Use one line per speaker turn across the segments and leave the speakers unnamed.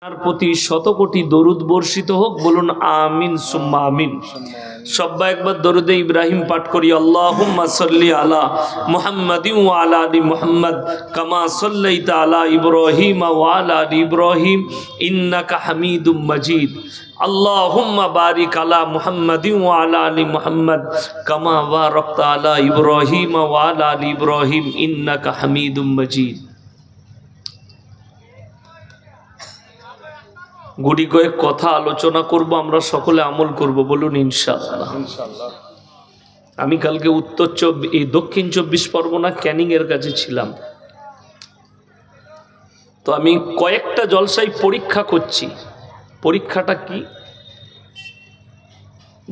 তার প্রতি শত কোটি দরুদ বর্ষিত হোক, বলুন আমিন সুম্মা আমিন। সবাই একবার দরুদে ইব্রাহিম পাঠ করি। আল্লাহুম্মা সাল্লি আলা মুহাম্মাদিন ওয়া আলা আলি মুহাম্মাদ কামা সাল্লাইতা আলা ইব্রাহিম ওয়া আলা আলি ইব্রাহিম ইন্নাকা হামিদুম মাজিদ। আল্লাহুম্মা বারিক আলা মুহাম্মাদিন ওয়া আলা আলি মুহাম্মাদ কামা বারাকতা আলা ইব্রাহিম ওয়া আলা আলি ইব্রাহিম ইন্নাকা হামিদুম মাজিদ। গুড়ি কয়েক কথা আলোচনা করব, আমরা সকলে আমল করব, বলুন ইনশাআল্লাহ। আমি কালকে দক্ষিণ 24 পরগনা ক্যানিং এর কাছে ছিলাম, তো আমি কয়েকটা জলসায় পরীক্ষা করছি। পরীক্ষাটা কি,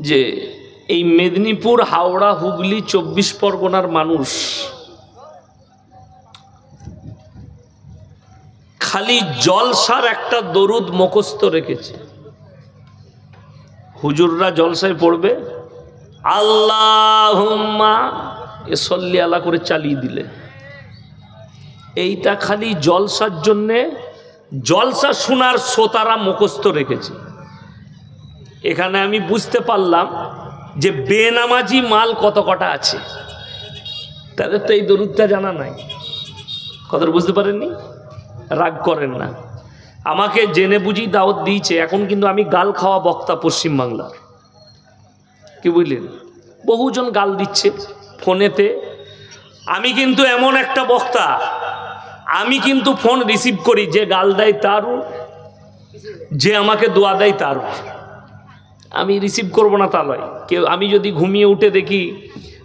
যে এই মেদিনীপুর, হাওড়া, হুগলি, 24 পরগনার মানুষ খালি জলসার একটা দরুদ মুখস্থ রেখেছে। হুজুররা জলসায় পড়বে আল্লাহুম্মা এ সল্লি আলা করে চালিয়ে দিলে। এইটা খালি জলসার জন্যে, জলসা শোনার শ্রোতারা মুখস্থ রেখেছে। এখানে আমি বুঝতে পারলাম যে বেনামাজি মাল কত কটা আছে, তাদের তো এই দরুদটা জানা নাই। কথা বুঝতে পারেননি? রাগ করেন না, আমাকে জেনে বুঝি দাওয়াত দিয়েছে। এখন কিন্তু আমি গাল খাওয়া বক্তা পশ্চিমবাংলার, কি বুঝলেন? বহুজন গাল দিচ্ছে ফোনেতে। আমি কিন্তু এমন একটা বক্তা, আমি কিন্তু ফোন রিসিভ করি, যে গাল দেয় তারও, যে আমাকে দোয়া দেয় তারও। আমি রিসিভ করবো না তা নয়। কেউ, আমি যদি ঘুমিয়ে উঠে দেখি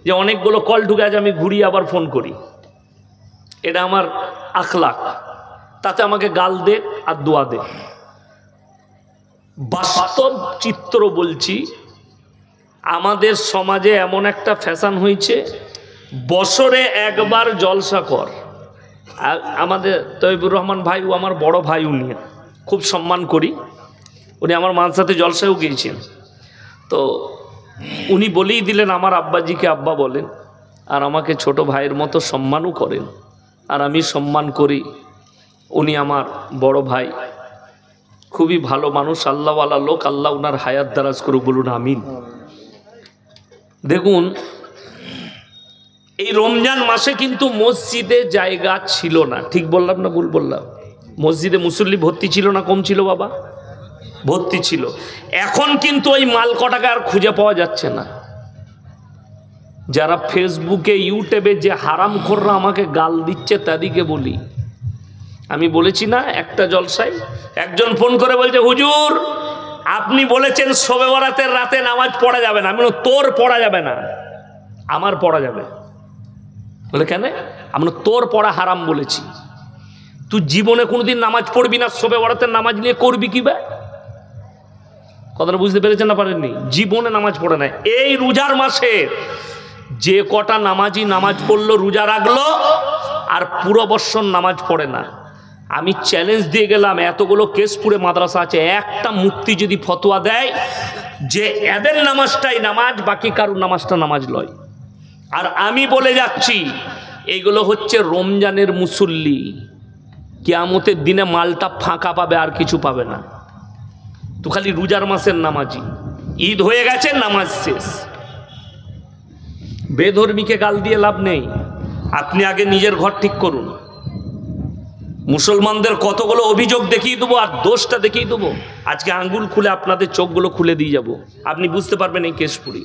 যে অনেকগুলো কল ঢুকে আছে, আমি ঘুরিয়ে আবার ফোন করি। এটা আমার আখলাক। তাতে আমাকে গাল দে আর দোয়া দে। বাস্তব চিত্র বলছি, আমাদের সমাজে এমন একটা ফ্যাশন হয়েছে, বছরে একবার জলসা কর। আমাদের তৈবুর রহমান ভাই, ও আমার বড় ভাই, উনি খুব সম্মান করি। উনি আমার মার সাথে জলসায়ও গিয়েছেন। তো উনি বলেই দিলেন, আমার আব্বাজিকে আব্বা বলেন, আর আমাকে ছোট ভাইয়ের মতো সম্মানও করেন, আর আমি সম্মান করি। উনি আমার বড় ভাই, খুবই ভালো মানুষ, আল্লাহওয়ালা লোক। আল্লাহ উনার হায়াত দারাজ করুক, বলুন আমিন। দেখুন, এই রমজান মাসে কিন্তু মসজিদে জায়গা ছিল না। ঠিক বললাম না ভুল বললাম? মসজিদে মুসল্লি ভর্তি ছিল না কম ছিল? বাবা, ভর্তি ছিল। এখন কিন্তু ওই মাল কটাকে আর খুঁজে পাওয়া যাচ্ছে না। যারা ফেসবুকে, ইউটিউবে যে হারামখোররা আমাকে গাল দিচ্ছে, তাদেরকে বলি, আমি বলেছি না একটা জলসায় একজন ফোন করে বলছে, হুজুর আপনি বলেছেন শবে বরাতের রাতে নামাজ পড়া যাবে না। আমি বলি, তোর পড়া যাবে না, আমার পড়া যাবে। বলে কেন? আমি তোর পড়া হারাম বলেছি। তুই জীবনে কোনোদিন নামাজ পড়বি না, শবে বরাতের নামাজ নিয়ে করবি কি? কথাটা বুঝতে পেরেছেন না পারেননি? জীবনে নামাজ পড়ে না। এই রোজার মাসে যে কটা নামাজি নামাজ পড়লো, রোজা রাখলো, আর পুরো বৎসর নামাজ পড়ে না। আমি চ্যালেঞ্জ দিয়ে গেলাম, এতগুলো কেশপুরে মাদ্রাসা আছে, একটা মুফতি যদি ফতোয়া দেয় যে এদের নামাজটাই নামাজ, বাকি কারুর নামাজটা নামাজ লয়। আর আমি বলে যাচ্ছি, এইগুলো হচ্ছে রমজানের মুসল্লি। কিয়ামতের দিনে মালটা ফাঁকা পাবে, আর কিছু পাবে না। তো খালি রোজার মাসের নামাজি। ঈদ হয়ে গেছে, নামাজ শেষ। বেধর্মীকে গাল দিয়ে লাভ নেই। আপনি আগে নিজের ঘর ঠিক করুন। মুসলমানদের কতগুলো অভিযোগ দেখিয়ে দেবো, আর দোষটা দেখিয়ে দেবো। আজকে আঙ্গুল খুলে আপনাদের চোখগুলো খুলে দিয়ে যাব। আপনি বুঝতে পারবেন এই কেশপুরে,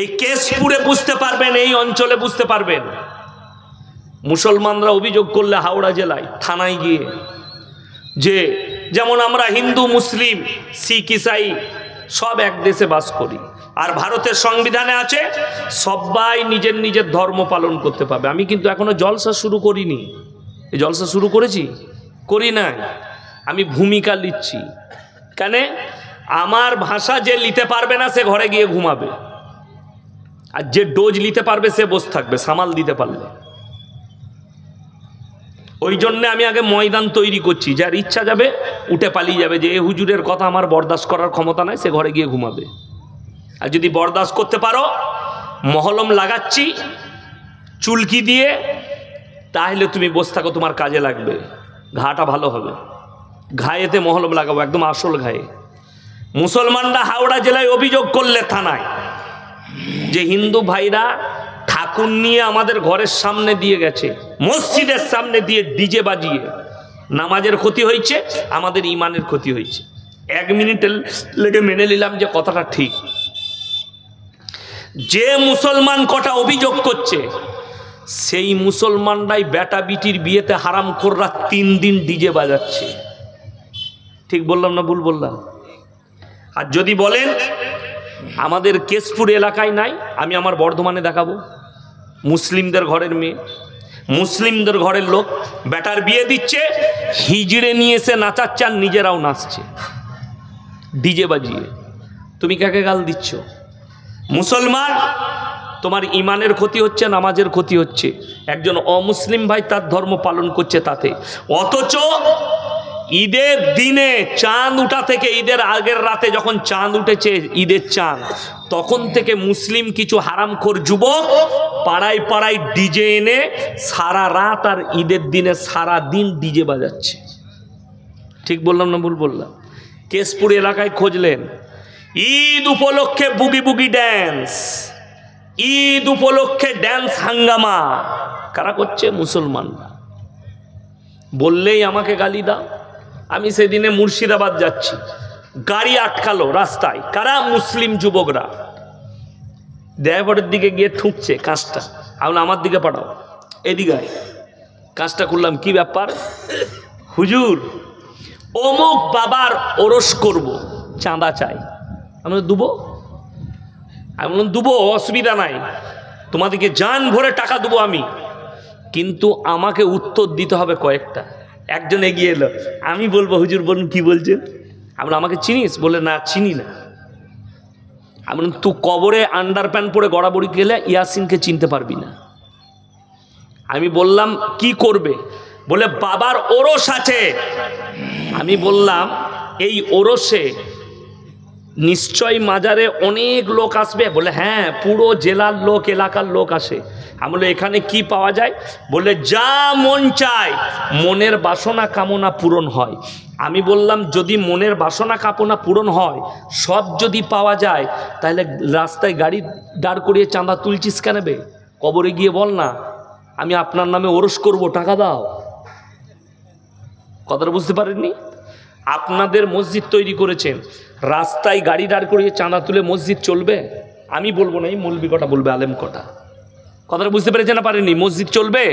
এই কেশপুরে বুঝতে পারবেন, এই অঞ্চলে বুঝতে পারবেন। মুসলমানরা অভিযোগ করলে হাওড়া জেলায় থানায় গিয়ে, যে যেমন আমরা হিন্দু, মুসলিম, শিখ, ইসাই সব এক দেশে বাস করি, আর ভারতের সংবিধানে আছে সবাই নিজের নিজের ধর্ম পালন করতে পারবে। আমি কিন্তু এখনো জলসা শুরু করিনি। এই জলসা শুরু করি নাই। আমি ভূমিকা লিখছি। কেন? আমার ভাষা যে নিতে পারবে না, সে ঘরে গিয়ে ঘুমাবে, আর যে ডোজ নিতে পারবে সে বসে থাকবে সামাল দিতে পারলে। ওই জন্য আমি আগে ময়দান তৈরি করছি। যার ইচ্ছা যাবে, উঠে পালিয়ে যাবে, যে এ হুজুরের কথা আমার বরদাস্ত করার ক্ষমতা নাই, সে ঘরে গিয়ে ঘুমাবে। আর যদি বরদাস্ত করতে পারো, মহলম লাগাচ্ছি চুলকি দিয়ে, তাহলে তুমি বসে থাকো, তোমার কাজে লাগবে, ঘাটা ভালো হবে। ঘায়েতে মহলম লাগাবো, একদম আসল ঘায়ে। মুসলমানরা হাওড়া জেলায় অভিযোগ করলে থানায় যে হিন্দু ভাইরা ঠাকুর নিয়ে আমাদের ঘরের সামনে দিয়ে গেছে, মসজিদের সামনে দিয়ে ডিজে বাজিয়ে, নামাজের ক্ষতি হয়েছে, আমাদের ইমানের ক্ষতি হয়েছে। 1 মিনিটের লেগে মেনে নিলাম যে কথাটা ঠিক। যে মুসলমান কটা অভিযোগ করছে সেই মুসলমানরাই বেটা বিটির বিয়েতে হারামখোররা 3 দিন ডিজে বাজাচ্ছে। ঠিক বললাম না ভুল বললাম? আর যদি বলেন আমাদের কেশপুর এলাকায় নাই, আমি আমার বর্ধমানে দেখাবো। মুসলিমদের ঘরের মেয়ে, মুসলিমদের ঘরের লোক বেটার বিয়ে দিচ্ছে, হিজড়ে নিয়ে এসে নাচাচ্ছে আর নিজেরাও নাচছে ডিজে বাজিয়ে। তুমি কাকে গাল দিচ্ছ? মুসলমান, তোমার ইমানের ক্ষতি হচ্ছে, নামাজের ক্ষতি হচ্ছে। একজন অমুসলিম ভাই তার ধর্ম পালন করছে তাতে। অথচ ঈদের দিনে চাঁদ উঠা থেকে, ঈদের আগের রাতে যখন চাঁদ উঠেছে, ঈদের চাঁদ, তখন থেকে মুসলিম কিছু হারামখোর যুবক পাড়ায় পাড়ায় ডিজে এনে সারা রাত আর ঈদের দিনে সারা দিন ডিজে বাজাচ্ছে। ঠিক বললাম না ভুল বললাম? কেশপুর এলাকায় খুঁজলেন, ঈদ উপলক্ষে বুগি বুগি ড্যান্স, ঈদ উপলক্ষে ড্যান্স হাঙ্গামা কারা করছে? মুসলমানরা। বললেই আমাকে গালি দাও। আমি সেদিনে মুর্শিদাবাদ যাচ্ছি, গাড়ি আটকালো রাস্তায়, কারা? মুসলিম যুবকরা। ড্রাইভারের দিকে গিয়ে ঠুকছে কাজটা, আমার দিকে পাঠাও, এদিকে আয়। কাজটা করলাম, কি ব্যাপার? হুজুর অমুক বাবার ওরস করব, চাঁদা চাই। আমি দেবো, আমি বললাম দেবো, অসুবিধা নাই, তোমাদেরকে জান ভরে টাকা দেবো আমি, কিন্তু আমাকে উত্তর দিতে হবে কয়েকটা। একজন এগিয়ে এলো, আমি বলবো হুজুর বলুন কি বলছেন। আমি আমাকে চিনিস? বলে না চিনি না। আমি বললাম তুই কবরে আন্ডার প্যান্ট পরে গড়াগড়ি গেলে ইয়াসিনকে চিনতে পারবি না। আমি বললাম কি করবে? বলে বাবার ওরস আছে। আমি বললাম এই ওরসে নিশ্চয় মাজারে অনেক লোক আসবে? বলে হ্যাঁ, পুরো জেলার লোক, এলাকার লোক আসে। আমি বলে এখানে কি পাওয়া যায়? বলে যা মন চায়, মনের বাসনা কামনা পূরণ হয়। আমি বললাম যদি মনের বাসনা কামনা পূরণ হয়, সব যদি পাওয়া যায়, তাহলে রাস্তায় গাড়ি দাঁড় করিয়ে চাঁদা তুলছিস কেন বে? কবরে গিয়ে বল না আমি আপনার নামে ওরস করব, টাকা দাও। কথাটা বুঝতে পারেননি? আপনাদের মসজিদ তৈরি করেছেন, রাস্তায় গাড়ি দাঁড় করিয়ে চাঁদা তুলে মসজিদ চলবে? আমি বলবো না, এই মৌলবি কটা বলবে, আলেম কটা। কথাটা বুঝতে পেরেছে না পারেননি? মসজিদ চলবে?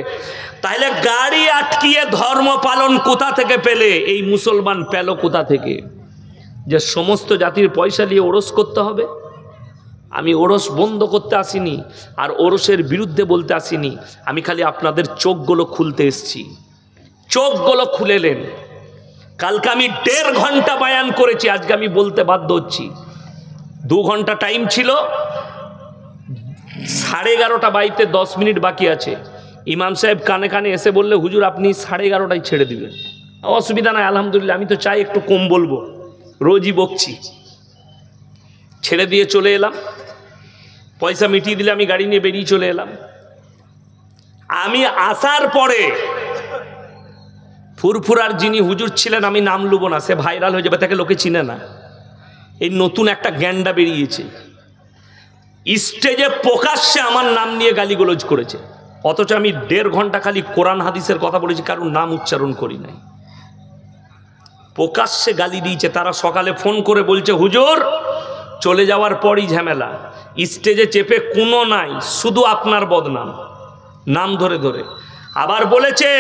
তাহলে গাড়ি আটকিয়ে ধর্ম পালন কোথা থেকে পেলে? এই মুসলমান পেল কোথা থেকে যে সমস্ত জাতির পয়সা নিয়ে ওরস করতে হবে? আমি ওরস বন্ধ করতে আসিনি, আর ওরসের বিরুদ্ধে বলতে আসিনি। আমি খালি আপনাদের চোখগুলো খুলতে এসছি। চোখগুলো খুলেলেন। কালকে আমি 1.5 ঘন্টা বায়ান করেছি, আজকে আমি বলতে বাধ্য হচ্ছি। 2 ঘন্টা টাইম ছিল, 11:30 বাজতে 10 মিনিট বাকি আছে। ইমাম সাহেব কানে কানে এসে বললে হুজুর আপনি 11:30টায় ছেড়ে দিবেন। অসুবিধা নাই, আলহামদুলিল্লাহ, আমি তো চাই একটু কম বলবো, রোজই বকছি। ছেড়ে দিয়ে চলে এলাম, পয়সা মিটিয়ে দিলে আমি গাড়ি নিয়ে বেরিয়ে চলে এলাম। আমি আসার পরে ফুরফুরার যিনি হুজুর ছিলেন, আমি নাম লুব না, সে ভাইরাল হয়ে যাবে, তাকে লোকে চিনে না। এই নতুন একটা গ্যান্ডা বেরিয়েছে, স্টেজে প্রকাশ্যে আমার নাম নিয়ে গালিগালাজ করেছে। অথচ আমি 1.5 ঘন্টা খালি কোরআন হাদিসের কথা বলেছি, কারোর নাম উচ্চারণ করি নাই। প্রকাশ্যে গালি দিয়েছে। তারা সকালে ফোন করে বলছে হুজুর চলে যাওয়ার পরই ঝামেলা, স্টেজে চেপে কোনো নাই, শুধু আপনার বদনাম, নাম ধরে ধরে। আবার বলেছে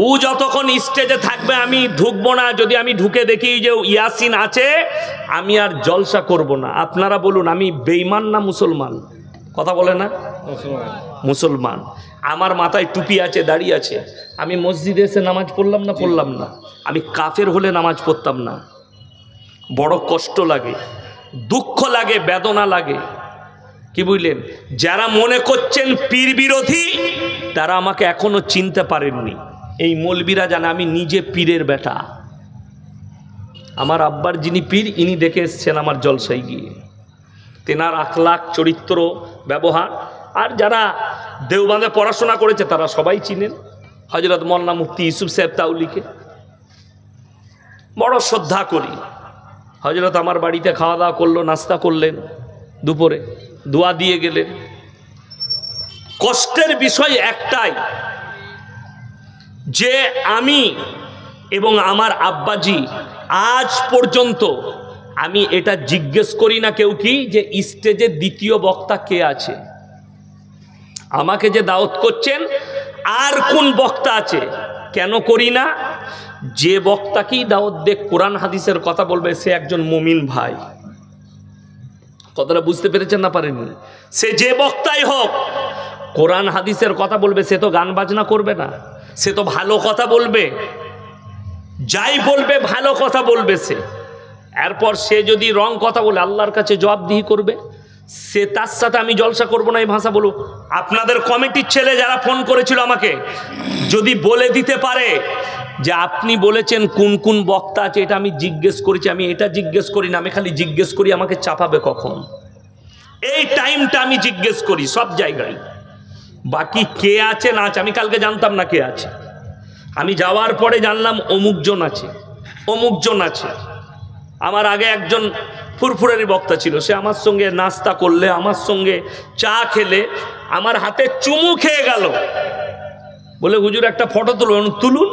ও যতক্ষণ স্টেজে থাকবে আমি ঢুকবো না, যদি আমি ঢুকে দেখি যে ইয়াসিন আছে আমি আর জলসা করব না। আপনারা বলুন আমি বেঈমান না মুসলমান? কথা বলে না? মুসলমান। আমার মাথায় টুপি আছে, দাড়ি আছে, আমি মসজিদে এসে নামাজ পড়লাম না? পড়লাম না। আমি কাফের হলে নামাজ পড়তাম না। বড় কষ্ট লাগে, দুঃখ লাগে, বেদনা লাগে। কি বুঝলেন? যারা মনে করছেন পীর বিরোধী, তারা আমাকে এখনো চিনতে পারেননি। এই মৌলবীরা জানে আমি নিজে পীরের বেটা। আমার আব্বার যিনি পীর, ইনি দেখে এসছেন আমার জলসায় গিয়ে। তেনার আখলাক, চরিত্র, ব্যবহার, আর যারা দেওবন্দে পড়াশোনা করেছে তারা সবাই চিনেন। হযরত মওলানা মুফতি ইউসুফ সাহেব তাওলিকে বড় শ্রদ্ধা করি। হযরত আমার বাড়িতে খাওয়া দাওয়া করলো, নাস্তা করলেন, দুপুরে দোয়া দিয়ে গেলেন। কষ্টের বিষয় একটাই যে আমি এবং আমার আব্বাজি আজ পর্যন্ত আমি এটা জিজ্ঞেস করি না কেউ কি যে স্টেজে দ্বিতীয় বক্তা কে আছে, আমাকে যে দাওয়াত করছেন আর কোন বক্তা আছে, কেন করি না? যে বক্তাকেই দাওয়াত দিয়ে কোরআন হাদিসের কথা বলবে সে একজন মুমিন ভাই। কথাটা বুঝতে পেরেছেন না পারেননি? সে যে বক্তাই হোক, কোরআন হাদিসের কথা বলবে, সে তো গান বাজনা করবে না, সে তো ভালো কথা বলবে, যাই বলবে ভালো কথা বলবে সে। এরপর সে যদি রং কথা বলে আল্লাহর কাছে জবাবদিহি করবে, সে তার সাথে আমি জলসা করব না এই ভাষা বলুক। আপনাদের কমিটির ছেলে যারা ফোন করেছিল আমাকে, যদি বলে দিতে পারে যে আপনি বলেছেন কোন কোন বক্তা আছে, এটা আমি জিজ্ঞেস করেছি, আমি এটা জিজ্ঞেস করি না, আমি খালি জিজ্ঞেস করি আমাকে চাপাবে কখন, এই টাইমটা আমি জিজ্ঞেস করি সব জায়গায়। বাকি কে আছে না আছে আমি কালকে জানতাম না কে আছে, আমি যাওয়ার পরে জানলাম অমুকজন আছে, অমুকজন আছে। আমার আগে একজন ফুরফুরেরই বক্তা ছিল, সে আমার সঙ্গে নাস্তা করলে, আমার সঙ্গে চা খেলে আমার হাতে চুমু খেয়ে গেল, বলে হুজুর একটা ফটো তুলুন। তুলুন,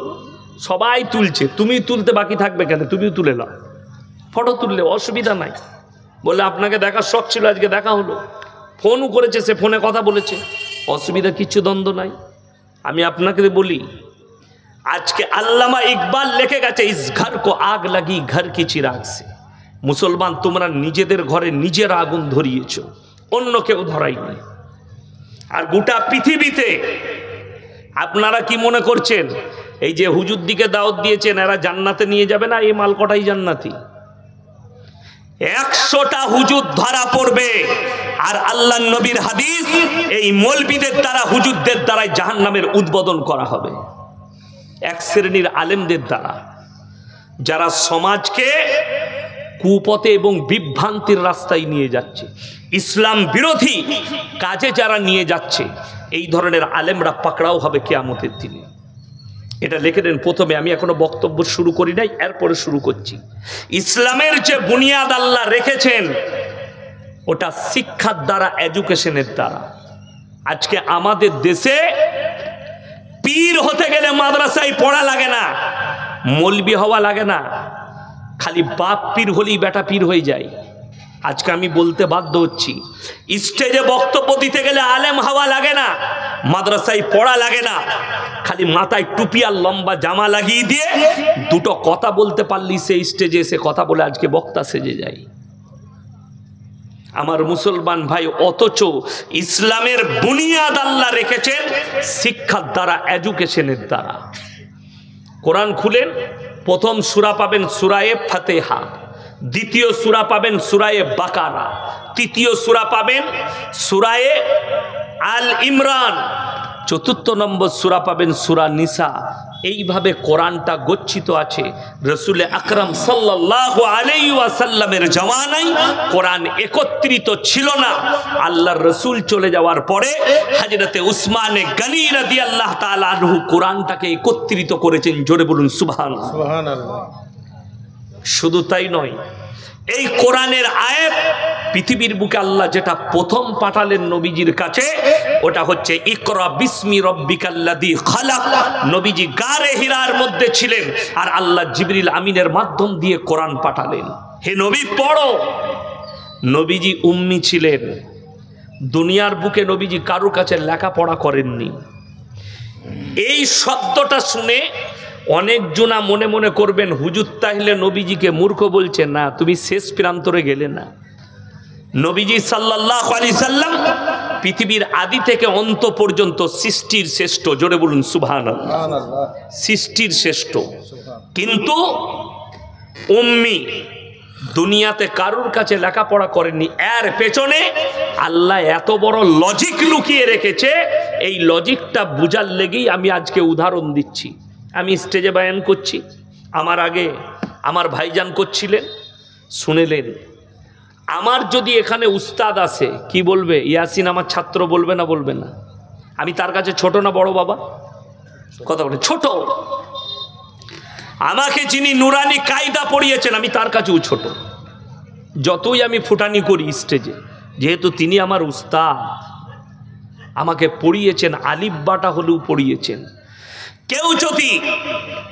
সবাই তুলছে, তুমি তুলতে বাকি থাকবে কেন, তুমিও তুলে নাও, ফটো তুললে অসুবিধা নাই। বলে আপনাকে দেখার শখ ছিল, আজকে দেখা হলো। ফোনও করেছে, সে ফোনে কথা বলেছে, অসুবিধা কিচ্ছু দ্বন্দ্ব নাই। আমি আপনাকে বলি, আজকে আল্লামা ইকবাল লিখে গেছে, ইস ঘর কো আগ লাগি ঘর কি চিরাগ সে। মুসলমান, তোমরা নিজেদের ঘরে নিজের আগুন ধরিয়েছ, অন্য কেউ ধরাইনি। আর গোটা পৃথিবীতে আপনারা কি মনে করছেন এই যে হুজুর দিকে দাওয়াত দিয়েছেন এরা জান্নাতে নিয়ে যাবে না? এই মাল কটাই জান্নাতি। 100টা হুজুর ধরা পড়বে, আর আল্লাহ নবীর হাদিস এই মৌলবীদের দ্বারা, হুজুরদের দ্বারাই জাহান্নামের উদ্বোধন করা হবে। এক শ্রেণীর আলেমদের দ্বারা, যারা সমাজকে কুপথে এবং বিভ্রান্তির রাস্তায় নিয়ে যাচ্ছে, ইসলাম বিরোধী কাজে যারা নিয়ে যাচ্ছে, এই ধরনের আলেমরা পাকড়াও হবে কিয়ামতের দিনে। এটা লিখে দেন প্রথমে, আমি এখনো বক্তব্য শুরু করি নাই, এরপরে শুরু করছি। ইসলামের যে বুনিয়াদ আল্লাহ রেখেছেন ওটা শিক্ষার দ্বারা, এডুকেশনের দ্বারা। আজকে আমাদের দেশে পীর হতে গেলে মাদ্রাসায় পড়া লাগে না, মৌলবি হওয়া লাগে না, খালি বাপ পীর হলেই বেটা পীর হয়ে যায়। আজকে আমি বলতে বাধ্য হচ্ছি, স্টেজে বক্তব্য দিতে গেলে আলেম হওয়া লাগে না, মাদ্রাসায় পড়া লাগে না, খালি মাথায় টুপি আর লম্বা জামা লাগিয়ে দিয়ে দুটো কথা বলতে পারলি সে স্টেজে এসে কথা বলে আজকে বক্তা সেজে যায়। আমার মুসলমান ভাই, অথচ ইসলামের বুনিয়াদ আল্লাহ রেখেছেন শিক্ষার দ্বারা, এডুকেশনের দ্বারা। কোরআন খুলেন, প্রথম সূরা পাবেন সূরায়ে ফাতিহা, দ্বিতীয় সূরা পাবেন সূরায়ে বাকারা, তৃতীয় সূরা পাবেন সূরায়ে আল ইমরান, চতুর্থ নম্বর সূরা পাবেন সূরা নিসা। এইভাবে কোরআনটা গচ্ছিত আছে। রাসূল আকরাম সাল্লাল্লাহু আলাইহি ওয়াসাল্লামের জামানায় কোরআন একত্রিত ছিল না। আল্লাহর রাসূল চলে যাওয়ার পরে হযরতে উসমানে গনি রাদিয়াল্লাহু তাআলা আনহু কোরআনটাকে একত্রিত করেছেন। জোরে বলুন সুবহানাল্লাহ। সুবহানাল্লাহ। শুধু তাই নয়, এই কোরআনের আয়াত পৃথিবীর বুকে আল্লাহ যেটা প্রথম পাঠালেন নবীজির কাছে, ওটা হচ্ছে ইকরা বিসমি রব্বিকাল্লাযী খালাক। নবীজি গারে হিরার মধ্যে ছিলেন, আর আল্লাহ জিবরিল আমিনের মাধ্যম দিয়ে কোরআন পাঠালেন, হে নবী পড়ো। নবীজি উম্মি ছিলেন, দুনিয়ার বুকে নবীজি কারোর কাছে লেখাপড়া করেননি। এই শব্দটা শুনে অনেকজনা মনে মনে করবেন হুজুর তাহলে নবীজিকে মূর্খ বলছে। না, তুমি শেষ প্রান্তরে গেলে না। নবীজি সাল্লাল্লাহু আলাইহি সাল্লাম পৃথিবীর আদি থেকে অন্ত পর্যন্ত সৃষ্টির শ্রেষ্ঠ। জোরে বলুন সুবহানাল্লাহ। সৃষ্টির শ্রেষ্ঠ, কিন্তু উম্মি, দুনিয়াতে কারোর কাছে লেখাপড়া করেননি। এর পেছনে আল্লাহ এত বড় লজিক লুকিয়ে রেখেছে। এই লজিকটা বুঝার লেগেই আমি আজকে উদাহরণ দিচ্ছি। আমি স্টেজে বয়ান করছি, আমার আগে আমার ভাইজান করছিলেন, শুনেলেন। আমার যদি এখানে উস্তাদ আসে, কি বলবে? ইয়াসিন আমার ছাত্র বলবে না? বলবে না? আমি তার কাছে ছোট না বড়? বাবা কথা বলে ছোট। আমাকে যিনি নুরানি কায়দা পড়িয়েছেন আমি তার কাছেও ছোট, যতই আমি ফুটানি করি স্টেজে, যেহেতু তিনি আমার উস্তাদ, আমাকে পড়িয়েছেন, আলিফবাটা হলেও পড়িয়েছেন। কেউ যদি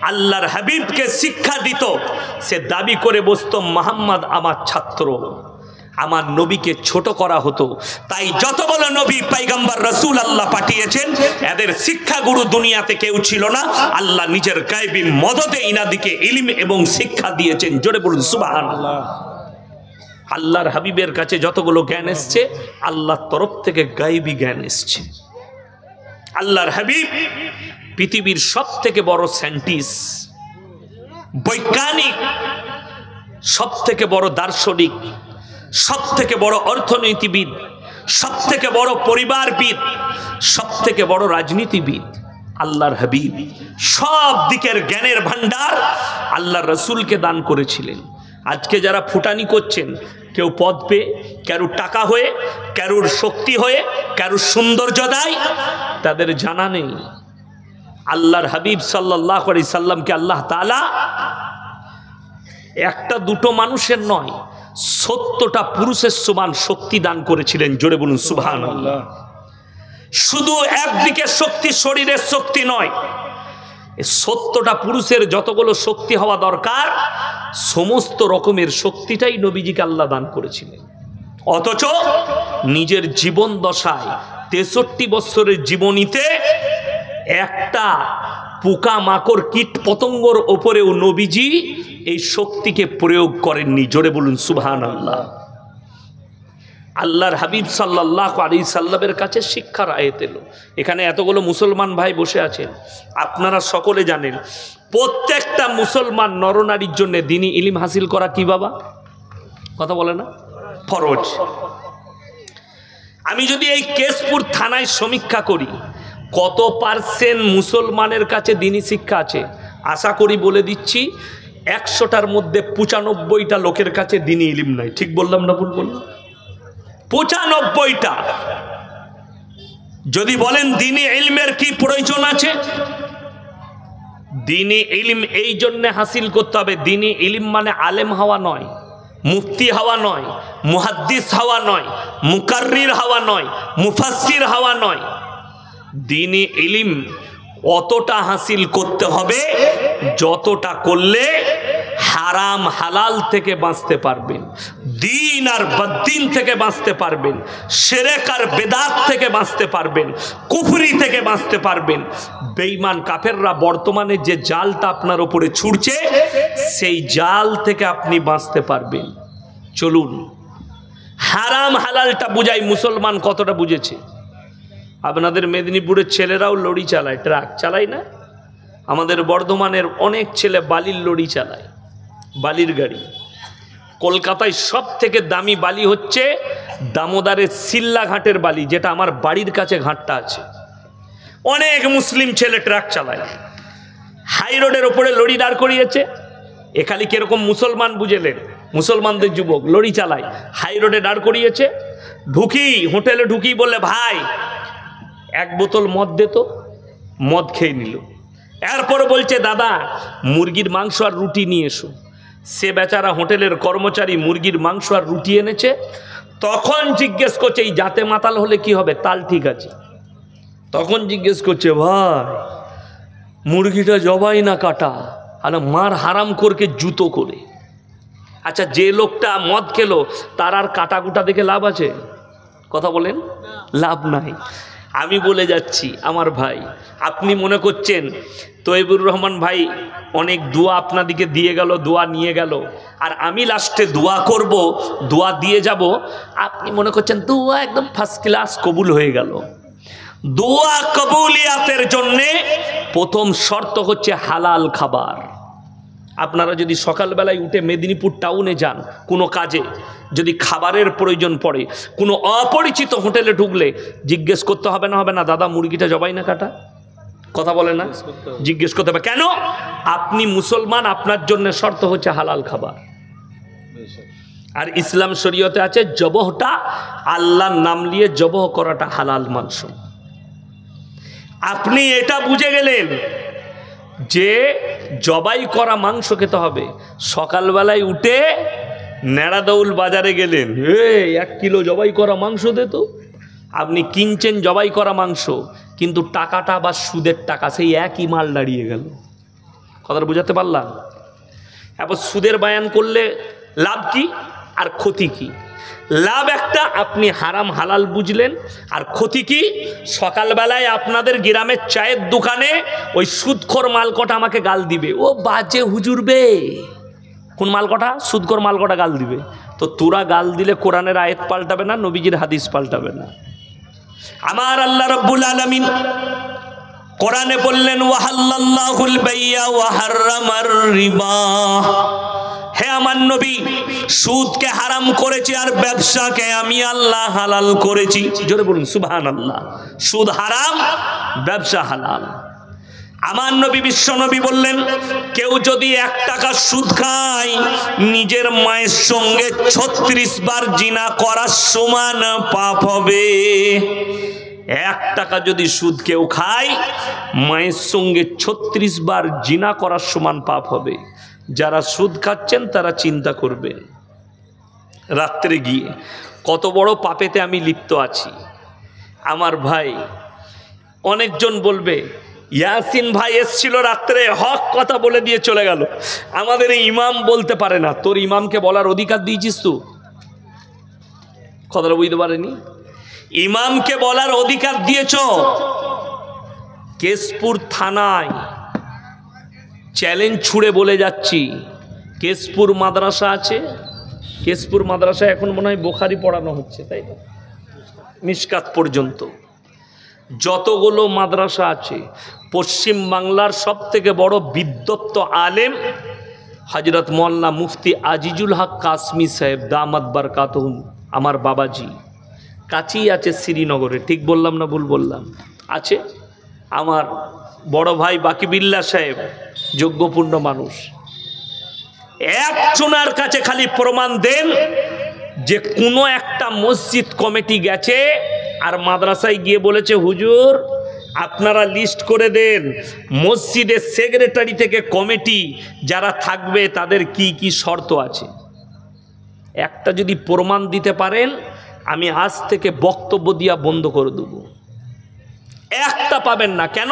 আল্লাহর হাবিবকে শিক্ষা দিত, সে দাবি করে বসতো মুহাম্মদ আমার ছাত্র, আমার নবীকে ছোট করা হতো। তাই যত বড় নবী পয়গম্বর রাসূল আল্লাহ পাঠিয়েছেন, এদের শিক্ষাগুরু দুনিয়াতে কেউ ছিল না। আল্লাহ নিজের গায়বী মদদে ইনাদিকে ইলম এবং শিক্ষা দিয়েছেন। জোরে বলুন সুবহানাল্লাহ। আল্লাহর হাবিবের কাছে যতগুলো জ্ঞান এসছে, আল্লাহর তরফ থেকে গায়বী জ্ঞান এসছে। আল্লাহর হাবিব পৃথিবীর সব থেকে বড় সায়েন্টিস্ট, বৈজ্ঞানিক, সব থেকে বড় দার্শনিক, সব থেকে বড় অর্থনীতিবিদ, সব থেকে বড় পরিবারবিদ, সব থেকে বড় রাজনীতিবিদ আল্লাহর হাবিব। সব দিকের জ্ঞানের ভান্ডার আল্লাহর রসুলকে দান করেছিলেন। আজকে যারা ফুটানি করছেন, কেউ পদ পেয়ে, কারুর টাকা হয়ে, কারুর শক্তি হয়ে, কারুর সৌন্দর্য দেয়, তাদের জানা নেই আল্লাহর হাবিব সাল্লাল্লাহু আলাইহি সাল্লামকে আল্লাহ তাআলা একটা দুটো মানুষের নয়, 70টা পুরুষের সমান শক্তি দান করেছিলেন। জোরে বলুন সুবহানাল্লাহ। শুধু একদিকে শক্তি, শরীরের শক্তি নয়, 70টা পুরুষের যতগুলো শক্তি হওয়া দরকার, সমস্ত রকমের শক্তিটাই নবীজিকে আল্লাহ দান করেছিলেন। অথচ নিজের জীবন দশায় 63 বছরের জীবনীতে একটা পোকা মাকড় কীট পতঙ্গর ওপরেও নবীজি এই শক্তিকে প্রয়োগ করেননি। জোরে বলুন সুবহানাল্লাহ। আল্লাহর হাবিব সাল্লাল্লাহু আলাইহি সাল্লামের কাছে শিক্ষার আয়াত এলো। এখানে এতগুলো মুসলমান ভাই বসে আছেন, আপনারা সকলে জানেন প্রত্যেকটা মুসলমান নরনারীর জন্য দ্বীনি ইলম হাসিল করা কি বাবা? কথা বলে না? ফরজ। আমি যদি এই কেশপুর থানায় সমীক্ষা করি, কত পার্সেন্ট মুসলমানের কাছে দ্বীনি শিক্ষা আছে, আশা করি বলে দিচ্ছি 100টার মধ্যে 95টা লোকের কাছে দ্বীনি ইলম নাই। ঠিক বললাম না ভুল বললাম? 95টা। যদি বলেন দ্বীনি ইলমের কি প্রয়োজন আছে, দ্বীনি ইলম এই জন্য হাসিল করতে হবে। দ্বীনি ইলম মানে আলেম হওয়া নয়, মুফতি হওয়া নয়, মুহাদ্দিস হওয়া নয়, মুকাররির হওয়া নয়, মুফাসসির হওয়া নয়। দ্বীনি ইলম অতটা হাসিল করতে হবে যতটা করলে হারাম হালাল থেকে বাঁচতে পারবেন, দিন আর বদ্দিন থেকে বাঁচতে পারবেন, শিরক আর বেদাত থেকে বাঁচতে পারবেন, কুফরি থেকে বাঁচতে পারবেন। বেঈমান কাফেররা বর্তমানে যে জালটা আপনার উপরে ছুড়ছে, সেই জাল থেকে আপনি বাঁচতে পারবেন। চলুন হারাম হালালটা বুঝাই। মুসলমান কতটা বুঝেছে? আপনাদের মেদিনীপুরের ছেলেরাও লরি চালায়, ট্রাক চালায় না? আমাদের বর্ধমানের অনেক ছেলে বালির লরি চালায়, বালির গাড়ি। কলকাতায় সব থেকে দামি বালি হচ্ছে দামোদরের সিল্লা ঘাটের বালি, যেটা আমার বাড়ির কাছে ঘাটটা আছে। অনেক মুসলিম ছেলে ট্রাক চালায়, হাই রোডের ওপরে লরি দাঁড় করিয়েছে। এ খালি কিরকম মুসলমান বুঝেলেন? মুসলমানদের যুবক লরি চালায়, হাই রোডে দাঁড় করিয়েছে। ঢুকি হোটেলে ঢুকি, বললে ভাই 1 বোতল মদ দে তো, মদ খেয়ে নিল। এরপর বলছে দাদা মুরগির মাংস আর রুটি নিয়ে এসো। সে বেচারা হোটেলের কর্মচারী মুরগির মাংস আর রুটি এনেছে। তখন জিজ্ঞেস করছে এই জাতে মাতাল হলে কি হবে, তাল ঠিক আছে। তখন জিজ্ঞেস করছে ভাই মুরগিটা জবাই না কাটা, আর মার হারাম করকে জুতো করে। আচ্ছা যে লোকটা মদ খেলো তার আর কাটা কুটা দেখে লাভ আছে? কথা বলেন, লাভ নাই। আমি বলে যাচ্ছি আমার ভাই, আপনি মনে করছেন তৈবুর রহমান ভাই অনেক দোয়া আপনাদিকে দিয়ে গেল, দোয়া নিয়ে গেল, আর আমি লাস্টে দোয়া করব, দোয়া দিয়ে যাব। আপনি মনে করছেন দোয়া একদম ফার্স্ট ক্লাস কবুল হয়ে গেল। দোয়া কবুলিয়াতের জন্যে প্রথম শর্ত হচ্ছে হালাল খাবার। আপনারা যদি সকালবেলায় উঠে মেদিনীপুর টাউনে যান কোনো কাজে, যদি খাবারের প্রয়োজন পড়ে, কোনো অপরিচিত হোটেলে ঢুকলে জিজ্ঞেস করতে হবে না, হবে না দাদা মুরগিটা জবাই না কাটা? কথা বলে না? জিজ্ঞেস করতে হবে। কেন? আপনি মুসলমান, আপনার জন্য শর্ত হচ্ছে হালাল খাবার। আর ইসলাম শরীয়তে আছে জবহটা আল্লাহর নাম নিয়ে জবহ করাটা হালাল মাংস। আপনি এটা বুঝে গেলেন, যে জবাই করা মাংস খেতে হবে। সকালবেলায় উঠে নেড়াদৌল বাজারে গেলেন, 1 কিলো জবাই করা মাংস দে তো। আপনি কিনছেন জবাই করা মাংস, কিন্তু টাকাটা আবার সুদের টাকা, সেই একই মাল দাঁড়িয়ে গেল। কথাটা বুঝাতে পারলাম? এবার সুদের বায়ান করলে লাভ কি আর ক্ষতি কি? লাভ একটা, আপনি হারাম হালাল বুঝলেন, আর ক্ষতি কি? সকালবেলায় আপনাদের গ্রামের চায়ের দোকানে ওই সুদখোর মালকটা আমাকে গাল দিবে, ও বাজে হুজুর বে। কোন মালকটা? সুদখোর মালকটা গাল দিবে। তো তোরা গাল দিলে কোরআনের আয়াত পাল্টাবে না, নবীজির হাদিস পাল্টাবে না। আমার আল্লাহ রাব্বুল আলামিন কোরআনে বললেন, ওয়াহাল্লাল্লাহুল বাইয়া ওয়া হাররামার রিবা। হে আমার নবী, সুদকে হারাম করেছি আর ব্যবসাকে আমি আল্লাহ হালাল করেছি। জোরে বলুন সুবহানাল্লাহ। সুদ হারাম, ব্যবসা হালাল। আমার নবী বিশ্ব নবী বললেন, কেউ যদি 1 টাকা সুদ খায়, নিজের মায়ের সঙ্গে 36 বার জিনা করার সমান পাপ হবে। 1 টাকা যদি সুদ কেউ খায়, মায়ের সঙ্গে 36 বার জিনা করার সমান পাপ হবে। যারা সুদ খাচ্ছেন তারা চিন্তা করবেন, রাত্রে গিয়ে কত বড় পাপেতে আমি লিপ্ত আছি। আমার ভাই, অনেকজন বলবে, ইয়াসিন ভাই এসছিল রাত্রে, হক কথা বলে দিয়ে চলে গেল, আমাদের ইমাম বলতে পারে না। তোর ইমামকে বলার অধিকার দিয়েছিস তো? কথাটা বুঝতে পারেনি? ইমামকে বলার অধিকার দিয়েছ। কেশপুর থানায় চ্যালেঞ্জ ছুড়ে বলে যাচ্ছি, কেশপুর মাদ্রাসা আছে, কেশপুর মাদ্রাসায় এখন মনে হয় বুখারী পড়ানো হচ্ছে, তাই না? মিশকাত পর্যন্ত যতগুলো মাদ্রাসা আছে, পশ্চিম বাংলার সবথেকে বড় বিদ্বত্ত আলেম হযরত মাওলানা মুফতি আজিজুল হক কাসমি সাহেব দামাত বারকাতুহুম, আমার বাবাজি, কাছেই আছে শ্রীনগরে। ঠিক বললাম না ভুল বললাম? আছে। আমার বড় ভাই বাকিবিল্লাহ সাহেব, যোগ্যপূর্ণ মানুষ, একজনের কাছে খালি প্রমাণ দেন যে কোনো একটা মসজিদ কমিটি গেছে আর মাদ্রাসায় গিয়ে বলেছে, হুজুর আপনারা লিস্ট করে দেন মসজিদের সেক্রেটারি থেকে কমিটি যারা থাকবে তাদের কি কি শর্ত আছে। একটা যদি প্রমাণ দিতে পারেন, আমি আজ থেকে বক্তব্য দিয়া বন্ধ করে দেব। একটা পাবেন না। কেন?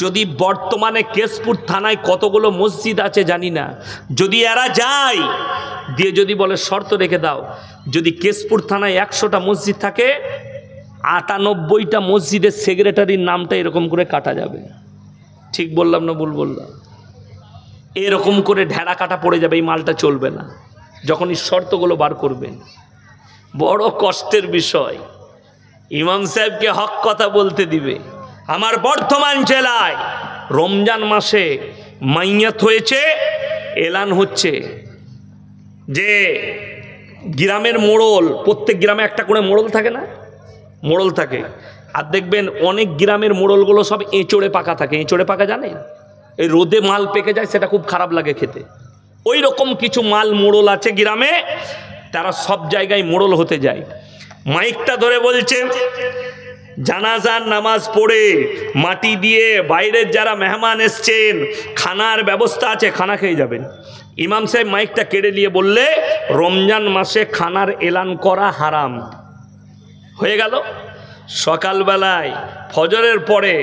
যদি বর্তমানে কেশপুর থানায় কতগুলো মসজিদ আছে জানি না, যদি এরা যায় দিয়ে যদি বলে শর্ত রেখে দাও, যদি কেশপুর থানায় 100টা মসজিদ থাকে, 98টা মসজিদের সেক্রেটারির নামটা এরকম করে কাটা যাবে। ঠিক বললাম না ভুল বললাম? এরকম করে ঢেড়া কাটা পড়ে যাবে, এই মালটা চলবে না। যখন এই শর্তগুলো বার করবেন, বড় কষ্টের বিষয়। ইমাম সাহেবকে হক কথা বলতে দিবে। আমার বর্ধমান জেলায় রমজান মাসে মাইয়াত হয়েছে, এলান হচ্ছে যে গ্রামের মোড়ল, প্রত্যেক গ্রামে একটা করে মোড়ল থাকে না? মোড়ল থাকে। আর দেখবেন অনেক গ্রামের মোড়লগুলো সব এঁচড়ে পাকা থাকে। এঁচড়ে পাকা জানেন? এই রোদে মাল পেকে যায়, সেটা খুব খারাপ লাগে খেতে। ওই রকম কিছু মাল মোড়ল আছে গ্রামে, তারা সব জায়গায় মোড়ল হতে যায়। মাইকটা ধরে বলছে, জানাজার নামাজ পড়ে মাটি দিয়ে বাইরের যারা মেহমান এসছেন, খানার ব্যবস্থা আছে, খানা খেয়ে যাবেন। ইমাম সাহেব মাইকটা কেড়ে নিয়ে বললে, রমজান মাসে খানার এলান করা হারাম। হয়ে গেল। সকালবেলায় ফজরের পরে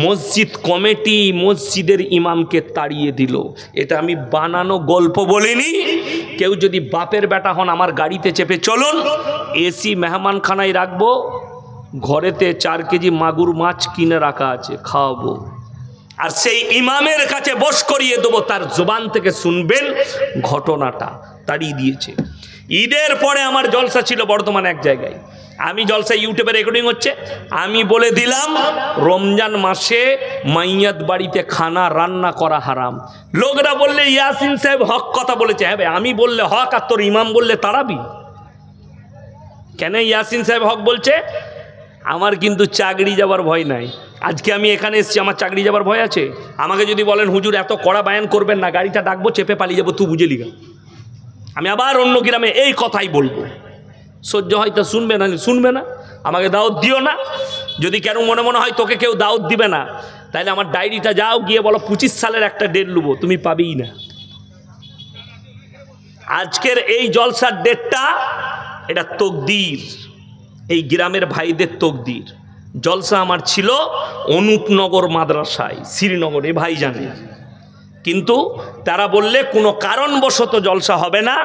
মসজিদ কমিটি মসজিদের ইমামকে তাড়িয়ে দিল। এটা আমি বানানো গল্প বলিনি। কেউ যদি বাপের বেটা হন, আমার গাড়িতে চেপে চলুন, এসি মেহমানখানায় রাখবো, ঘরেতে 4 কেজি মাগুর মাছ কিনে রাখা আছে, খাওয়াবো, আর সেই ইমামের কাছে বস করিয়ে দেবো, তার জবান থেকে শুনবেন ঘটনাটা। তাড়িয়ে দিয়েছে। ঈদের পরে আমার জলসা ছিল বর্ধমান এক জায়গায়, আমি জলসা ইউটিউবে রেকর্ডিং হচ্ছে, আমি বলে দিলাম রমজান মাসে মাইয়াত বাড়িতে খানা রান্না করা হারাম। লোকরা বললে ইয়াসিন সাহেব হক কথা বলেছে। হ্যাঁ ভাই, আমি বললে হক আর তোর ইমাম বললে তাড়াবি কেন? ইয়াসিন সাহেব হক বলছে, আমার কিন্তু চাকরি যাবার ভয় নাই। আজকে আমি এখানে এসেছি, আমার চাকরি যাবার ভয় আছে? আমাকে যদি বলেন হুজুর এত কড়া বায়ান করবেন না, গাড়িটা ডাকবো, চেপে পালিয়ে যাবো, তুই বুঝে লিগা, আমি আবার অন্য গ্রামে এই কথাই বলবো। সহ্য হয়তো শুনবে না, শুনবে না, আমাকে দাওয়াত দিও না। যদি কেন মনে হয় তোকে কেউ দাওয়াত দিবে না, তাইলে আমার ডায়েরিটা যাও গিয়ে বলো 25 সালের একটা ডেট লুবো, তুমি পাবেই না। আজকের এই জলসার ডেটটা এটা তকদির, এই গ্রামের ভাইদের তকদির। জলসা আমার ছিল অনুপনগর মাদ্রাসায়, শ্রীনগরে, ভাই জানে। কিন্তু তারা বললে কোনো কারণবশত জলসা হবে না।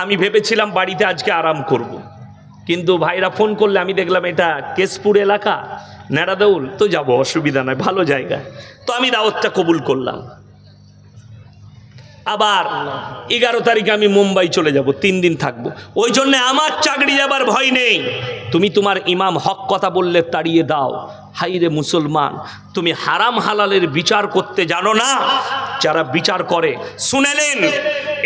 আমি ভেবেছিলাম বাড়িতে আজকে আরাম করব। কিন্তু ভাইরা ফোন করলে আমি দেখলাম এটা কেশপুর এলাকা, নেড়াদৌল, তো যাব, অসুবিধা নয়, ভালো জায়গা। তো আমি দাওয়াতটা কবুল করলাম। আবার 11 তারিখে আমি মুম্বাই চলে যাব, 3 দিন থাকবো। ওই জন্য আমার চাকরি যাবার ভয় নেই। তুমি তোমার ইমাম হক কথা বললে তাড়িয়ে দাও। হাইরে মুসলমান, তুমি হারাম হালালের বিচার করতে জানো না? যারা বিচার করে শুনেলেন,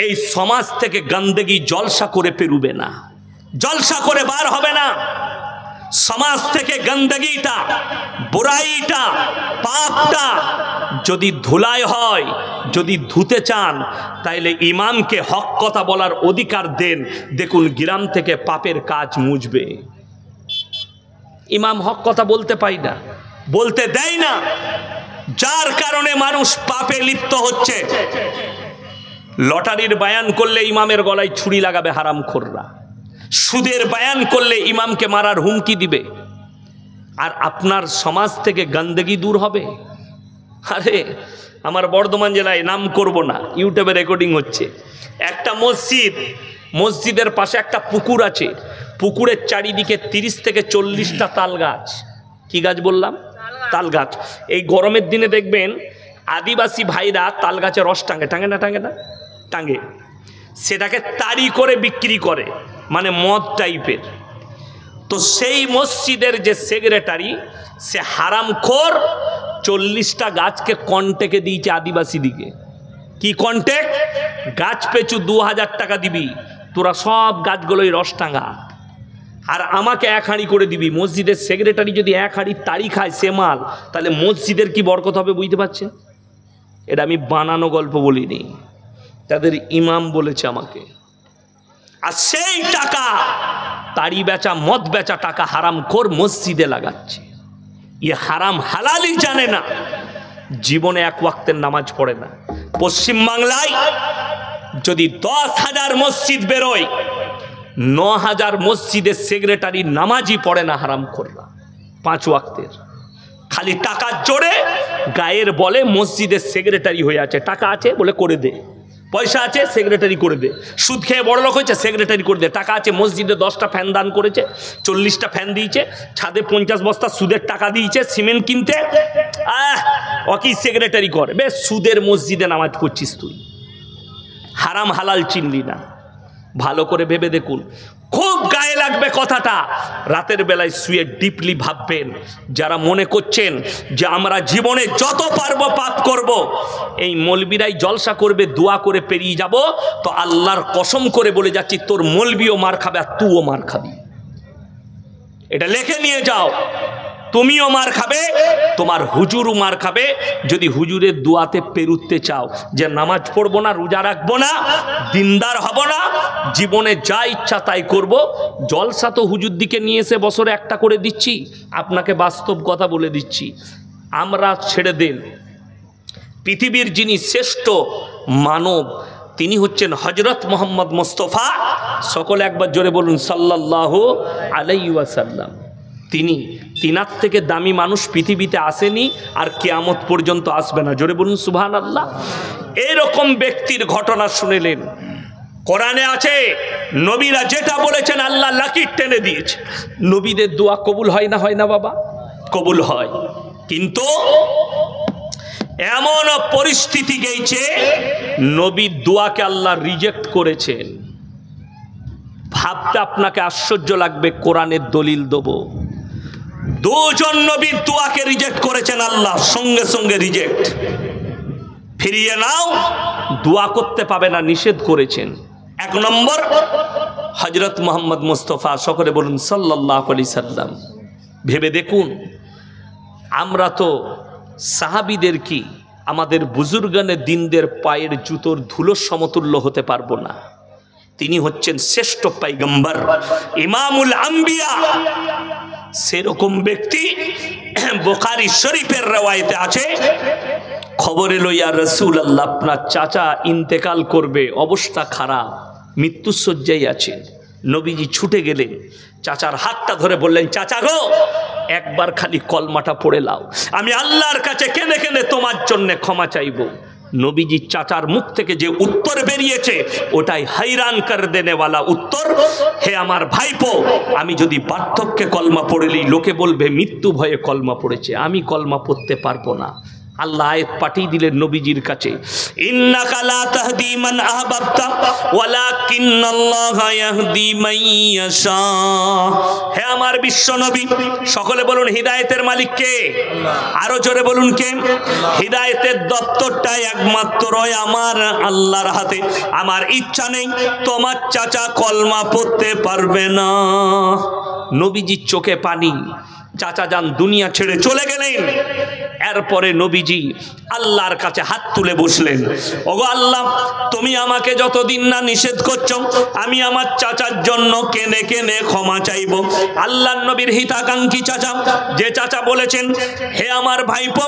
এই সমাজ থেকে গন্দেগি জলসা করে পেরুবে না, জলসা করে বার হবে না। সমাজ থেকে গন্দগিটা, বুরাইটা, পাপটা যদি ধুলাই হয়, যদি ধুতে চান, তাইলে ইমামকে হক কথা বলার অধিকার দেন। দেখুন গ্রাম থেকে পাপের কাজ মুছবে। ইমাম হক কথা বলতে পাই না, বলতে দেয় না, যার কারণে মানুষ পাপে লিপ্ত হচ্ছে। লটারির বায়ান করলে ইমামের গলায় ছুরি লাগাবে হারামখোররা, সুদের বায়ান করলে ইমামকে মারার হুমকি দিবে। আর আপনার সমাজ থেকে গন্দগি দূর হবে? আরে আমার বর্ধমান জেলায়, নাম করব না, ইউটিউবে রেকর্ডিং হচ্ছে, একটা মসজিদের পাশে একটা পুকুর আছে। পুকুরের চারিদিকে 30 থেকে 40টা তাল গাছ। কি গাছ বললাম? তাল গাছ। এই গরমের দিনে দেখবেন আদিবাসী ভাইরা তাল গাছে রস টাঙে না টাঙে, সেটাকে তাড়ি করে বিক্রি করে, মানে মদ টাইপের। তো সেই মসজিদের যে সেক্রেটারি, সে হারামখোর 40টা গাছকে কন্টেকে দিয়েছে আদিবাসী দিকে। কি কন্টেক? গাছ পেছু 2000 টাকা দিবি, তোরা সব গাছগুলোই রস টাঙা, আর আমাকে 1 হাঁড়ি করে দিবি। মসজিদের সেক্রেটারি যদি 1 হাঁড়ি তাড়ি খায় সে মাল, তাহলে মসজিদের কি বরকত হবে বুঝতে পারছেন? এটা আমি বানানো গল্প বলিনি, তাদের ইমাম বলেছে আমাকে। আর সেই টাকা, তাড়ি বেচা, মদ বেচা টাকা হারামখোর মসজিদে লাগাচ্ছে। হারাম হালালই জানে না, জীবনে 1 ওয়াক্তের নামাজ পড়ে না। পশ্চিমবাংলায় যদি 10,000 মসজিদ বেরোয়, 9,000 মসজিদের সেক্রেটারি নামাজই পড়ে না হারামখোররা, 5 ওয়াক্তের। খালি টাকার জোরে গায়ের বলে মসজিদের সেক্রেটারি হয়ে আছে, টাকা আছে বলে করে দে, পয়সা আছে সেক্রেটারি করে দে, সুদ খেয়ে বড় লোক হয়েছে সেক্রেটারি করে দে, টাকা আছে মসজিদে 10টা ফ্যান দান করেছে, 40টা ফ্যান দিয়েছে, ছাদে 50 বস্তা সুদের টাকা দিয়েছে সিমেন্ট কিনতে, ওকে সেক্রেটারি করে। বেশ, সুদের মসজিদে নামাজ পড়ছিস তুই, হারাম হালাল চিনলি না। ভালো করে ভেবে দেখুন, খুব গায়ে লাগবে কথাটা। রাতের বেলায় শুয়ে ডিপলি ভাববেন, যারা মনে করছেন যে আমরা জীবনে যত পারবো পাপ করব, এই মৌলবীরাই জলসা করবে দোয়া করে পেরিয়ে যাব, তো আল্লাহর কসম করে বলে যাচ্ছি, তোর মৌলবীও মার খাবে আর তুইও মার খাবি। এটা লিখে নিয়ে যাও, তুমিও মার খাবে, তোমার হুজুরও মার খাবে। যদি হুজুরের দোয়াতে পেরুতে চাও যে নামাজ পড়বো না, রোজা রাখবো না, দিনদার হব না, জীবনে যা ইচ্ছা তাই করব, জলসা তো হুজুর দিকে নিয়ে এসে বছরে একটা করে দিচ্ছি। আপনাকে বাস্তব কথা বলে দিচ্ছি, আমরা ছেড়ে দেন, পৃথিবীর যিনি শ্রেষ্ঠ মানব তিনি হচ্ছেন হযরত মুহাম্মদ মুস্তাফা। সকলে একবার জোরে বলুন সাল্লাল্লাহু আলাইহি ওয়াসাল্লাম। তিনার থেকে দামি মানুষ পৃথিবীতে আসেনি, আর কিয়ামত পর্যন্ত আসবে না। জোরে বলুন সুবহানাল্লাহ। এরকম ব্যক্তির ঘটনা শুনেলেন, কোরআনে আছে নবীরা যেটা বলেছেন আল্লাহ লাকির টেনে দিয়েছে। নবীদের দোয়া কবুল হয় না? হয় না বাবা? কবুল হয়। কিন্তু এমন পরিস্থিতি গেছে, নবীর দোয়াকে আল্লাহ রিজেক্ট করেছেন। ভাবতে আপনাকে আশ্চর্য লাগবে, কোরআনের দলিল দেবো। 2 জন নবীর দোয়াকে রিজেক্ট করেছেন আল্লাহ, সঙ্গে সঙ্গে রিজেক্ট, ফিরিয়ে নাও, দোয়া করতে পাবে না, নিষেধ করেছেন। 1 নম্বর হযরত মুহাম্মদ মুস্তাফা, সকলে বলুন সাল্লাল্লাহু আলাইহি সাল্লাম। ভেবে দেখুন, আমরা তো সাহাবীদের কি, আমাদের বুজুর্গানে দিনদের পায়ের জুতোর ধুলোর সমতুল্য হতে পারবো না। তিনি হচ্ছেন শ্রেষ্ঠ পয়গম্বর, ইমামুল আম্বিয়া। সেরকম ব্যক্তি বুখারী শরীফের রওয়ায়েতে আছে, খবর এলো ইয়া রাসূলুল্লাহ আপনার চাচা ইন্তেকাল করবে, অবস্থা খারাপ, মৃত্যুশয্যায় আছেন। নবীজি ছুটে গেলেন, চাচার হাতটা ধরে বললেন, চাচা গো একবার খালি কলমাটা পড়ে লাও, আমি আল্লাহর কাছে কেঁদে কেঁদে তোমার জন্য ক্ষমা চাইব। নবীজি চাচার মুখ থেকে যে উত্তর বেরিয়েছে ওটাই হাইরান কর দেনেওয়ালা উত্তর। হে আমার ভাইপো, আমি যদি বার্ধক্যে কলমা পড়েলি লোকে বলবে মৃত্যু ভয়ে কলমা পড়েছে, আমি কলমা পড়তে পারবো না। আল্লাহ আয়াত পাঠিয়ে দিলেন নবীজির কাছে, ইন্নাকা লা তাহদি মান আহবাবতা ওয়ালাকিন্নাল্লাহা ইয়াহদি মান ইয়াশা। হে আমার বিশ্ব নবী, সকলে বলুন হিদায়াতের মালিক কে? আরো জোরে বলুন কে? হিদায়াতের দপ্তরটা একমাত্র আমার আল্লাহর হাতে। আমার ইচ্ছা নেই তোমার চাচা কলমা পড়তে পারবে না। নবীজির চোখে পানি, চাচা যান দুনিয়া ছেড়ে চলে গেলেন। এরপরে নবীজি আল্লাহর কাছে হাত তুলে বসলেন, ওগো আল্লাহ তুমি আমাকে যতদিন না নিষেধ করছো আমি আমার চাচার জন্য কেঁদে কেঁদে ক্ষমা চাইব। আল্লাহর নবীর হিতাকাঙ্ক্ষী চাচা, যে চাচা বলেছেন, হে আমার ভাইপো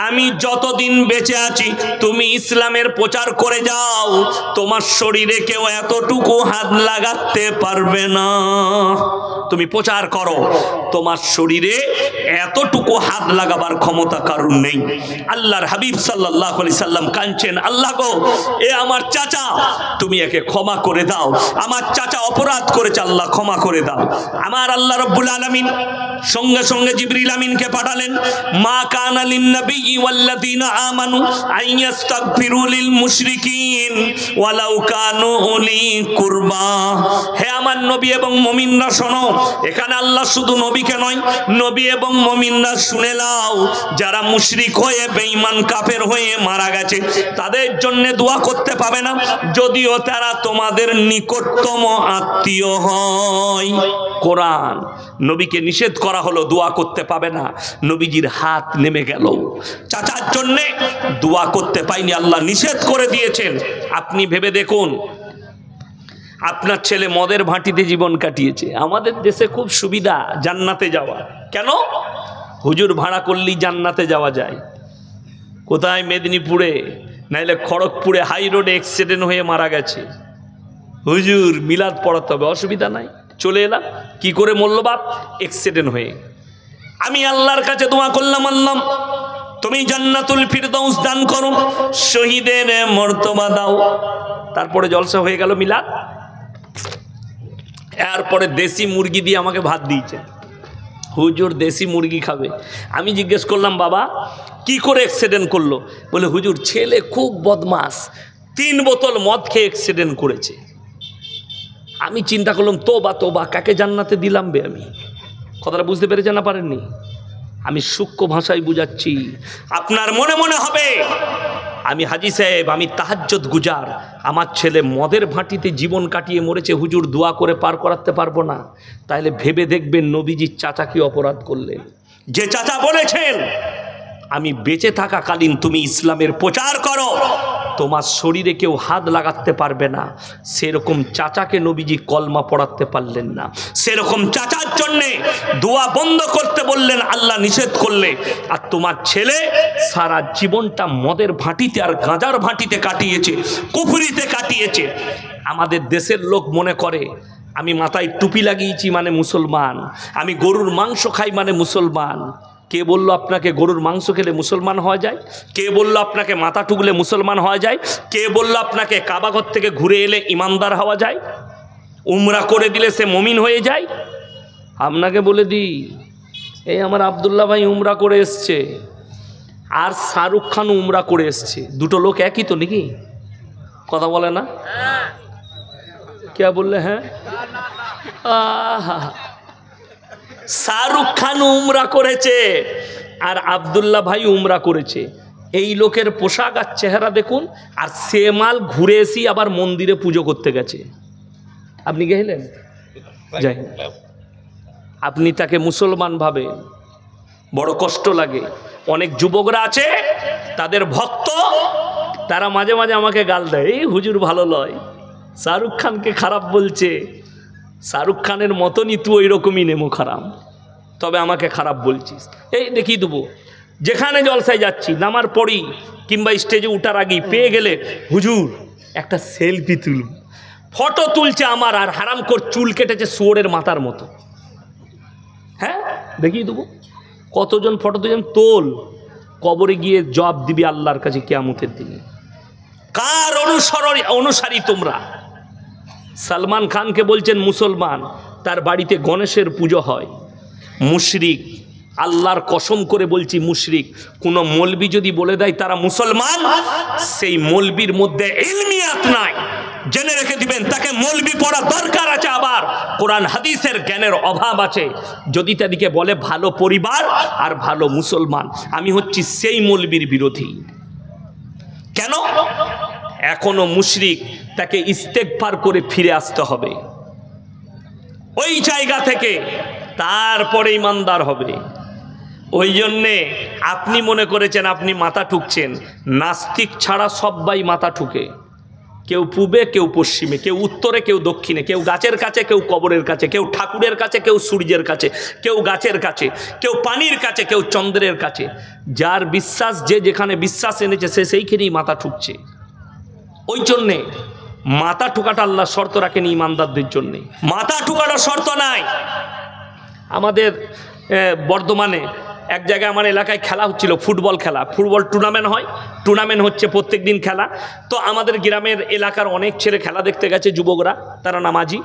আমি যতদিন বেঁচে আছি তুমি ইসলামের প্রচার করে যাও, তোমার শরীরে কেউ এতটুকু হাত লাগাতে পারবে না, তুমি প্রচার করো, তোমার শরীরে এতটুকু হাত লাগাবার ক্ষমতা কারণ নেই। আল্লাহর হাবিব সাল্লাল্লাহু আলাইহি সাল্লাম কাঁদছেন, আল্লাহ গো এ আমার চাচা, তুমি একে ক্ষমা করে দাও, আমার চাচা অপরাধ করেছে, আল্লাহ ক্ষমা করে দাও। আমার আল্লাহ রাব্বুল আলামিন সঙ্গে সঙ্গে জিবরিল আমিনকে পাঠালেন, মা কানা লিন নবী ওয়াল্লাযিনা আমানু আইয়াস্তাগফিরু লিল মুশরিকিন ওয়ালাউ কানু উলি কুরবা। হে আমার নবী এবং মুমিনরা শোনো, এখানে আল্লাহ শুধু নবীকে নয়, নবী এবং মুমিনরা শুনে নাও, যারা মুশরিক হয়ে বেঈমান কাফের হয়ে মারা গেছে তাদের জন্য দোয়া করতে পাবে না, যদিও তারা তোমাদের নিকটতম আত্মীয় হয়। কোরআন, নবীকে নিষেধ করা হলো দোয়া করতে পাবে না, নবীজির হাত নেমে গেল, চাচার জন্য দোয়া করতে পাইনি, আল্লাহ নিষেধ করে দিয়েছেন। আপনি ভেবে দেখুন, আপনার ছেলে মদের ভাটিতে জীবন কাটিয়েছে, আমাদের দেশে খুব সুবিধা জান্নাতে যাওয়া, কেন? হুজুর ভাড়া করলেই জান্নাতে যাওয়া যায়। কোথায়? মেদিনীপুরে, নাইলে খড়গপুরে হাই রোডে অ্যাক্সিডেন্ট হয়ে মারা গেছে, হুজুর মিলাদ পড়াতে হবে, অসুবিধা নাই, চলে এলাম। কি করে মরল বাপ? অ্যাক্সিডেন্ট হয়ে। আমি আল্লাহর কাছে দোয়া করলাম, আল্লাহ তুমি জান্নাতুল ফিরদাউস দান করো, শহীদের মর্তবা দাও। তারপরে জলসা হয়ে গেল মিলাদ। এরপরে দেশি মুরগি দিয়ে আমাকে ভাত দিয়েছে, হুজুর দেশি মুরগি খাবে। আমি জিজ্ঞেস করলাম, বাবা কি করে অ্যাক্সিডেন্ট করলো? বলে হুজুর ছেলে খুব বদমাস, 3 বোতল মদ খেয়ে অ্যাক্সিডেন্ট করেছে। আমি চিন্তা করলাম, তোবা তোবা, কাকে জান্নাতে দিলাম বে আমি? কথাটা বুঝতে পেরেছেন না পারেননি? আমি সূক্ষ্ম ভাষায় বুঝাচ্ছি, আপনার মনে মনে হবে আমি হাজি সাহেব, আমি তাহাজ্জুদ গুজার, আমার ছেলে মদের ভাটিতে জীবন কাটিয়ে মরেছে, হুজুর দোয়া করে পার করাতে পারবো না। তাহলে ভেবে দেখবেন নবীজির চাচা কি অপরাধ করলেন, যে চাচা বলেছেন আমি বেঁচে থাকাকালীন তুমি ইসলামের প্রচার করো, তোমার শরীরে কেউ হাত লাগাতে পারবে না। সেরকম চাচাকে নবীজি কলমা পড়াতে পারলেন না, সেরকম চাচার জন্যে দোয়া বন্ধ করতে বললেন, আল্লাহ নিষেধ করলে। আর তোমার ছেলে সারা জীবনটা মদের ভাটিতে আর গাঁজার ভাটিতে কাটিয়েছে, কুফরিতে কাটিয়েছে। আমাদের দেশের লোক মনে করে আমি মাথায় টুপি লাগিয়েছি মানে মুসলমান, আমি গরুর মাংস খাই মানে মুসলমান। কে বলল আপনাকে গরুর মাংস খেলে মুসলমান হওয়া যায়? কে বলল আপনাকে মাথা টুকলে মুসলমান হওয়া যায়? কে বলল আপনাকে কাবাঘর থেকে ঘুরে এলে ইমানদার হওয়া যায়, উমরা করে দিলে সে মুমিন হয়ে যায়? আপনাকে বলে দিই, এই আমার আব্দুল্লাহ ভাই উমরা করে এসছে, আর শাহরুখ খান উমরা করে এসছে, দুটো লোক একই তো নাকি? কথা বলে না? কে বললে? হ্যাঁ, শাহরুখ খান উমরা করেছে আর আব্দুল্লাহ ভাই উমরা করেছে। এই লোকের পোশাক আর চেহারা দেখুন, আর সে মাল ঘুরে এসে আবার মন্দিরে পুজো করতে গেছে। আপনি গেলেন? যাই, আপনি তাকে মুসলমান ভাবে, বড় কষ্ট লাগে। অনেক যুবকরা আছে তাদের ভক্ত, তারা মাঝে মাঝে আমাকে গাল দেয়, এই হুজুর ভালো লয়, শাহরুখ খানকে খারাপ বলছে, শাহরুখ খানের মতনই তুই ওই রকমই নেমো খারাপ। তবে আমাকে খারাপ বলছিস। এই দেখিয়ে দেবো, যেখানে জলসায় যাচ্ছি নামার পরই কিংবা স্টেজে উঠার আগেই পেয়ে গেলে হুজুর একটা সেলফি তুলব, ফটো তুলছে আমার, আর হারাম কর চুল কেটেছে শুয়োরের মাথার মতো। হ্যাঁ দেখিয়ে দেবো কতজন ফটো তুলছেন, তোল, কবরে গিয়ে জবাব দিবি আল্লাহর কাছে কিয়ামতের দিনে। কার অনুসারী তোমরা? সালমান খানকে বলছেন মুসলমান, তার বাড়িতে গণেশের পুজো হয়। মুশরিক, আল্লাহর কসম করে বলছি মুশরিক। কোনো মৌলবি যদি বলে দেয় তারা মুসলমান, সেই মৌলবির মধ্যে ইলমিয়াত নাই, জেনে রেখে দিবেন। তাকে মৌলবি পড়া দরকার আছে, আবার কোরআন হাদিসের জ্ঞানের অভাব আছে। যদি তাদেরকে বলে ভালো পরিবার আর ভালো মুসলমান, আমি হচ্ছি সেই মৌলবির বিরোধী। কেন? এখনো মুশরিক, তাকে ইস্তেগফার করে ফিরে আসতে হবে ওই জায়গা থেকে, তারপরে ইমানদার হবে। ওই জন্যে আপনি মনে করেছেন আপনি মাথা ঠুকছেন, নাস্তিক ছাড়া সবাই মাথা ঠুকে। কেউ পূবে, কেউ পশ্চিমে, কেউ উত্তরে, কেউ দক্ষিণে, কেউ গাছের কাছে, কেউ কবরের কাছে, কেউ ঠাকুরের কাছে, কেউ সূর্যের কাছে, কেউ গাছের কাছে, কেউ পানির কাছে, কেউ চন্দ্রের কাছে। যার বিশ্বাস, যে যেখানে বিশ্বাস এনেছে সে সেইখানেই মাথা ঠুকছে। ওই জন্যে মাথা ঠুকাটা আল্লাহ শর্ত রাখেনি ইমানদারদের জন্যে, মাথা ঠুকাটা শর্ত নাই। আমাদের বর্ধমানে এক জায়গায় আমার এলাকায় খেলা হচ্ছিল, ফুটবল খেলা, ফুটবল টুর্নামেন্ট হয়, টুর্নামেন্ট হচ্ছে প্রত্যেক দিন খেলা। তো আমাদের গ্রামের এলাকার অনেক ছেলে খেলা দেখতে গেছে, যুবকরা, তারা নামাজি।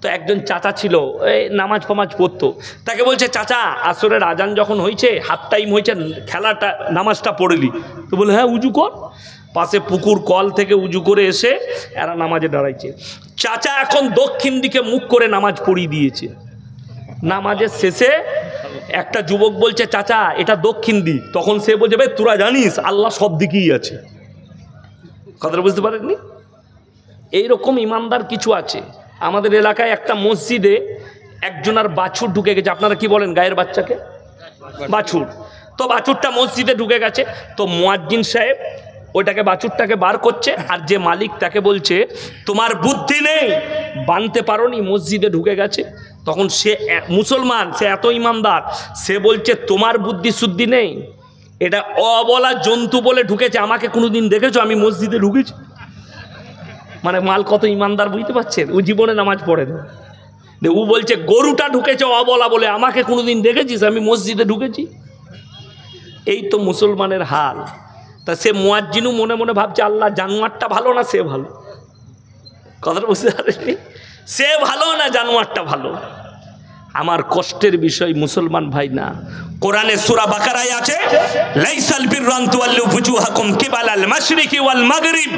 তো একজন চাচা ছিল, এই নামাজ ফামাজ পড়তো, তাকে বলছে চাচা আসরের আজান যখন হয়েছে, হাফ টাইম হয়েছে, খেলাটা নামাজটা পড়লি? তো বলে হ্যাঁ উজু কর। পাশে পুকুর কল থেকে উজু করে এসে এরা নামাজে দাঁড়াইছে। চাচা এখন দক্ষিণ দিকে মুখ করে নামাজ পড়িয়ে দিয়েছে। নামাজের শেষে একটা যুবক বলছে চাচা এটা দক্ষিণ দিক, তখন সে বলছে ভাই তোরা জানিস আল্লাহ সব দিকেই আছে। কথাটা বুঝতে পারেননি? এইরকম ইমানদার কিছু আছে। আমাদের এলাকায় একটা মসজিদে একজনের বাছুর ঢুকে গেছে। আপনারা কি বলেন গায়ের বাচ্চাকে? বাছুর। তো বাছুরটা মসজিদে ঢুকে গেছে, তো মুয়াজ্জিন সাহেব ওইটাকে বাছুরটাকে বার করছে, আর যে মালিক তাকে বলছে তোমার বুদ্ধি নেই, বানতে পারোনি, মসজিদে ঢুকে গেছে। তখন সে মুসলমান, সে এত ইমানদার, সে বলছে তোমার বুদ্ধি শুদ্ধি নেই, এটা অবলা জন্তু বলে ঢুকেছে, আমাকে কোনোদিন দেখেছো আমি মসজিদে ঢুকেছি? মানে মাল কত ইমানদার বুঝতে পারছেন? ও জীবনে নামাজ পড়ে না। ও বলছে গরুটা ঢুকেছে অবলা বলে, আমাকে কোনোদিন দেখেছিস আমি মসজিদে ঢুকেছি? এই তো মুসলমানের হাল। তা সে মুয়াজ্জিনও মনে মনে ভাবছে আল্লাহ জানোয়ারটা ভালো না সে ভালো? কথাটা বুঝতে পারেনি? সে ভালো না জানোয়ারটা ভালো? আমার কষ্টের বিষয় মুসলমান ভাই না, কোরআনে সূরা বাকারায় আছে লাইসাল বিররা আন তুওয়াল্লু ফুজুহাকুম কিবালাল মাশরিকি ওয়াল মাগরিব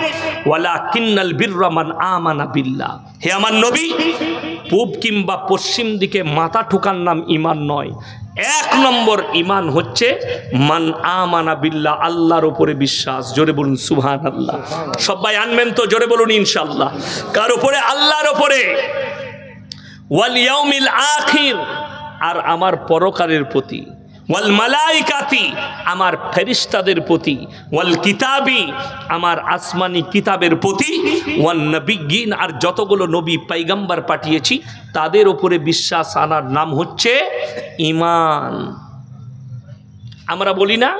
ওয়ালাকিন্নাল বিররা মান আমানা বিল্লাহ। হে আমার নবী, পূব কিংবা পশ্চিম দিকে মাথা ঠুকার নাম ঈমান নয়। এক নম্বর ঈমান হচ্ছে মান আমানা বিল্লাহ, আল্লাহর উপরে বিশ্বাস। জোরে বলুন সুবহানাল্লাহ। সবাই আনবেন তো? জোরে বলুন ইনশাআল্লাহ। কার উপরে? আল্লাহর উপরে। ওয়াল ইয়াউমিল আখির, আর আমার পরকালের প্রতি। ওয়াল মালাইকাতি, আমার ফেরেশতাদের প্রতি। ওয়াল কিতাবি, আমার আসমানি কিতাবের প্রতি। ওয়ান নবিয়্যিন, আর যতগুলো নবী পয়গম্বর পাঠিয়েছি তাদের উপরে বিশ্বাস আনার নাম হচ্ছে ঈমান। আমরা বলি না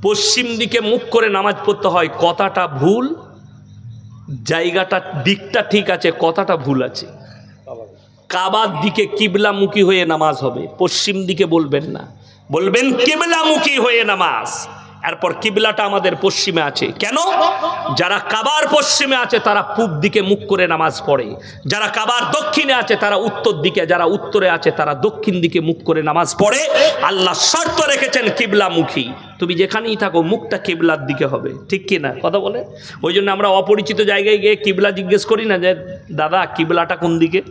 পশ্চিম দিকে মুখ করে নামাজ পড়তে হয়, কথাটা ভুল। জায়গাটা দিকটা ঠিক আছে, কথাটা ভুল আছে। কাবার দিকে কিবলামুখী হয়ে নামাজ হবে, পশ্চিম দিকে বলবেন না, বলবেন কিবলামুখী হয়ে নামাজ। এরপর কিবলাটা আমাদের পশ্চিমে আছে। কেন? যারা কাবার পশ্চিমে আছে তারা পূব দিকে মুখ করে নামাজ পড়ে, যারা কাবার দক্ষিণে আছে তারা উত্তর দিকে, যারা উত্তরে আছে তারা দক্ষিণ দিকে মুখ করে নামাজ পড়ে। আল্লাহ শর্ত রেখেছেন কিবলামুখী। তুমি যেখানেই থাকো মুখটা কিবলার দিকে হবে, ঠিক কি না? কথা বলে। ওই জন্য আমরা অপরিচিত জায়গায় গিয়ে কিবলা জিজ্ঞেস করি না যে দাদা কিবলাটা কোন দিকে,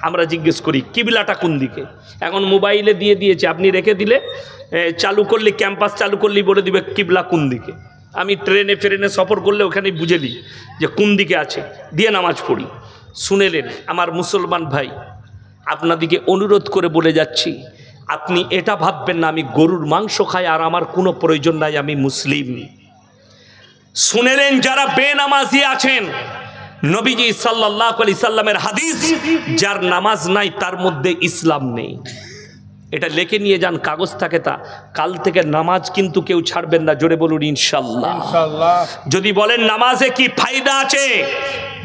আমরা জিজ্ঞেস করি কিবলাটা কোন দিকে। এখন মোবাইলে দিয়ে দিয়েছে, আপনি রেখে দিলে চালু করলে, ক্যাম্পাস চালু করলেই বলে দিবে কিবলা কোন দিকে। আমি ট্রেনে ফ্রেনে সফর করলে ওখানে বুঝে নিই যে কোন দিকে আছে, দিয়ে নামাজ পড়ি। শুনেলেন আমার মুসলমান ভাই, আপনাদিকে অনুরোধ করে বলে যাচ্ছি, আপনি এটা ভাববেন না আমি গরুর মাংস খাই আর আমার কোনো প্রয়োজন নাই, আমি মুসলিম। শুনেলেন যারা বেনামাজি আছেন, নবীজি সাল্লাল্লাহু আলাইহি সাল্লামের হাদিস, যার নামাজ নাই তার মধ্যে ইসলাম নেই। এটা লিখে নিয়ে যান, কাগজ থাকে তা। কাল থেকে নামাজ কিন্তু কেউ ছাড়বেন না, জোরে বলুন ইনশাআল্লাহ। যদি বলেন নামাজে কি ফায়দা আছে,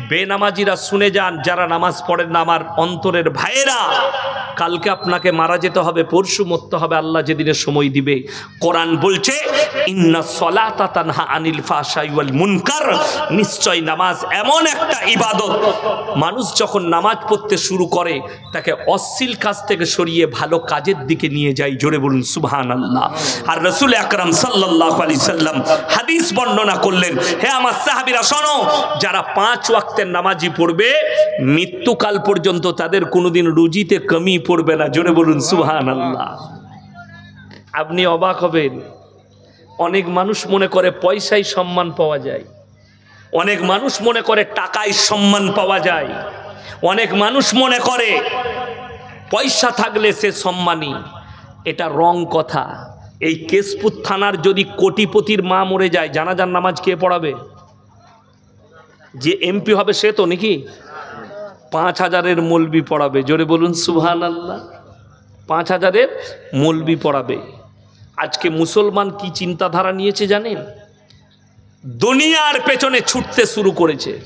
বেনামাজিরা শুনে যান, যারা নামাজ পড়েন না আমার অন্তরের ভাইয়েরা, কালকে আপনাকে মারা যেতে হবে, পরশু মরতে হবে, আল্লাহ যেদিনে সময় দিবে। কোরআন বলছে ইন্নাস সালাতা তানহা আনিল ফাহশাই ওয়াল মুনকার, নিশ্চয় নামাজ এমন একটা ইবাদত, মানুষ যখন নামাজ পড়তে শুরু করে তাকে অশ্লীল কাজ থেকে সরিয়ে ভালো কাজের দিকে নিয়ে যায়, জোরে বলুন সুবহানাল্লাহ। আর রাসূল আকরাম সাল্লাল্লাহু আলাইহি সাল্লাম হাদিস বর্ণনা করলেন, হে আমার সাহাবীরা শোনো, যারা 5 ওয়াক্তের নামাজি পড়বে মৃত্যুকাল পর্যন্ত তাদের কোনোদিন রুজিতে কমি পড়বে না, জোরে বলুন সুবহানাল্লাহ। আপনি অবাক হবেন, অনেক মানুষ মনে করে পয়সায় সম্মান পাওয়া যায়, অনেক মানুষ মনে করে টাকায় সম্মান পাওয়া যায়, অনেক মানুষ মনে করে পয়সা থাকলে সে সম্মানী। এটা রং কথা। এই কেশপুর থানার যদি কোটিপতির মা মরে যায়, জানাজার নামাজ কে পড়াবে? যে এমপি হবে সে তো নাকি? 5000-এর মৌলবি পড়াবে, জোরে বলুন সুবহানাল্লাহ। 5000-এর মৌলবি পড়াবে। আজকে মুসলমান কি চিন্তাধারা নিয়েছে জানেন? দুনিয়ার পেছনে ছুটতে শুরু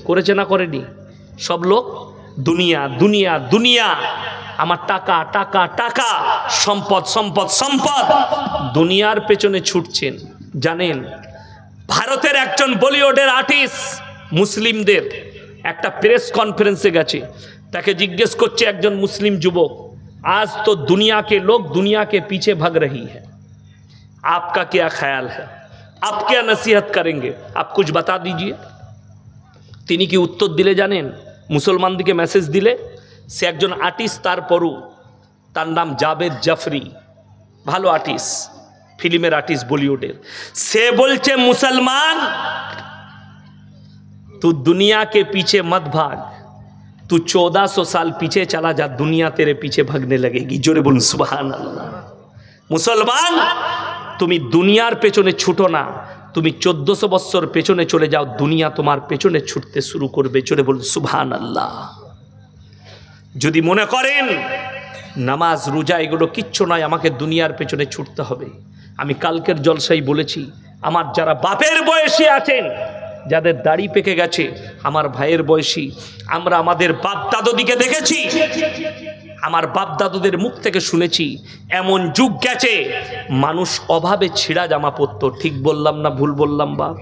করেছে না করেনি? সব লোক দুনিয়া দুনিয়া দুনিয়া, আমার টাকা টাকা টাকা, সম্পদ সম্পদ সম্পদ, দুনিয়ার পেছনে ছুটছেন। জানেন, ভারতের একজন বলিউডের আর্টিস্ট মুসলিমদের একটা প্রেস কনফারেন্সে গেছে, তাকে জিজ্ঞেস করছে একজন মুসলিম যুবক, आज तो दुनिया के लोग दुनिया के पीछे भाग रही है, आपका क्या ख्याल है, आप क्या नसीहत करेंगे, आप कुछ बता दीजिए। তিনি কি উত্তর দিলে জানেন? মুসলমানদিকে মেসেজ দিলে, সে একজন আর্টিস্ট, তারপরও তার নাম জাভেদ জাফরি, ভালো আর্টিস্ট, ফিল্মের আর্টিস্ট বলিউডের। সে বলছে মুসলমান, तू दुनिया के पीछे मत भाग, तू 1400 साल पीछे चला जा, दुनिया तेरे पीछे भागने लगेगी, जोरे बोल सुभान अल्लाह। मुसलमान, তুমি দুনিয়ার পেছনে ছুটো না, তুমি 1400 বছর পেছনে চলে যাও, দুনিয়া তোমার পেছনে ছুটতে শুরু করবে, জোরে বলুন সুবহানাল্লাহ। যদি মনে করেন নামাজ রোজা এগুলো কিচ্ছু নয়, আমাকে দুনিয়ার পেছনে ছুটতে হবে, আমি কালকের জলসাই বলেছি, আমার যারা বাপের বয়সী আছেন, যাদের দাড়ি পেকে গেছে, আমার ভাইয়ের বয়সী, আমরা আমাদের বাপ দাদুদিকে দেখেছি, আমার বাপ দাদুদের মুখ থেকে শুনেছি, এমন যুগ গেছে মানুষ অভাবে ছিঁড়া জামা পরতো। ঠিক বললাম না ভুল বললাম বাপ?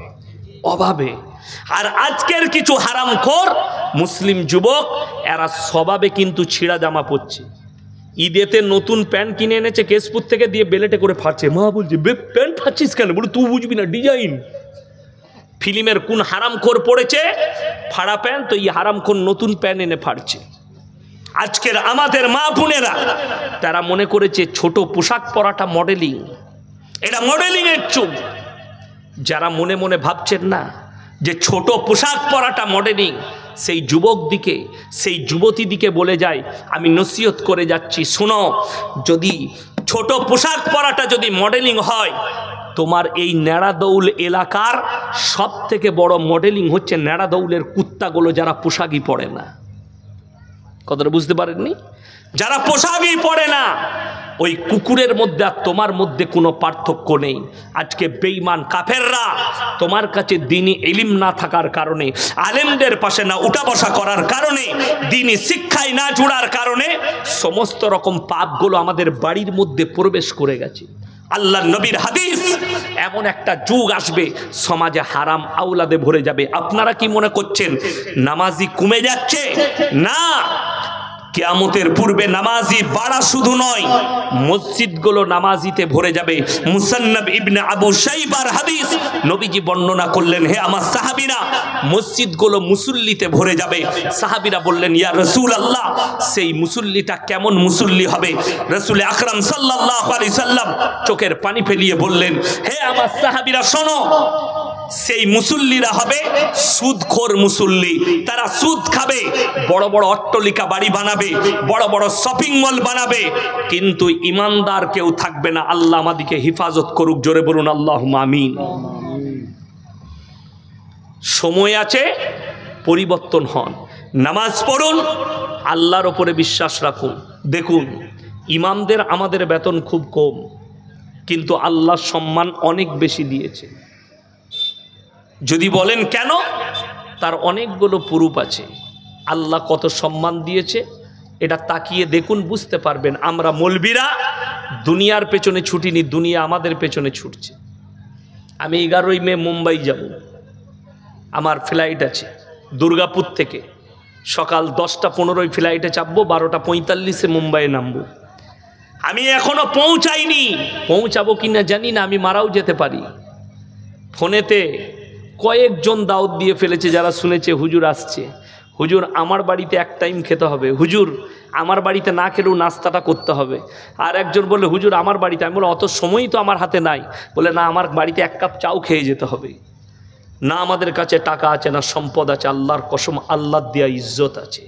অভাবে। আর আজকের কিছু হারামখোর মুসলিম যুবক, এরা স্বভাবে কিন্তু ছিঁড়া জামা পরছে। ঈদেতে নতুন প্যান্ট কিনে এনেছে কেশপুর থেকে, দিয়ে বেলেটে করে ফাটছে। মা বলছে, বে প্যান্ট ফাটছিস কেন? বলে তুই বুঝবি না, ডিজাইন। ফিল্মের কোন হারামখোর পড়েছে ফাড়া প্যান্ট, তো এই হারামখোর নতুন প্যান্ট এনে ফাড়ছে। আজকের আমাদের মা বোনেরা, তারা মনে করেছে ছোট পোশাক পরাটা মডেলিং, এটা মডেলিং এর যুগ। যারা মনে মনে ভাবছেন না যে ছোট পোশাক পরাটা মডেলিং, সেই যুবক দিকে, সেই যুবতী দিকে বলে যায়, আমি নসিহত করে যাচ্ছি, শোনো, যদি ছোট পোশাক পরাটা যদি মডেলিং হয়, তোমার এই নেড়াদৌল এলাকার সব থেকে বড় মডেলিং হচ্ছে নেড়াদৌলের কুত্তাগুলো, যারা পোশাকই পরে না। কথাটা বুঝতে পারেননি? যারা পোশাকই পরে না, ওই কুকুরের মধ্যে আর তোমার মধ্যে কোনো পার্থক্য নেই। আজকে বেঈমান কাফেররা তোমার কাছে দ্বীনি ইলম না থাকার কারণে, আলেমদের পাশে না উঠা বসা করার কারণে, দ্বীনি শিক্ষায় না জুড়ার কারণে সমস্ত রকম পাপগুলো আমাদের বাড়ির মধ্যে প্রবেশ করে গেছে। আল্লাহ নবীর হাদিস, এমন একটা যুগ আসবে সমাজে হারাম আওলাদে ভরে যাবে। আপনারা কি মনে করছেন নামাজি কমে যাচ্ছে? না, কিয়ামতের পূর্বে নামাজি বাড়া শুধু নয়, মসজিদগুলো নামাজিতে ভরে যাবে। মুসান্নাব ইবনে আবু শাইবার হাদিস, নবীজি বর্ণনা করলেন, হে আমার সাহাবীরা, মসজিদগুলো মুসল্লিতে ভরে যাবে। সাহাবীরা বললেন, ইয়া রাসূলুল্লাহ, সেই মুসল্লিটা কেমন মুসল্লি হবে? রাসূল আকরাম সাল্লাল্লাহু আলাইহি সাল্লাম চোখের পানি ফেলিয়ে বললেন, হে আমার সাহাবীরা শোনো, সেই মুসল্লিরা হবে সুদখোর মুসল্লি। তারা সুদ খাবে, বড় বড় অট্টালিকা বাড়ি বানাবে, বড় বড় শপিং মল বানাবে, কিন্তু ইমানদার কেউ থাকবে না। আল্লাহ আমাদেরকে হেফাজত করুক, জোরে বলুন আল্লাহুম্মা আমিন। সময় আছে, পরিবর্তন হন, নামাজ পড়ুন, আল্লাহর ওপরে বিশ্বাস রাখুন। দেখুন, ইমামদের আমাদের বেতন খুব কম, কিন্তু আল্লাহ সম্মান অনেক বেশি দিয়েছে। যদি বলেন কেন, তার অনেকগুলো প্রুফ আছে। আল্লাহ কত সম্মান দিয়েছে এটা তাকিয়ে দেখুন, বুঝতে পারবেন। আমরা মৌলবীরা দুনিয়ার পেছনে ছুটিনি, দুনিয়া আমাদের পেছনে ছুটছে। আমি 11ই মে মুম্বাই যাব, আমার ফ্লাইট আছে দুর্গাপুর থেকে, সকাল 10টা 15 ফ্লাইটে চাপবো, 12টা 45-এ মুম্বাইয়ে নামবো। আমি এখনো পৌঁছাইনি, পৌঁছাবো কিনা জানি না, আমি মারাও যেতে পারি। ফোনেতে কয়েকজন দাওয়াত দিয়ে ফেলেছে যারা শুনেছে হুজুর আসছে, হুজুর আমার বাড়িতে এক টাইম খেতে হবে, হুজুর আমার বাড়িতে না খেলেও নাস্তাটা করতে হবে। আর একজন বলে হুজুর আমার বাড়িতে, আমি বলে অত সময়ই তো আমার হাতে নাই। বলে না, আমার বাড়িতে 1 কাপ চাও খেয়ে যেতে হবে। না আমাদের কাছে টাকা আছে, না সম্পদ আছে, আল্লাহর কসম আল্লাহর দেয়া ইজ্জত আছে,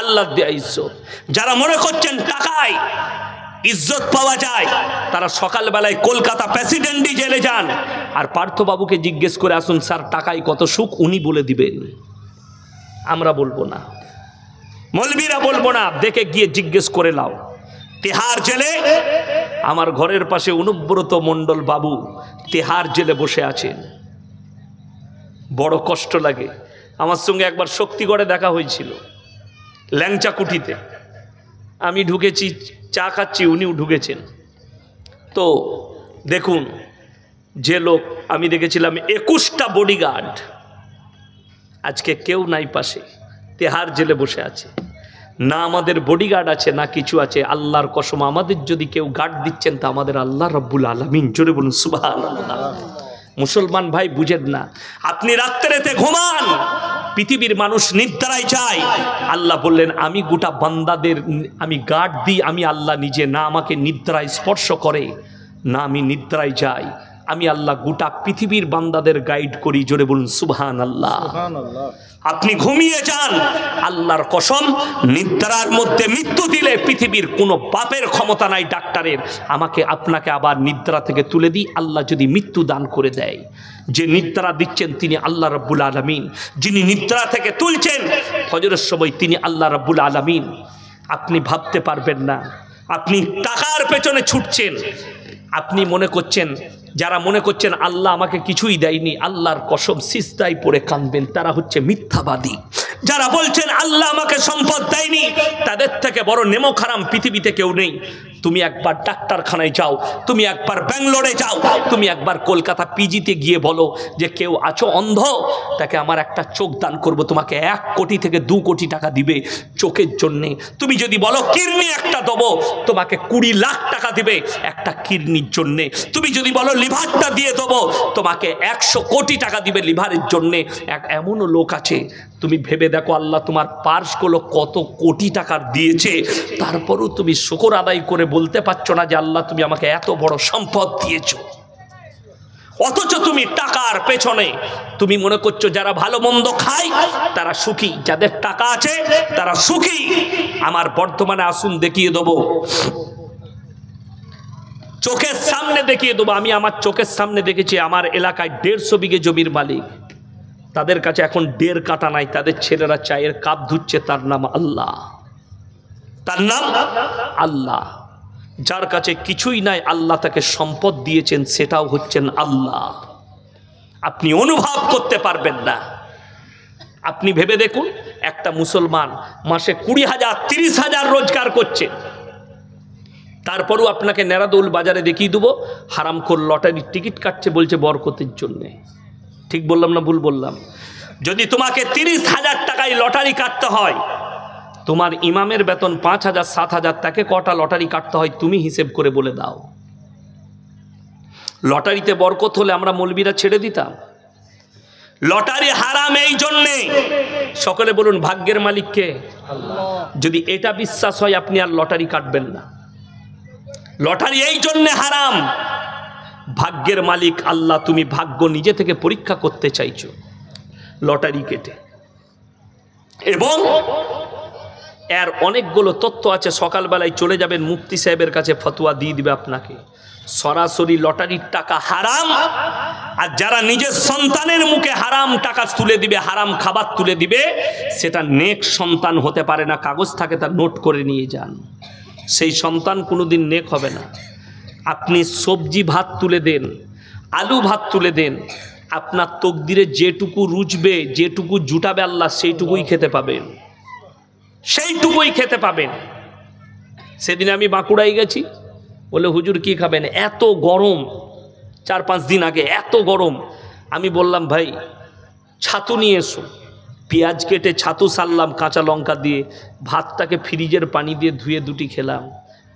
আল্লাহর দেয়া ইজ্জত। যারা মনে করছেন টাকায় ইজ্জত পাওয়া যায়, তারা সকালবেলায় কলকাতা প্রেসিডেন্টই জেলে যান, আর পার্থবাবুকে জিজ্ঞেস করে আসুন স্যার টাকায় কত সুখ, উনি বলে দিবেন, আমরা বলবো না, মৌলবীরা বলবো না। দেখে গিয়ে জিজ্ঞেস করে নাও। তিহার জেলে আমার ঘরের পাশে অনুব্রত মণ্ডল বাবু তিহার জেলে বসে আছেন, বড় কষ্ট লাগে। আমার সঙ্গে একবার শক্তিগড়ে দেখা হয়েছিল, ল্যাংচা কুঠিতে। আমি ঢুকেছি, চা খাচ্ছি, উনিও ঢুকেছেন। তো দেখুন, যে লোক আমি দেখেছিলাম 21টা বডিগার্ড, আজকে কেউ নাই পাশে, তিহার জেলে বসে আছে। না আমাদের বডিগার্ড আছে, না কিছু আছে। আল্লাহর কসম, আমাদের যদি কেউ গার্ড দিচ্ছেন তা আমাদের আল্লাহ রাব্বুল আলামিন। জোরে বলুন সুবহানাল্লাহ। মুসলমান ভাই বুঝেন না, আপনি রাত্রেতে ঘুমান, পৃথিবীর মানুষ নিদ্রায় যায়। আল্লাহ বললেন আমি গোটা বান্দাদের আমি গার্ড দিই, আমি আল্লাহ নিজে। না আমাকে নিদ্রায় স্পর্শ করে, না আমি নিদ্রায় যাই, আমি আল্লাহ গোটা পৃথিবীর বান্দাদের গাইড করি। জোরে বলুন সুবহানাল্লাহ। আপনি ঘুমিয়ে যান, আল্লাহর কসম, নিদ্রার মধ্যে মৃত্যু দিলে পৃথিবীর কোনো বাপের ক্ষমতা নাই ডাক্তারের আমাকে আপনাকে আবার নিদ্রা থেকে তুলে দিই। আল্লাহ যদি মৃত্যু দান করে দেয়, যে নিদ্রা দিচ্ছেন তিনি আল্লাহ রাব্বুল আলামিন, যিনি নিদ্রা থেকে তুলছেন ফজরের সময় তিনি আল্লাহ রাব্বুল আলামিন। আপনি ভাবতে পারবেন না, আপনি টাকার পেছনে ছুটছেন। আপনি মনে করছেন, যারা মনে করছেন আল্লাহ আমাকে কিছুই দেয়নি, আল্লাহর কসম সিজদায় পড়ে কাঁদবেন, তারা হচ্ছে মিথ্যাবাদী। যারা বলছেন আল্লাহ আমাকে সম্পদ দেয়নি, তাদের থেকে বড় নেমো খারাম পৃথিবীতে কেউ নেই। তুমি একবার ডাক্তারখানায় যাও, তুমি একবার ব্যাঙ্গালোরে যাও, তুমি একবার কলকাতা পিজিতে গিয়ে বলো যে কেউ আছো অন্ধ, তাকে আমার একটা চোখ দান করব, তোমাকে 1 কোটি থেকে 2 কোটি টাকা দিবে চোখের জন্যে। তুমি যদি বলো কিডনি একটা দেবো, তোমাকে 20 লাখ টাকা দিবে একটা কিডনির জন্যে। তুমি যদি বলো লিভারটা দিয়ে দেবো, তোমাকে 100 কোটি টাকা দিবে লিভারের জন্যে। এমনও লোক আছে, তুমি ভেবে দেখো আল্লাহ তোমার পার্সগুলো কত কোটি টাকার দিয়েছে, তারপরও তুমি শুকর আদায় করে বলতে পারছো না যে আল্লাহ তুমি আমাকে এত বড় সম্পদ দিয়েছো। অথচ তুমি টাকার পেছনে তুমি মনে করছো যারা ভালো মন্দ খায় তারা সুখী, যাদের টাকা আছে তারা সুখী। আমার বর্তমানে আসুন দেখিয়ে দেবো, চোখের সামনে দেখিয়ে দেবো। আমি আমার চোখের সামনে দেখেছি, আমার এলাকায় 150 বিঘে জমির মালিক, তাদের কাছে এখন 1.5 কাঠা নাই, তাদের ছেলেরা চায়ের কাপ ধুচ্ছে, তার নাম আল্লাহ, তার নাম আল্লাহ। যার কাছে কিছুই নাই আল্লাহ তাকে সম্পদ দিয়েছেন, সেটাও হচ্ছেন আল্লাহ। আপনি অনুভব করতে পারবেন না। আপনি ভেবে দেখুন, একটা মুসলমান মাসে 20,000 30,000 রোজগার করছে, তারপরও আপনাকে নেরাদৌল বাজারে দেখিয়ে দেবো হারামখোর লটারির টিকিট কাটছে, বলছে বরকতের জন্যে। ঠিক বললাম না ভুল বললাম? যদি তোমাকে 30,000 টাকায় লটারি কাটতে হয়, তোমার ইমামের বেতন 5,000 7,000, তাকে কটা লটারি কাটতে হয় তুমি হিসেব করে বলে দাও। লটারিতে বরকত হলে আমরা মৌলবীরা ছেড়ে দিতাম? লটারি হারাম এই জন্যে, সকলে বলুন ভাগ্যের মালিক কে? আল্লাহ। যদি এটা বিশ্বাস হয় আপনি আর লটারি কাটবেন না। লটারি এই জন্যে হারাম, ভাগ্যের মালিক আল্লাহ, তুমি ভাগ্য নিজে থেকে পরীক্ষা করতে চাইছো লটারি কেটে। এবং এর অনেকগুলো তথ্য আছে, সকালবেলায় চলে যাবেন মুফতি সাহেবের কাছে, ফতোয়া দিয়ে দিবে আপনাকে। সরাসরি লটারির টাকা হারাম, আর যারা নিজের সন্তানের মুখে হারাম টাকা তুলে দিবে, হারাম খাবার তুলে দিবে, সেটা নেক সন্তান হতে পারে না। কাগজ থাকে, তা নোট করে নিয়ে যান। সেই সন্তান কোনোদিন নেক হবে না। আপনি সবজি ভাত তুলে দেন, আলু ভাত তুলে দেন, আপনার তকদিরে যেটুকু রুচবে, যেটুকু জুটাবে আল্লাহ, সেইটুকুই খেতে পাবেন, সেইটুকুই খেতে পাবেন। সেদিন আমি বাঁকুড়ায় গেছি, বলে হুজুর কি খাবেন, এত গরম, 4-5 দিন আগে এত গরম। আমি বললাম ভাই ছাতু নিয়ে এসো, পেঁয়াজ কেটে ছাতু সারলাম কাঁচা লঙ্কা দিয়ে, ভাতটাকে ফ্রিজের পানি দিয়ে ধুয়ে দুটি খেলাম।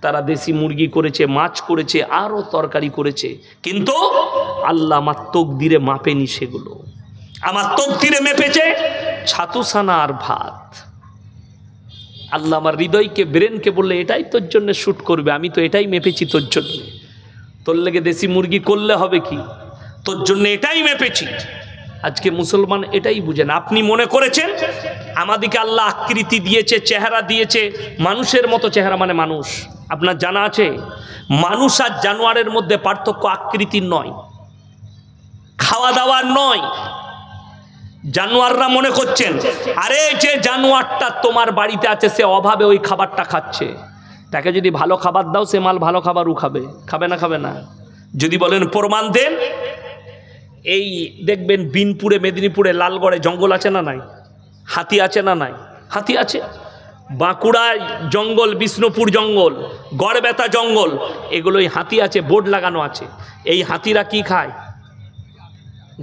তারা দেশি মুরগি করেছে, মাছ করেছে, আরও তরকারি করেছে, কিন্তু আল্লাহ আমার তকদিরে মাপেনি সেগুলো। আমার তকদিরে মেপেছে ছাতু সানা আর ভাত। আল্লাহ আমার হৃদয়কে, ব্রেনকে বললে এটাই তোর জন্য শ্যুট করবে, আমি তো এটাই মেপেছি তোর জন্য। তোর লেগে দেশি মুরগি করলে হবে কি, তোর জন্য এটাই মেপেছি। আজকে মুসলমান এটাই বুঝেন। আপনি মনে করেছেন আমাদেরকে আল্লাহ আকৃতি দিয়েছে, চেহারা দিয়েছে, মানুষের মতো চেহারা, মানে মানুষ। আপনার জানা আছে মানুষ আর জানোয়ারের মধ্যে পার্থক্য আকৃতির নয়, খাওয়া দাওয়ার নয়। জানোয়াররা মনে করছেন আরে যে জানোয়ারটা তোমার বাড়িতে আছে সে অভাবে ওই খাবারটা খাচ্ছে, তাকে যদি ভালো খাবার দাও সে মাল ভালো খাবারও খাবে, খাবে না? খাবে না। যদি বলেন প্রমাণ দেন, এই দেখবেন বিনপুরে, মেদিনীপুরে, লালগড়ে জঙ্গল আছে না নাই? হাতি আছে না নাই? হাতি আছে। বাঁকুড়ায় জঙ্গল, বিষ্ণুপুর জঙ্গল, গড়বেতা জঙ্গল, এগুলোই হাতি আছে, বোর্ড লাগানো আছে। এই হাতিরা কি খায়?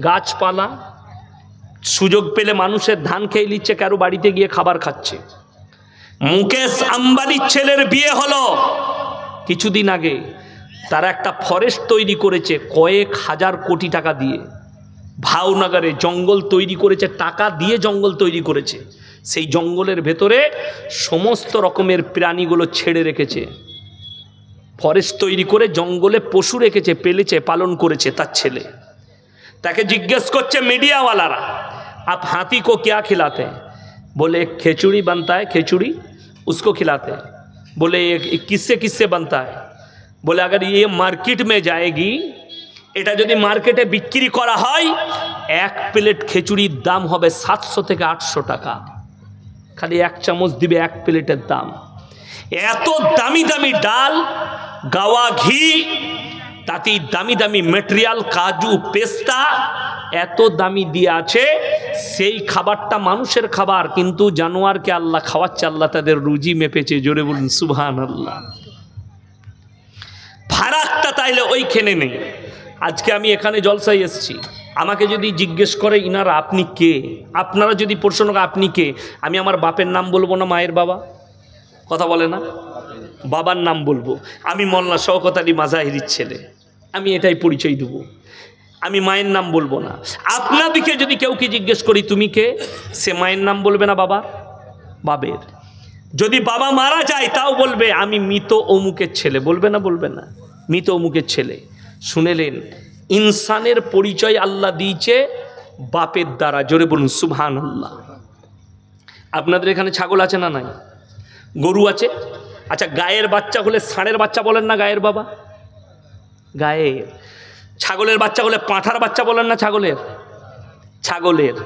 গাছপালা। সুযোগ পেলে মানুষের ধান খেয়ে নিচ্ছে, কারো বাড়িতে গিয়ে খাবার খাচ্ছে। মুকেশ আম্বানির ছেলের বিয়ে হলো কিছুদিন আগে, তারা একটা ফরেস্ট তৈরি করেছে কয়েক হাজার কোটি টাকা দিয়ে, ভাওনগরে জঙ্গল তৈরি করেছে, টাকা দিয়ে জঙ্গল তৈরি করেছে। সেই জঙ্গলের ভেতরে সমস্ত রকমের প্রাণীগুলো ছেড়ে রেখেছে, ফরেস্ট তৈরি করে জঙ্গলে পশু রেখেছে, পেলেছে, পালন করেছে তার ছেলে। তাকে জিজ্ঞেস করছে मीडियावालारा, आप हाथी को क्या खिलाते हैं? बोले एक खिचड़ी बनता है, खिचड़ी उसको खिलाते हैं। बोले ये किससे किससे बनता है? बोले अगर ये मार्केट में जाएगी, এটা যদি মার্কেটে বিক্রি করা হয়, এক প্লেট খিচুড়ির দাম হবে 700 থেকে 800 টাকা। খালি এক চামচ দিবে, এক প্লেটের দাম। এত দামি দামি ডাল, গাওয়া ঘি, তাতে দামি দামি মেটেরিয়াল, কাজু, পেস্তা, এত দামি দিয়ে আছে। সেই খাবারটা মানুষের খাবার, কিন্তু জানোয়ারকে আল্লাহ খাওয়াচ্ছে, আল্লাহ তাদের রুজি মেপেছে। জোরে বলুন সুবহানাল্লাহ। ফারাকটা তাইলে ওইখানে নেই। আজকে আমি এখানে জলসায় এসেছি, আমাকে যদি জিজ্ঞেস করে ইনারা আপনি কে, আপনারা যদি প্রশ্ন করেন আপনি কে, আমি আমার বাপের নাম বলবো না মায়ের বাবা? কথা বলে না? বাবার নাম বলবো, আমি মোল্লা শওকত আলী মাজাহিরির ছেলে, আমি এটাই পরিচয় দেবো। আমি মায়ের নাম বলবো না। আপনাদেরকে যদি কেউকে জিজ্ঞেস করি তুমি কে, সে মায়ের নাম বলবে না, বাবা, বাবের। যদি বাবা মারা যায় তাও বলবে আমি মৃত অমুকের ছেলে, বলবে না? বলবে না? মৃত অমুকের ছেলে। শুনেলেন, ইনসানের পরিচয় আল্লাহ দিয়েছে বাপের দ্বারা। জোরে বলুন সুবহানাল্লাহ। আপনাদের এখানে ছাগল আছে না নাই? গরু আছে? আচ্ছা, গায়ের বাচ্চা হলে ষাঁড়ের বাচ্চা বলেন না গায়ের বাবা? গায়ের। ছাগলের বাচ্চা হলে পাঁঠার বাচ্চা বলেন না ছাগলের? ছাগলের।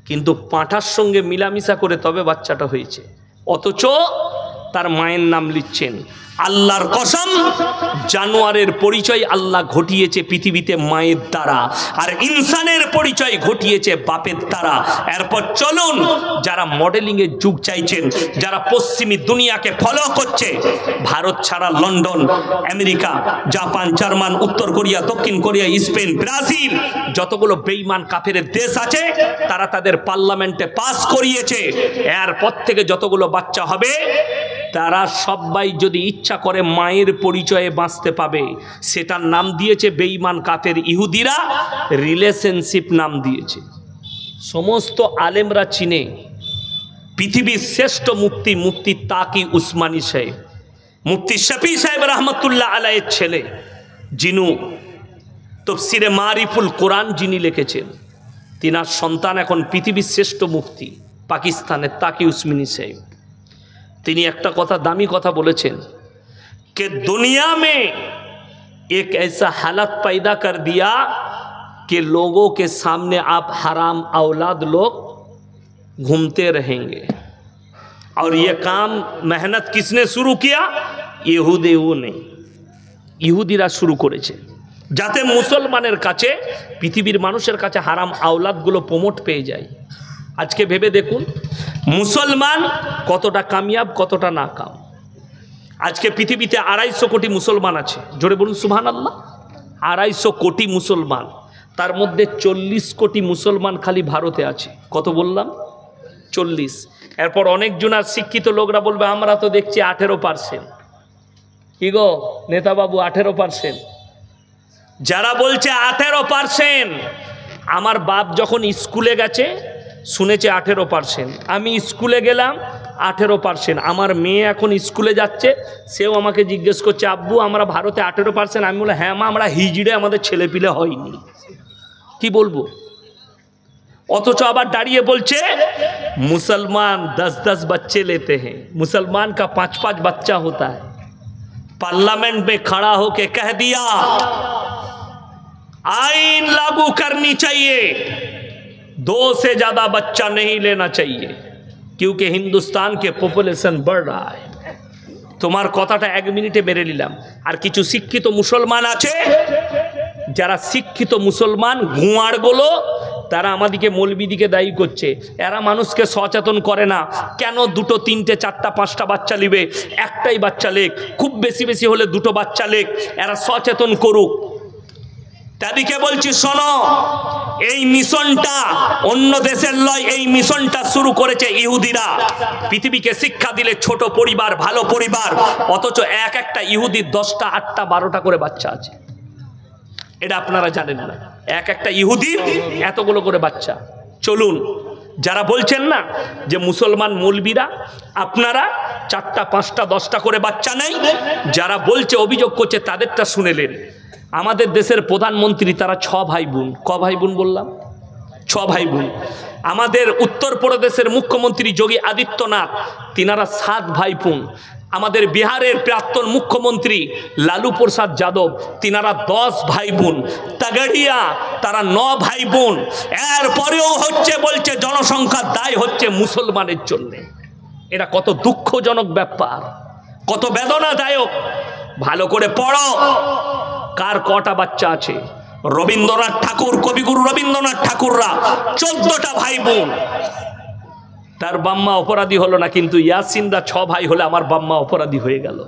কিন্তু পাঁঠার সঙ্গে মিলামিশা করে তবে বাচ্চাটা হয়েছে, অথচ তার মায়ের নাম লিখছেন। আল্লাহর কসম, জানোয়ারের পরিচয় আল্লাহ ঘটিয়েছে পৃথিবীতে মায়ের দ্বারা, আর ইনসানের পরিচয় ঘটিয়েছে বাপের দ্বারা। এরপর চলুন, যারা মডেলিংয়ের যুগ চাইছেন, যারা পশ্চিমী দুনিয়াকে ফলো করছে, ভারত ছাড়া লন্ডন, আমেরিকা, জাপান, জার্মান, উত্তর কোরিয়া, দক্ষিণ কোরিয়া, স্পেন, ব্রাজিল, যতগুলো বেঈমান কাফেরের দেশ আছে, তারা তাদের পার্লামেন্টে পাস করিয়েছে, এরপর থেকে যতগুলো বাচ্চা হবে তারা সবাই যদি ইচ্ছা করে মায়ের পরিচয়ে বাঁচতে পাবে। সেটার নাম দিয়েছে বেঈমান কাফের ইহুদিরা, রিলেশনশিপ নাম দিয়েছে। সমস্ত আলেমরা চিনে। পৃথিবীর শ্রেষ্ঠ মুফতি, মুফতি তাকি উসমানী সাহেব, মুফতি শফি সাহেব রহমতুল্লাহ আলাইহির ছেলে, যিনি তাফসিরে মারিফুল কোরআন যিনি লিখেছেন, তিনার সন্তান এখন পৃথিবীর শ্রেষ্ঠ মুফতি পাকিস্তানের তাকি উসমানী সাহেব। তিনি একটা কথা, দামি কথা বলেছেন कि दुनिया में एक ऐसा हालत पैदा कर दिया कि लोगों के सामने आप हराम औलाद लोग घूमते रहेंगे। और ये काम मेहनत किसने शुरू किया? ইহুদিও নেই, ইহুদিরা শুরু করেছে, যাতে মুসলমানের কাছে, পৃথিবীর মানুষের কাছে হারাম আওলাদগুলো প্রমোট পেয়ে যায়। আজকে ভেবে দেখুন মুসলমান কতটা কামিয়াব, কতটা নাকাম। আজকে পৃথিবীতে 250 কোটি মুসলমান আছে, জোরে বলুন সুবহানাল্লাহ। 250 কোটি মুসলমান, তার মধ্যে 40 কোটি মুসলমান খালি ভারতে আছে। কত বললাম? 40। এরপর অনেকজন আর শিক্ষিত লোকরা বলবে আমরা তো দেখছি 18%। কি গো নেতাবাবু, 18%? যারা বলছে 18%, আমার বাপ যখন স্কুলে গেছে শুনেছে 18%, আমি স্কুলে গেলাম 18%, আমার মেয়ে এখন স্কুলে যাচ্ছে, সেও আমাকে জিজ্ঞেস করছে আব্বু আমরা ভারতে 18%? আমি বলে হ্যাঁ মা, আমরা হিজড়ে আমাদের ছেলেপিলে হয়নি। কি বলবো? অথচ আবার দাঁড়িয়ে বলছে মুসলমান 10-10 बच्चे लेते हैं, मुसलमान का 5-5 बच्चा होता है। पार्लियामेंट में खड़ा होके कह दिया आईन लागू करनी चाहिए, 2 से ज्यादा बच्चा नहीं लेना चाहिए, क्योंकि हिंदुस्तान के पॉपुलेशन बढ़ रहा है। তোমার কথাটা 1 মিনিটে মেরে নিলাম। আর কিছু শিক্ষিত মুসলমান আছে, যারা শিক্ষিত মুসলমান ঘুয়াড়গুলো, তারা আমাদিকে মৌলবিদিকে দায়ী করছে, এরা মানুষকে সচেতন করে না। কেন 2, 3, 4, 5টা বাচ্চা নিবে? একটাই বাচ্চা লেখ, খুব বেশি বেশি হলে 2টো বাচ্চা লেখ, এরা সচেতন করুক। তাদেরকে বলছি শোনো, এই মিশনটা অন্য দেশের লয়, এই মিশনটা শুরু করেছে ইহুদিরা। পৃথিবীকে শিক্ষা দিলে ছোট পরিবার, ভালো পরিবার, অথচ একটা ইহুদির 10টা, 8টা, 12টা করে বাচ্চা আছে। এটা আপনারা জানেন না, একটা ইহুদির এতগুলো করে বাচ্চা। চলুন, যারা বলছেন না যে মুসলমান মৌলবীরা আপনারা 4টা, 5টা, 10টা করে বাচ্চা নেই, যারা বলছে, অভিযোগ করছে, তাদেরটা শুনেলেন। আমাদের দেশের প্রধানমন্ত্রী তারা 6 ভাই বোন। ক ভাই বোন বললাম? 6 ভাই বোন। আমাদের উত্তরপ্রদেশের মুখ্যমন্ত্রী যোগী আদিত্যনাথ, তিনারা 7 ভাই বোন। আমাদের বিহারের প্রাক্তন মুখ্যমন্ত্রী লালু প্রসাদ যাদব, তিনারা 10 ভাই বোন। তাগড়িয়া তারা 9 ভাই বোন। এরপরেও হচ্ছে বলছে জনসংখ্যার দায় হচ্ছে মুসলমানের জন্যে। এটা কত দুঃখজনক ব্যাপার, কত বেদনাদায়ক। ভালো করে পড়ো, কার কটা বাচ্চা আছে? রবীন্দ্রনাথ ঠাকুর, কবিগুরু রবীন্দ্রনাথ ঠাকুররা 14টা ভাই বোন। তার বাম্মা অপরাধী হলো না, কিন্তু ইয়াসিনরা 6 ভাই হলে আমার বাম্মা অপরাধী হয়ে গেল।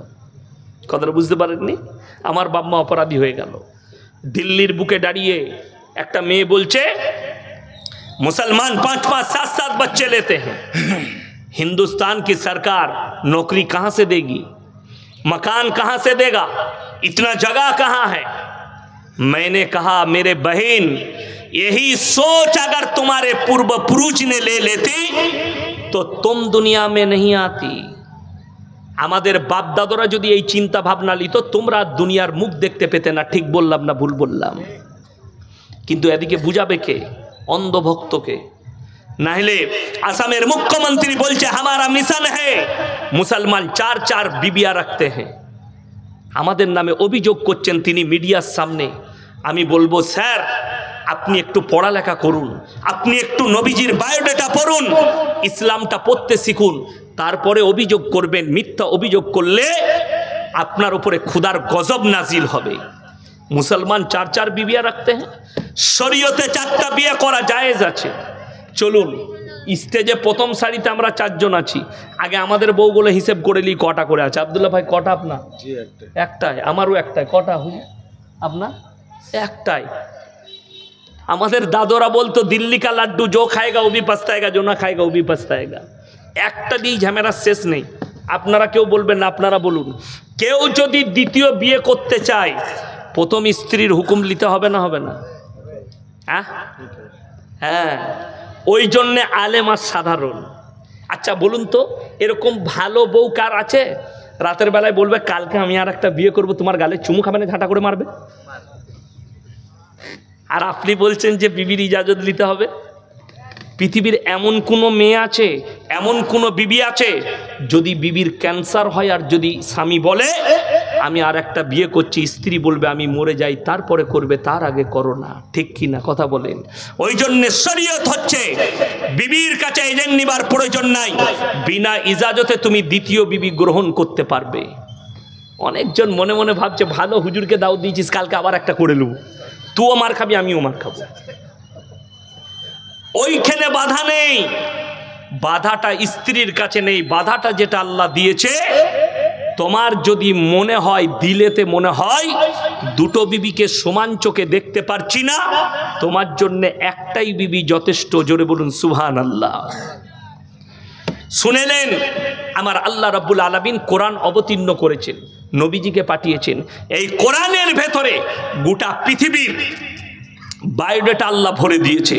কথাটা বুঝতে পারেননি? আমার বাম্মা অপরাধী হয়ে গেল। দিল্লির বুকে দাঁড়িয়ে একটা মেয়ে বলছে मुसलमान 5-5, 7-7 बच्चे लेते हैं। हिंदुस्तान की सरकार नौकरी कहाँ से देगी? मकान कहाँ से देगा? इतना जगह कहाँ है? मैंने कहा मेरे बहन, यही सोच अगर तुम्हारे पूर्व पुरुष ने ले लेती तो तुम दुनिया में नहीं आती। আমাদের বাপ দাদরা যদি এই চিন্তা ভাবনা নিত, তোমরা দুনিয়ার মুখ দেখতে পেতে না। ঠিক বললাম না ভুল বললাম? কিন্তু এদিকে বুঝাবে কে? অন্ধভক্তকে। নাহলে আসামের মুখ্যমন্ত্রী বলছে हमारा मिशन है मुसलमान 4-4 बीबियां रखते हैं। আমাদের নামে অভিযোগ করছেন তিনি মিডিয়ার সামনে। আমি বলবো স্যার, আপনি একটু পড়ালেখা করুন, আপনি একটু নবীজির বায়োডাটা পড়ুন, ইসলামটা পড়তে শিখুন, তারপরে অভিযোগ করবেন। মিথ্যা অভিযোগ করলে আপনার উপরে খুদার গজব নাজিল হবে। মুসলমান 4-4 বিবিয়া রাখতে হ্যাঁ, শরীয়তে 4টা বিয়ে করা জায়েজ আছে। চলুন, স্টেজে প্রথম সারিতে আমরা 4 জন আছি। আগে আমাদের বউগুলো হিসেব করে নিই কটা করে আছে। আব্দুল্লাহ ভাই কটা আপনার? একটাই। আমারও একটাই। কটা হুই আপনার? একটাই। আমাদের দাদরা বলতো দিল্লি কা লাড্ডু জো খায়গা ও ভি পস্তায়েগা, জো না খায়গা ও ভি পস্তায়েগা। একটা দিয়ে ঝামেলা শেষ নেই। আপনারা কেউ বলবেন না, আপনারা বলুন। কেউ যদি দ্বিতীয় বিয়ে করতে চায়, প্রথম স্ত্রীর হুকুম নিতে হবে না? হবে না? হ্যাঁ, ওই জন্যে আলেম আর সাধারণ। আচ্ছা বলুন তো, এরকম ভালো বউ কার আছে? রাতের বেলায় বলবে কালকে আমি আর একটা বিয়ে করব, তোমার গালে চুমু খাবে না, ঝাঁটা করে মারবে। আর আপনি বলছেন যে বিবির ইজাজত নিতে হবে। পৃথিবীর এমন কোনো মেয়ে আছে, এমন কোনো বিবি আছে, যদি বিবির ক্যান্সার হয় আর যদি স্বামী বলে আমি আর একটা বিয়ে করছি, স্ত্রী বলবে আমি মরে যাই তারপরে করবে, তার আগে করো না, ঠিক কি না কথা বলেন? ওই জন্য শরীয়ত হচ্ছে বিবির কাছে এজেন্ট নিবার প্রয়োজন নাই, বিনা ইজাজতে তুমি দ্বিতীয় বিবি গ্রহণ করতে পারবে। অনেকজন মনে মনে ভাবছে ভালো হুজুরকে দাওয়াত দিয়েছিস, কালকে আবার একটা করে নেব, তুইও মার খাবি আমিও মার খাবো। ওইখানে বাধা নেই, বাধাটা স্ত্রীর কাছে নেই, বাধাটা যেটা আল্লাহ দিয়েছে, তোমার যদি মনে হয়, দিলেতে মনে হয় দুটো বিবিকে সমান চোখে দেখতে পারছি না, তোমার জন্য একটাই বিবি যথেষ্ট। জোরে বলুন সুবহানাল্লাহ। শুনেলেন, আমার আল্লাহ রাব্বুল আলামিন কোরআন অবতীর্ণ করেছেন, নবীজিকে পাঠিয়েছেন। এই কোরআনের ভেতরে গোটা পৃথিবীর বায়োডাটা আল্লাহ ভরে দিয়েছে।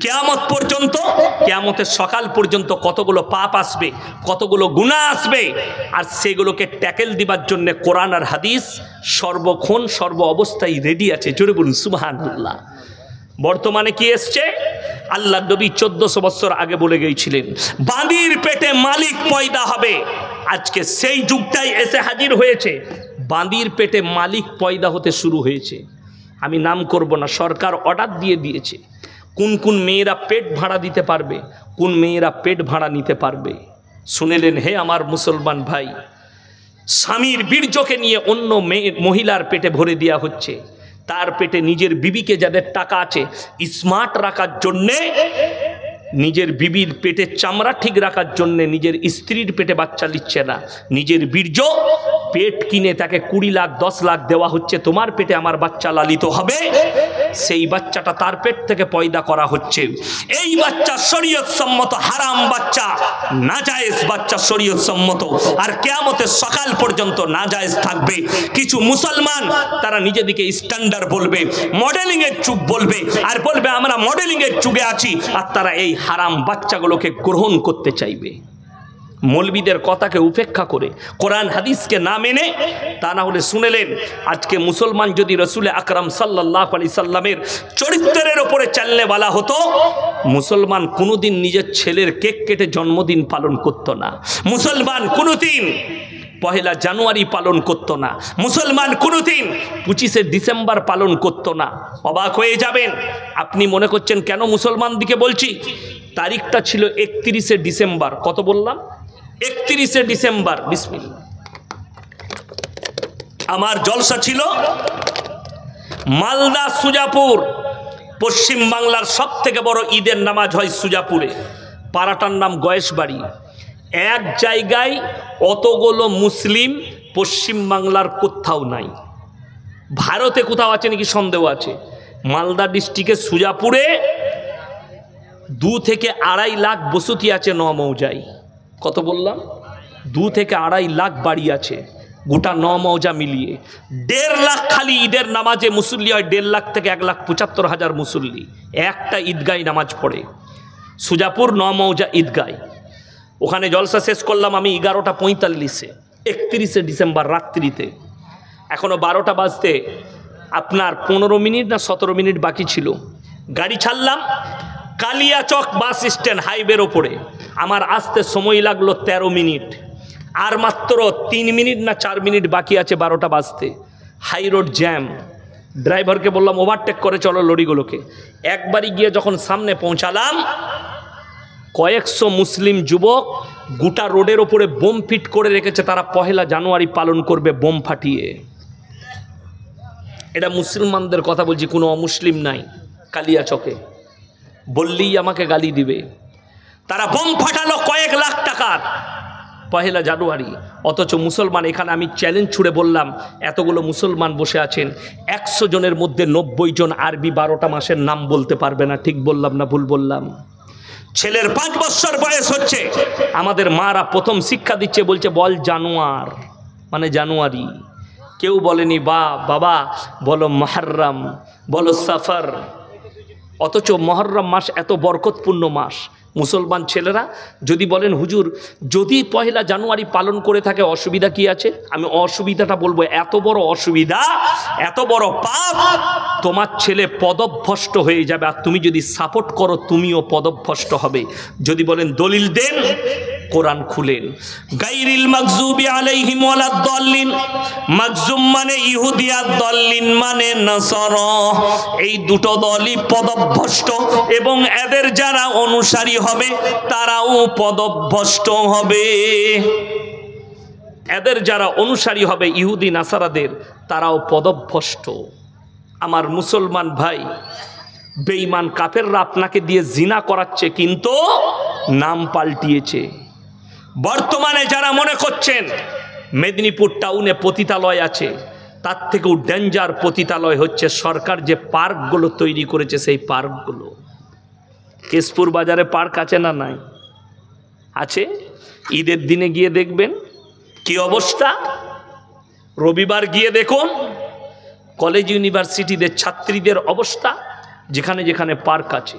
কিয়ামত পর্যন্ত, কিয়ামতের সকাল পর্যন্ত কতগুলো পাপ আসবে, কতগুলো গুনাহ আসবে, আর সেগুলোকে ট্যাকেল দিবার জন্য কোরআন আর হাদিস সর্বক্ষণ সর্ব অবস্থায় রেডি আছে। জোরে বলুন সুবহানাল্লাহ। বর্তমানে কি এসছে? আল্লাহ নবী 1400 বছর আগে বলে গিয়েছিলেন বাঁদির পেটে মালিক পয়দা হবে। আজকে সেই যুগটাই এসে হাজির হয়েছে, বাঁদির পেটে মালিক পয়দা হতে শুরু হয়েছে। আমি নাম করব না, সরকার অর্ডার দিয়ে দিয়েছে কোন কোন মেয়েরা পেট ভাড়া দিতে পারবে, কোন মেয়েরা পেট ভাড়া নিতে পারবে। শুনেলেন হে আমার মুসলমান ভাই, স্বামীর বীর্যকে নিয়ে অন্য মহিলার পেটে ভরে দেওয়া হচ্ছে। তার পেটে নিজের বিবিকে, যাদের টাকা আছে, স্মার্ট রাখার জন্যে, নিজের বিবির পেটের চামড়া ঠিক রাখার জন্যে নিজের স্ত্রীর পেটে বাচ্চা নিচ্ছে না, নিজের বীর্য পেট কিনে তাকে 20 লাখ 10 লাখ দেওয়া হচ্ছে, তোমার পেটে আমার বাচ্চা লালিত হবে। সেই বাচ্চাটা তার পেট থেকে পয়দা করা হচ্ছে। এই বাচ্চা শরীয়ত সম্মত হারাম বাচ্চা, নাজায়েজ বাচ্চা শরীয়ত সম্মত, আর কিয়ামতের সকাল পর্যন্ত নাজায়েজ থাকবে। কিছু মুসলমান তারা নিজেদিকে স্ট্যান্ডার্ড বলবে, মডেলিং এর যুগ বলবে, আর বলবে আমরা মডেলিং এর যুগে আছি, আর তারা এই হারাম বাচ্চাগুলোকে গ্রহণ করতে চাইবে। মৌলবীদের কথাকে উপেক্ষা করে, কোরআন হাদিসকে না মেনে, তা না হলে শুনেলেন আজকে মুসলমান যদি রসুল আকরাম সাল্লাল্লাহু আলাইহি সাল্লামের চরিত্রের ওপরে চালনে বলা হতো, মুসলমান কোনোদিন নিজের ছেলের কেক কেটে জন্মদিন পালন করতো না, মুসলমান কোনোদিন 1 জানুয়ারি পালন করতো না, মুসলমান কোনোদিন 25শে ডিসেম্বর পালন করতো না। অবাক হয়ে যাবেন। আপনি মনে করছেন কেন মুসলমান দিকে বলছি? তারিখটা ছিল 31শে ডিসেম্বর। কত বললাম? 31শে ডিসেম্বর। বিসমিল্লাহ। আমার জলসা ছিল মালদা সুজাপুর, পশ্চিম বাংলার সব থেকে বড় ঈদের নামাজ হয় সুজাপুরে, পাড়াটার নাম গয়েশবাড়ি। এক জায়গায় অতগুলো মুসলিম পশ্চিম বাংলার কোথাও নাই। ভারতে কোথাও আছে নাকি সন্দেহ আছে। মালদা ডিস্ট্রিক্টের সুজাপুরে 2 থেকে 2.5 লাখ বসতি আছে নমৌজায়। কত বললাম? 2 থেকে 2.5 লাখ বাড়ি আছে গোটা নমৌজা মিলিয়ে। 1.5 লাখ খালি ঈদের নামাজে মুসল্লি হয়, 1.5 লাখ থেকে 1,75,000 মুসল্লি একটা ঈদগায় নামাজ পড়ে, সুজাপুর নমৌজা ঈদগায়। ওখানে জলসা শেষ করলাম আমি 11টা 45-এ, 31শে ডিসেম্বর রাত্রিতে। এখনও 12টা বাজতে আপনার 15 মিনিট না 17 মিনিট বাকি ছিল। গাড়ি ছাড়লাম কালিয়াচক বাস স্ট্যান্ড, হাইওয়ের ওপরে। আমার আসতে সময় লাগলো 13 মিনিট, আর মাত্র 3 মিনিট না 4 মিনিট বাকি আছে 12টা বাজতে। High road jam. ড্রাইভারকে বললাম ওভারটেক করে চলো লরিগুলোকে। একবারই গিয়ে যখন সামনে পৌঁছালাম, কয়েকশো মুসলিম যুবক গোটা রোডের ওপরে বোম ফিট করে রেখেছে, তারা 1 জানুয়ারি পালন করবে বোম ফাটিয়ে। এটা মুসলমানদের কথা বলছি, কোনো অমুসলিম নাই। কালিয়াচকে বললেই আমাকে গালি দিবে। তারা বোম ফাটালো কয়েক লাখ টাকার 1 জানুয়ারি, অথচ মুসলমান। এখানে আমি চ্যালেঞ্জ ছুড়ে বললাম, এতগুলো মুসলমান বসে আছেন, 100 জনের মধ্যে 90 জন আরবি 12টা মাসের নাম বলতে পারবে না। ঠিক বললাম না ভুল বললাম? ছেলের 5 বছর বয়স হচ্ছে, আমাদের মারা প্রথম শিক্ষা দিচ্ছে, বলছে বল জানুয়ার মানে জানুয়ারি। কেউ বলেনি বাবা বলো মুহররম, বলো সফর। অথচ মুহররম মাস এত বরকতপূর্ণ মাস। মুসলমান ছেলেরা যদি বলেন হুজুর যদি 1 জানুয়ারি পালন করে থাকে অসুবিধা কি আছে, আমি অসুবিধাটা বলবো, এত বড় অসুবিধা, এত বড় পাপ, তোমার ছেলে পদভ্রষ্ট হয়ে যাবে, আর তুমি যদি সাপোর্ট করো তুমিও পদভ্রষ্ট হবে। যদি বলেন দলিল দেন, কোরআন খুলেন। গায়রিল মাগযুবি আলাইহিম ওয়ালাদ-দাল্লিন, মাগযুম মানে ইহুদি আর দাল্লিন মানে নাসারা, এই দুটো দলই পদভ্রষ্ট এবং এদের যারা অনুসারী হবে তারাও পদভ্রষ্ট হবে। এদের যারা অনুসারী হবে ইহুদি নাসারাদের, তারাও পদভ্রষ্ট। আমার মুসলমান ভাই, বেঈমান কাফেররা আপনাকে দিয়ে জিনা করাচ্ছে, কিন্তু নাম পাল্টিয়েছে। বর্তমানে যারা মনে করছেন মেদিনীপুর টাউনে পতিতালয় আছে, তার থেকেও ডেঞ্জার পতিতালয় হচ্ছে সরকার যে পার্কগুলো তৈরি করেছে, সেই পার্কগুলো। কেশপুর বাজারে পার্ক আছে না? নাই, আছে। ঈদের দিনে গিয়ে দেখবেন কি অবস্থা। রবিবার গিয়ে দেখুন কলেজ ইউনিভার্সিটিদের ছাত্রীদের অবস্থা, যেখানে যেখানে পার্ক আছে।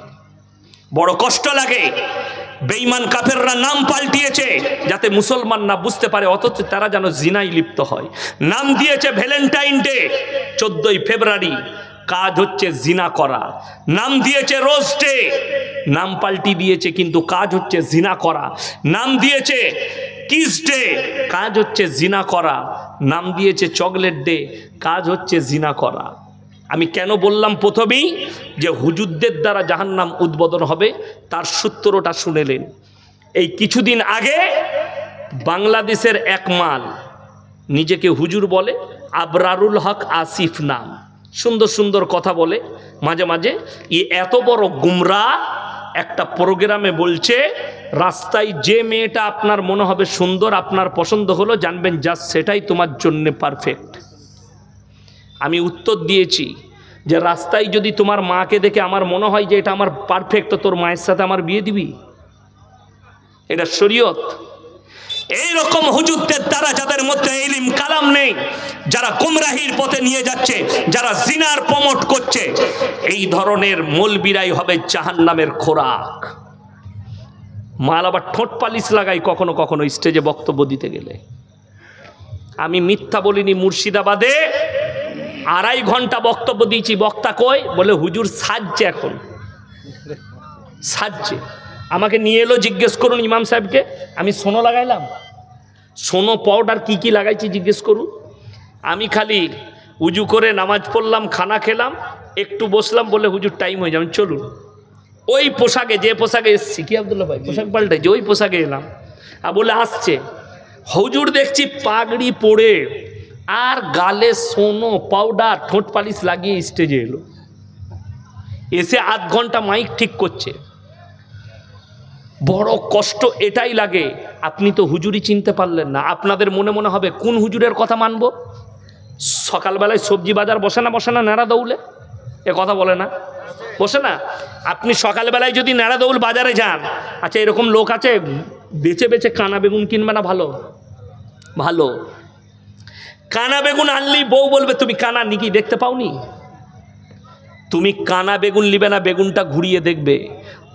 বড় কষ্ট লাগে। বেঈমান কাফেররা নাম পাল্টিয়েছে যাতে মুসলমান না বুঝতে পারে, অথচ তারা যেন জিনায় লিপ্ত হয়। নাম দিয়েছে ভ্যালেন্টাইন ডে, 14ই ফেব্রুয়ারি, কাজ হচ্ছে জিনা করা। নাম দিয়েছে রোজ ডে, নাম পাল্টি দিয়েছে কিন্তু কাজ হচ্ছে জিনা করা। নাম দিয়েছে কিস ডে, কাজ হচ্ছে জিনা করা। নাম দিয়েছে চকলেট ডে, কাজ হচ্ছে জিনা করা। আমি কেন বললাম প্রথমেই যে হুজুরদের দ্বারা জাহান্নাম উদ্বোধন হবে, তার সূত্রটা শুনেলেন। এই কিছুদিন আগে বাংলাদেশের এক মাল, নিজেকে হুজুর বলে, আবরারুল হক আসিফ নাম, সুন্দর সুন্দর কথা বলে মাঝে মাঝে। এত বড় গুমরা, একটা প্রোগ্রামে বলছে রাস্তায় যে মেয়েটা আপনার মনে হবে সুন্দর, আপনার পছন্দ হলো, জানবেন জাস্ট সেটাই তোমার জন্য পারফেক্ট। আমি উত্তর দিয়েছি যে রাস্তায় যদি তোমার মাকে দেখে আমার মনে হয় যে এটা আমার পারফেক্ট, তো তোর মায়ের সাথে আমার বিয়ে দিবি? এটা শরীয়ত? এইরকম হুজুরদের দ্বারা যাদের মধ্যে ইলম কালাম নেই, যারা গুমরাহির পথে নিয়ে যাচ্ছে, যারা জিনার প্রমোট করছে, এই ধরনের মৌলবীরাই হবে জাহান্নামের খোরাক। মাল আবার ঠোঁট পালিশ লাগাই কখনো কখনো স্টেজে বক্তব্য দিতে গেলে। আমি মিথ্যা বলিনি। মুর্শিদাবাদে 2.5 ঘন্টা বক্তব্য দিয়েছি। বক্তা কই? বলে হুজুর সাজছে, এখন সাজছে। আমাকে নিয়ে এলো, জিজ্ঞেস করুন ইমাম সাহেবকে, আমি সোনো লাগাইলাম, সোনো পাউডার কি কি লাগাইছি জিজ্ঞেস করুন। আমি খালি উজু করে নামাজ পড়লাম, খানা খেলাম, একটু বসলাম, বলে হুজুর টাইম হয়ে যাবে, চলুন। ওই পোশাকে, যে পোশাকে এসছি, কি আব্দুল্লাহ ভাই পোশাক পাল্টাই, যে ওই পোশাকে এলাম। আর বলে আসছে হুজুর, দেখছি পাগড়ি পরে আর গালে সোনো পাউডার ঠোঁট পালিশ লাগিয়ে স্টেজে এলো। এসে 8 ঘন্টা মাইক ঠিক করছে। বড় কষ্ট এটাই লাগে, আপনি তো হুজুরই চিনতে পারলেন না। আপনাদের মনে মনে হবে কোন হুজুরের কথা মানবো? সকালবেলায় সবজি বাজার বসে না নেড়া দৌলে, এ কথা বলে না, বসে না? আপনি সকালবেলায় যদি নেড়া দৌল বাজারে যান, আচ্ছা এরকম লোক আছে বেছে বেছে কানা বেগুন কিনবে না? ভালো ভালো কানা বেগুন আনলেই বউ বলবে তুমি কানা নিকি দেখতে পাওনি? তুমি কানা বেগুন নিবে না, বেগুনটা ঘুরিয়ে দেখবে।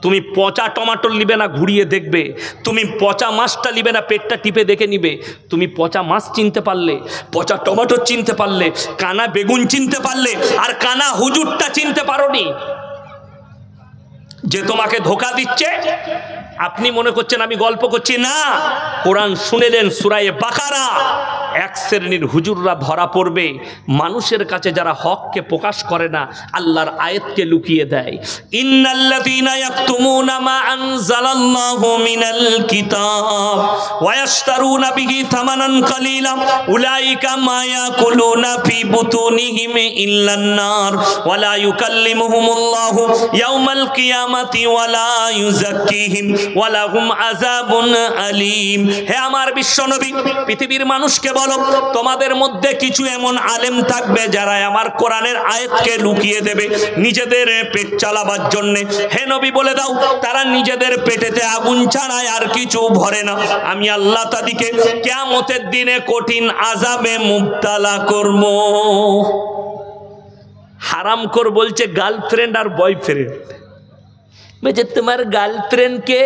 তুমি পচা টমাটো নিবে না, ঘুরিয়ে দেখবে। তুমি পচা মাছটা নিবে না, পেটটা টিপে দেখে নিবে। তুমি পচা মাছ চিনতে পারলে, পচা টমাটো চিনতে পারলে, কানা বেগুন চিনতে পারলে, আর কানা হুজুরটা চিনতে পারোনি। যে তোমাকে ধোকা দিচ্ছে, আপনি মনে করছেন আমি গল্প করছি, না। কোরআন শুনেলেন, সূরা বাকারা। এক শ্রেণীর হুজুররা ধরা পড়বে মানুষের কাছে যারা হককে প্রকাশ করে না, আল্লাহর আয়াতকে লুকিয়ে দেয়। ইন্নাল্লাযীনা ইয়াকতুমুনা মা আনজালাল্লাহু মিনাল কিতাব ওয়া ইয়াশতারুনা বিহি থামানান কালীলা উলাইকা মা ইয়াকুলুনা ফি বুতুনিহিম ইল্লান নার ওয়া লা ইউকাল্লিমুহুমুল্লাহু ইয়াওমাল কিয়ামাতি ওয়া লা ইউযাক্কিহিম ওয়া লাহুম আযাবুন আলীম। হে আমার বিশ্বনবী, পৃথিবীর মানুষকে বলো, তোমাদের মধ্যে কিছু এমন আলেম থাকবে যারা আমার কোরআনের আয়াতকে লুকিয়ে দেবে নিজেদের পেট চালাবার জন্য। হে নবী বলে দাও, তারা নিজেদের পেটেতে আগুন ছাড়ায় আর কিছু ভরে না। আমি আল্লাহ তাদেরকে কিয়ামতের দিনে কঠিন আযাবে মুবতালা করব। হারামখোর বলছে গার্লফ্রেন্ড আর বয়ফ্রেন্ড, বলছে তোমার গার্লফ্রেন্ডকে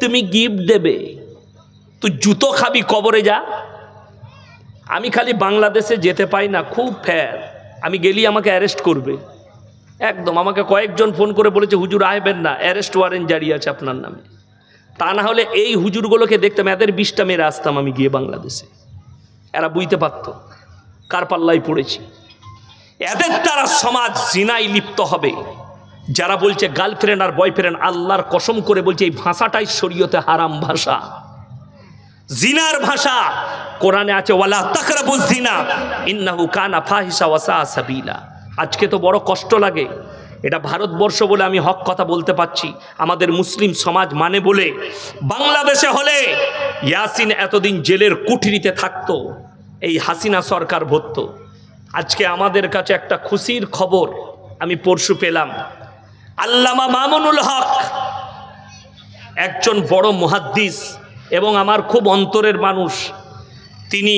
তুমি গিফট দেবে, তুই জুতো খাবি কবরে যা। আমি খালি বাংলাদেশে যেতে পাই না, খুব ফ্যার। আমি গেলি আমাকে অ্যারেস্ট করবে একদম। আমাকে কয়েকজন ফোন করে বলেছে হুজুর আসবেন না, অ্যারেস্ট ওয়ারেন্ট জারি আছে আপনার নামে। তা না হলে এই হুজুরগুলোকে দেখতাম, এদের 20টা মেরে আসতাম আমি গিয়ে বাংলাদেশে। এরা বুঝতে পারত কার পাল্লায় পড়েছি। এদের দ্বারা সমাজ জিনায় লিপ্ত হবে। যারা বলছে গার্লফ্রেন্ড আর বয়ফ্রেন্ড, আল্লাহর কসম করে বলছে এই ভাষাটাই শরীয়তে হারাম ভাষা, জিনার ভাষা। কোরআনে আছে ওয়ালা তাকরাবুজ জিনা ইন্নাহু কানা ফাহিশা ওয়া সা সাবিলা। আজকে তো বড় কষ্ট লাগে, এটা ভারতবর্ষ বলে আমি হক কথা বলতে পারছি, আমাদের মুসলিম সমাজ মানে বলে। বাংলাদেশে হলে ইয়াসিন এতদিন জেলের কুঠরিতে থাকতো, এই হাসিনা সরকার ভরত। আজকে আমাদের কাছে একটা খুশির খবর আমি পরশু পেলাম। আল্লামা মামুনুল হক একজন বড় মুহাদ্দিস এবং আমার খুব অন্তরের মানুষ, তিনি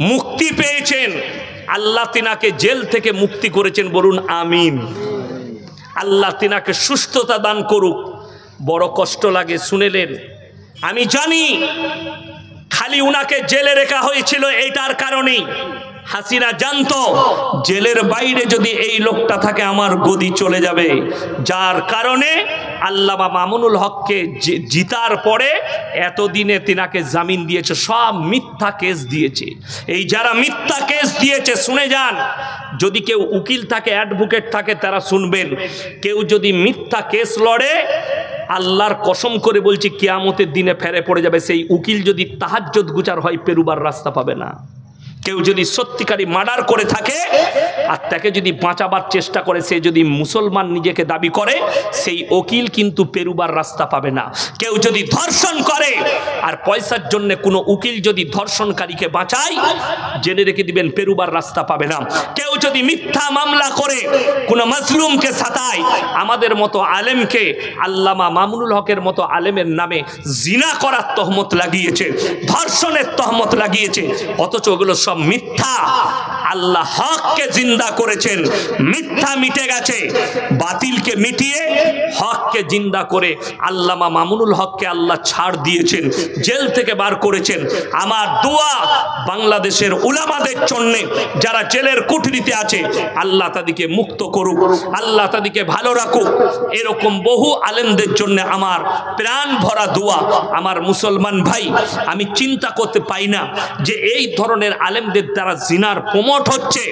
মুক্তি পেয়েছেন। আল্লাহ তিনাকে জেল থেকে মুক্তি করেছেন, বলুন আমিন। আল্লাহ তিনাকে সুস্থতা দান করুক। বড় কষ্ট লাগে শুনেলেন। আমি জানি খালি উনাকে জেলে রাখা হয়েছিল এইটার কারণেই। হাসিনা জানতো জেলের বাইরে যদি এই লোকটা থাকে আমার গদি চলে যাবে, যার কারণে আল্লামা মামুনুল হককে জিতার পরে এতদিনে তিনাকে জামিন দিয়েছে। সব মিথ্যা কেস দিয়েছে। এই যারা মিথ্যা কেস দিয়েছে শুনে যান, যদি কেউ উকিল থাকে, অ্যাডভোকেট থাকে, তারা শুনবেন। কেউ যদি মিথ্যা কেস লড়ে, আল্লাহর কসম করে বলছি কিয়ামতের দিনে ফেরে পড়ে যাবে। সেই উকিল যদি তাহাজ্জুদ গুজার হয়, পেরুবার রাস্তা পাবে না। কেউ যদি সত্যিকারী মার্ডার করে থাকে আর তাকে যদি বাঁচাবার চেষ্টা করে, সে যদি মুসলমান নিজেকে দাবি করে, সেই উকিল কিন্তু পেরুবার রাস্তা পাবে না। কেউ যদি ধর্ষণ করে আর পয়সার জন্য কোনো উকিল যদি ধর্ষণকারীকে বাঁচায়, জেনে রেখে দিবেন পেরুবার রাস্তা পাবে না। কেউ যদি মিথ্যা মামলা করে কোনো মাজলুমকে সাতায়, আমাদের মতো আলেমকে, আল্লামা মামুনুল হকের মতো আলেমের নামে জিনা করার তহমত লাগিয়েছে, ধর্ষণের তহমত লাগিয়েছে, অথচ ওগুলো সব মিথ্যা। আল্লাহ হককে জিন্দা করেছেন, মিথ্যা মিটে গেছে। বাতিলকে মিটিয়ে হককে জিন্দা করে আল্লামা মামুনুল হককে আল্লাহ ছাড় দিয়েছেন, জেল থেকে বার করেছেন। আমার দোয়া বাংলাদেশের উলামাদের জন্য, যারা জেলের কুঠরিতে আছে, আল্লাহ তাদেরকে মুক্ত করুক, আল্লাহ তাদেরকে ভালো রাখুক। এরকম বহু আলেমদের জন্য আমার প্রাণ ভরা দোয়া। আমার মুসলমান ভাই, আমি চিন্তা করতে পাই না যে এই ধরনের আলেমদের দ্বারা জিনার প্রমোট হচ্ছে।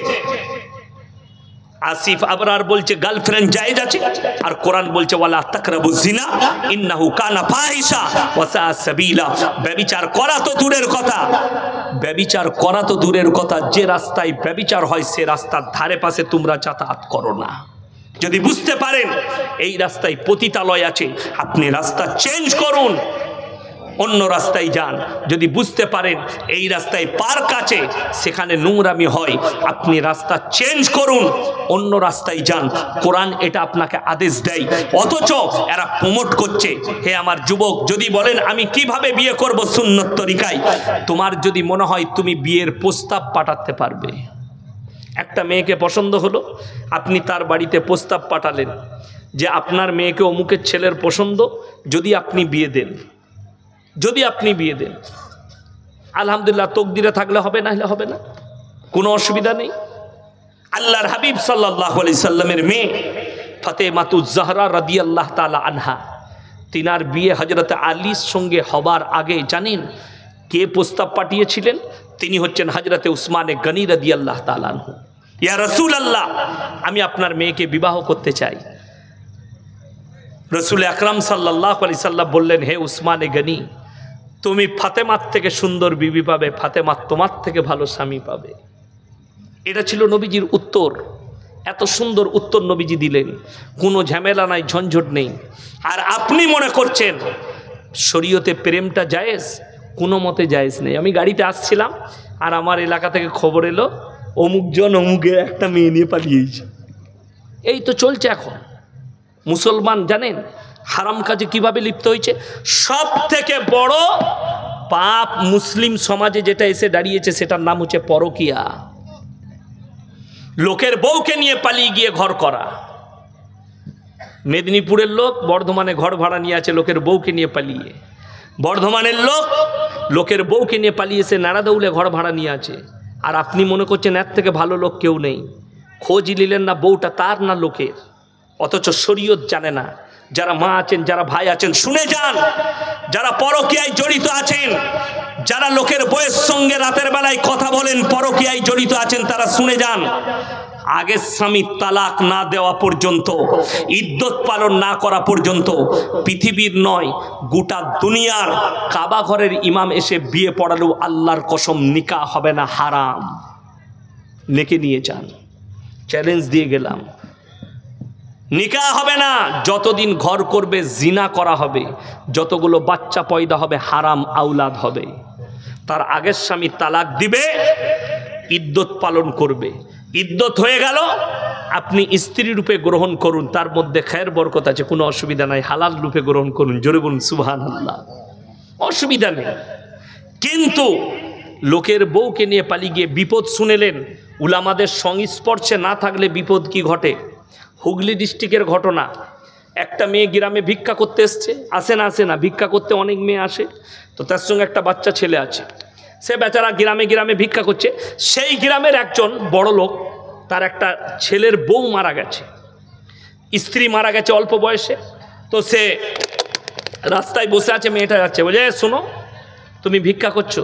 আসিফ আবরার বলছে গার্লফ্রেন্ড জায়েজ আছে, আর কোরআন বলছে ওয়ালা তাকরাবুজ জিনা ইন্নাহু কানা ফাহিশা ওয়া সা সাবিলা। ব্যভিচার করা তো দূরের কথা, ব্যভিচার করা তো দূরের কথা, যে রাস্তায় ব্যভিচার হয় সে রাস্তার ধারে পাশে তোমরা যাতায়াত করো না। যদি বুঝতে পারেন এই রাস্তায় পতিতালয় আছে, আপনি রাস্তা চেঞ্জ করুন, অন্য রাস্তায় যান। যদি বুঝতে পারেন এই রাস্তায় পার্ক আছে, সেখানে নোংরামি হয়, আপনি রাস্তা চেঞ্জ করুন, অন্য রাস্তায় যান। কোরআন এটা আপনাকে আদেশ দেয়, অথচ এরা প্রমোট করছে। হে আমার যুবক, যদি বলেন আমি কিভাবে বিয়ে করব সুন্নত তরিকায়, তোমার যদি মনে হয় তুমি বিয়ের প্রস্তাব পাঠাতে পারবে, একটা মেয়েকে পছন্দ হলো, আপনি তার বাড়িতে প্রস্তাব পাঠালেন যে আপনার মেয়েকে অমুকের ছেলের পছন্দ, যদি আপনি বিয়ে দেন, যদি আপনি বিয়ে দেন, আলহামদুলিল্লাহ, তকদিরে থাকলে হবে, না হলে হবে না, কোনো অসুবিধা নেই। আল্লাহর হাবিব সাল্লাল্লাহু আলাইহি সাল্লামের মেয়ে ফাতেমাতুজ জাহরা রাদিয়াল্লাহু তাআলা আনহা, তিনার বিয়ে হযরত আলীর সঙ্গে হবার আগে জানেন কে প্রস্তাব পাঠিয়েছিলেন? তিনি হচ্ছেন হযরত উসমানে গনি রাদিয়াল্লাহু তাআলা আনহু। ইয়া রাসূলুল্লাহ, আমি আপনার মেয়েকে বিবাহ করতে চাই। রসুল আকরাম সাল্লাল্লাহু আলাইহি সাল্লাম বললেন, হে উসমানে গনি, তুমি ফাতেমার থেকে সুন্দর বিবি পাবে, ফাতেমা তোমার থেকে ভালো স্বামী পাবে। এটা ছিল নবীজির উত্তর। এত সুন্দর উত্তর নবীজি দিলেন, কোনো ঝামেলা নাই, ঝঞ্ঝট নেই। আর আপনি মনে করছেন শরীয়তে প্রেমটা জায়েজ? কোনো মতে জায়েজ নেই। আমি গাড়িতে আসছিলাম আর আমার এলাকা থেকে খবর এলো অমুকজন অমুকের একটা মেয়ে নিয়ে পালিয়েছে। এই তো চলছে এখন। মুসলমান জানেন হারাম কাজে কিভাবে লিপ্ত হয়েছে? সব থেকে বড় পাপ মুসলিম সমাজে যেটা এসে দাঁড়িয়েছে সেটার নাম হচ্ছে পরকিয়া। লোকের বউকে নিয়ে পালিয়ে গিয়ে ঘর করা। মেদিনীপুরের লোক বর্ধমানে ঘর ভাড়া নিয়ে আছে লোকের বউকে নিয়ে পালিয়ে। বর্ধমানের লোক লোকের বউকে নিয়ে পালিয়েছে, নাড়াদৌলে ঘর ভাড়া নিয়ে আছে। আর আপনি মনে করছেন এর থেকে ভালো লোক কেউ নেই। খোঁজ নিলেন না বউটা তার না লোকের, অথচ শরীয়ত জানে না। যারা মা আছেন, যারা ভাই আছেন, শুনে যান। যারা পরকীয়ায় জড়িত আছেন, যারা লোকের বউয়ের সঙ্গে রাতের বেলায় কথা বলেন, পরকীয়ায় জড়িত আছেন, তারা শুনে যান। আগের স্বামী তালাক না দেওয়া পর্যন্ত, ইদ্যত পালন না করা পর্যন্ত পৃথিবীর নয় গোটা দুনিয়ার কাবা ঘরের ইমাম এসে বিয়ে পড়ালেও আল্লাহর কসম নিকাহ হবে না, হারাম। লিখে নিয়ে যান, চ্যালেঞ্জ দিয়ে গেলাম, নিকাহ হবে না। যতদিন ঘর করবে জিনা করা হবে, যতগুলো বাচ্চা পয়দা হবে হারাম আউলাদ হবে। তার আগের স্বামী তালাক দিবে, ইদ্যত পালন করবে। ইদ্যত হয়ে গেল, আপনি স্ত্রী রূপে গ্রহণ করুন, তার মধ্যে খায়ের বরকত আছে, কোনো অসুবিধা নাই। হালাল রূপে গ্রহণ করুন, জোরে বলুন সুবহানাল্লাহ, অসুবিধা নেই। কিন্তু লোকের বউকে নিয়ে পালিয়ে গিয়ে বিপদ শুনেলেন। উলামাদের সংস্পর্শে না থাকলে বিপদ কি ঘটে। হুগলি ডিস্ট্রিক্টের ঘটনা, একটা মেয়ে গ্রামে ভিক্ষা করতে এসছে, আসে না ভিক্ষা করতে অনেক মেয়ে আসে, তো তার সঙ্গে একটা বাচ্চা ছেলে আছে। সে বেচারা গ্রামে গ্রামে ভিক্ষা করছে। সেই গ্রামের একজন বড় লোক, তার একটা ছেলের বউ মারা গেছে, স্ত্রী মারা গেছে অল্প বয়সে। তো সে রাস্তায় বসে আছে, মেয়েটা যাচ্ছে, বলে শোনো তুমি ভিক্ষা করছো,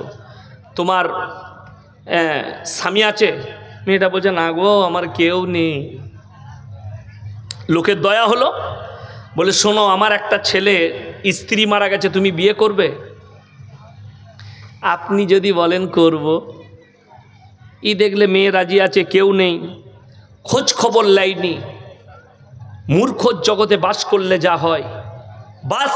তোমার স্বামী আছে? মেয়েটা বলছে না গো, আমার কেউ নেই। লোকের দয়া হলো, বলে শোনো আমার একটা ছেলে, স্ত্রী মারা গেছে, তুমি বিয়ে করবে? আপনি যদি বলেন করব, ই দেখলে মেয়ে রাজি আছে, কেউ নেই, খোঁজ খবর লাইনি, মূর্খর জগতে বাস করলে যা হয়। বাস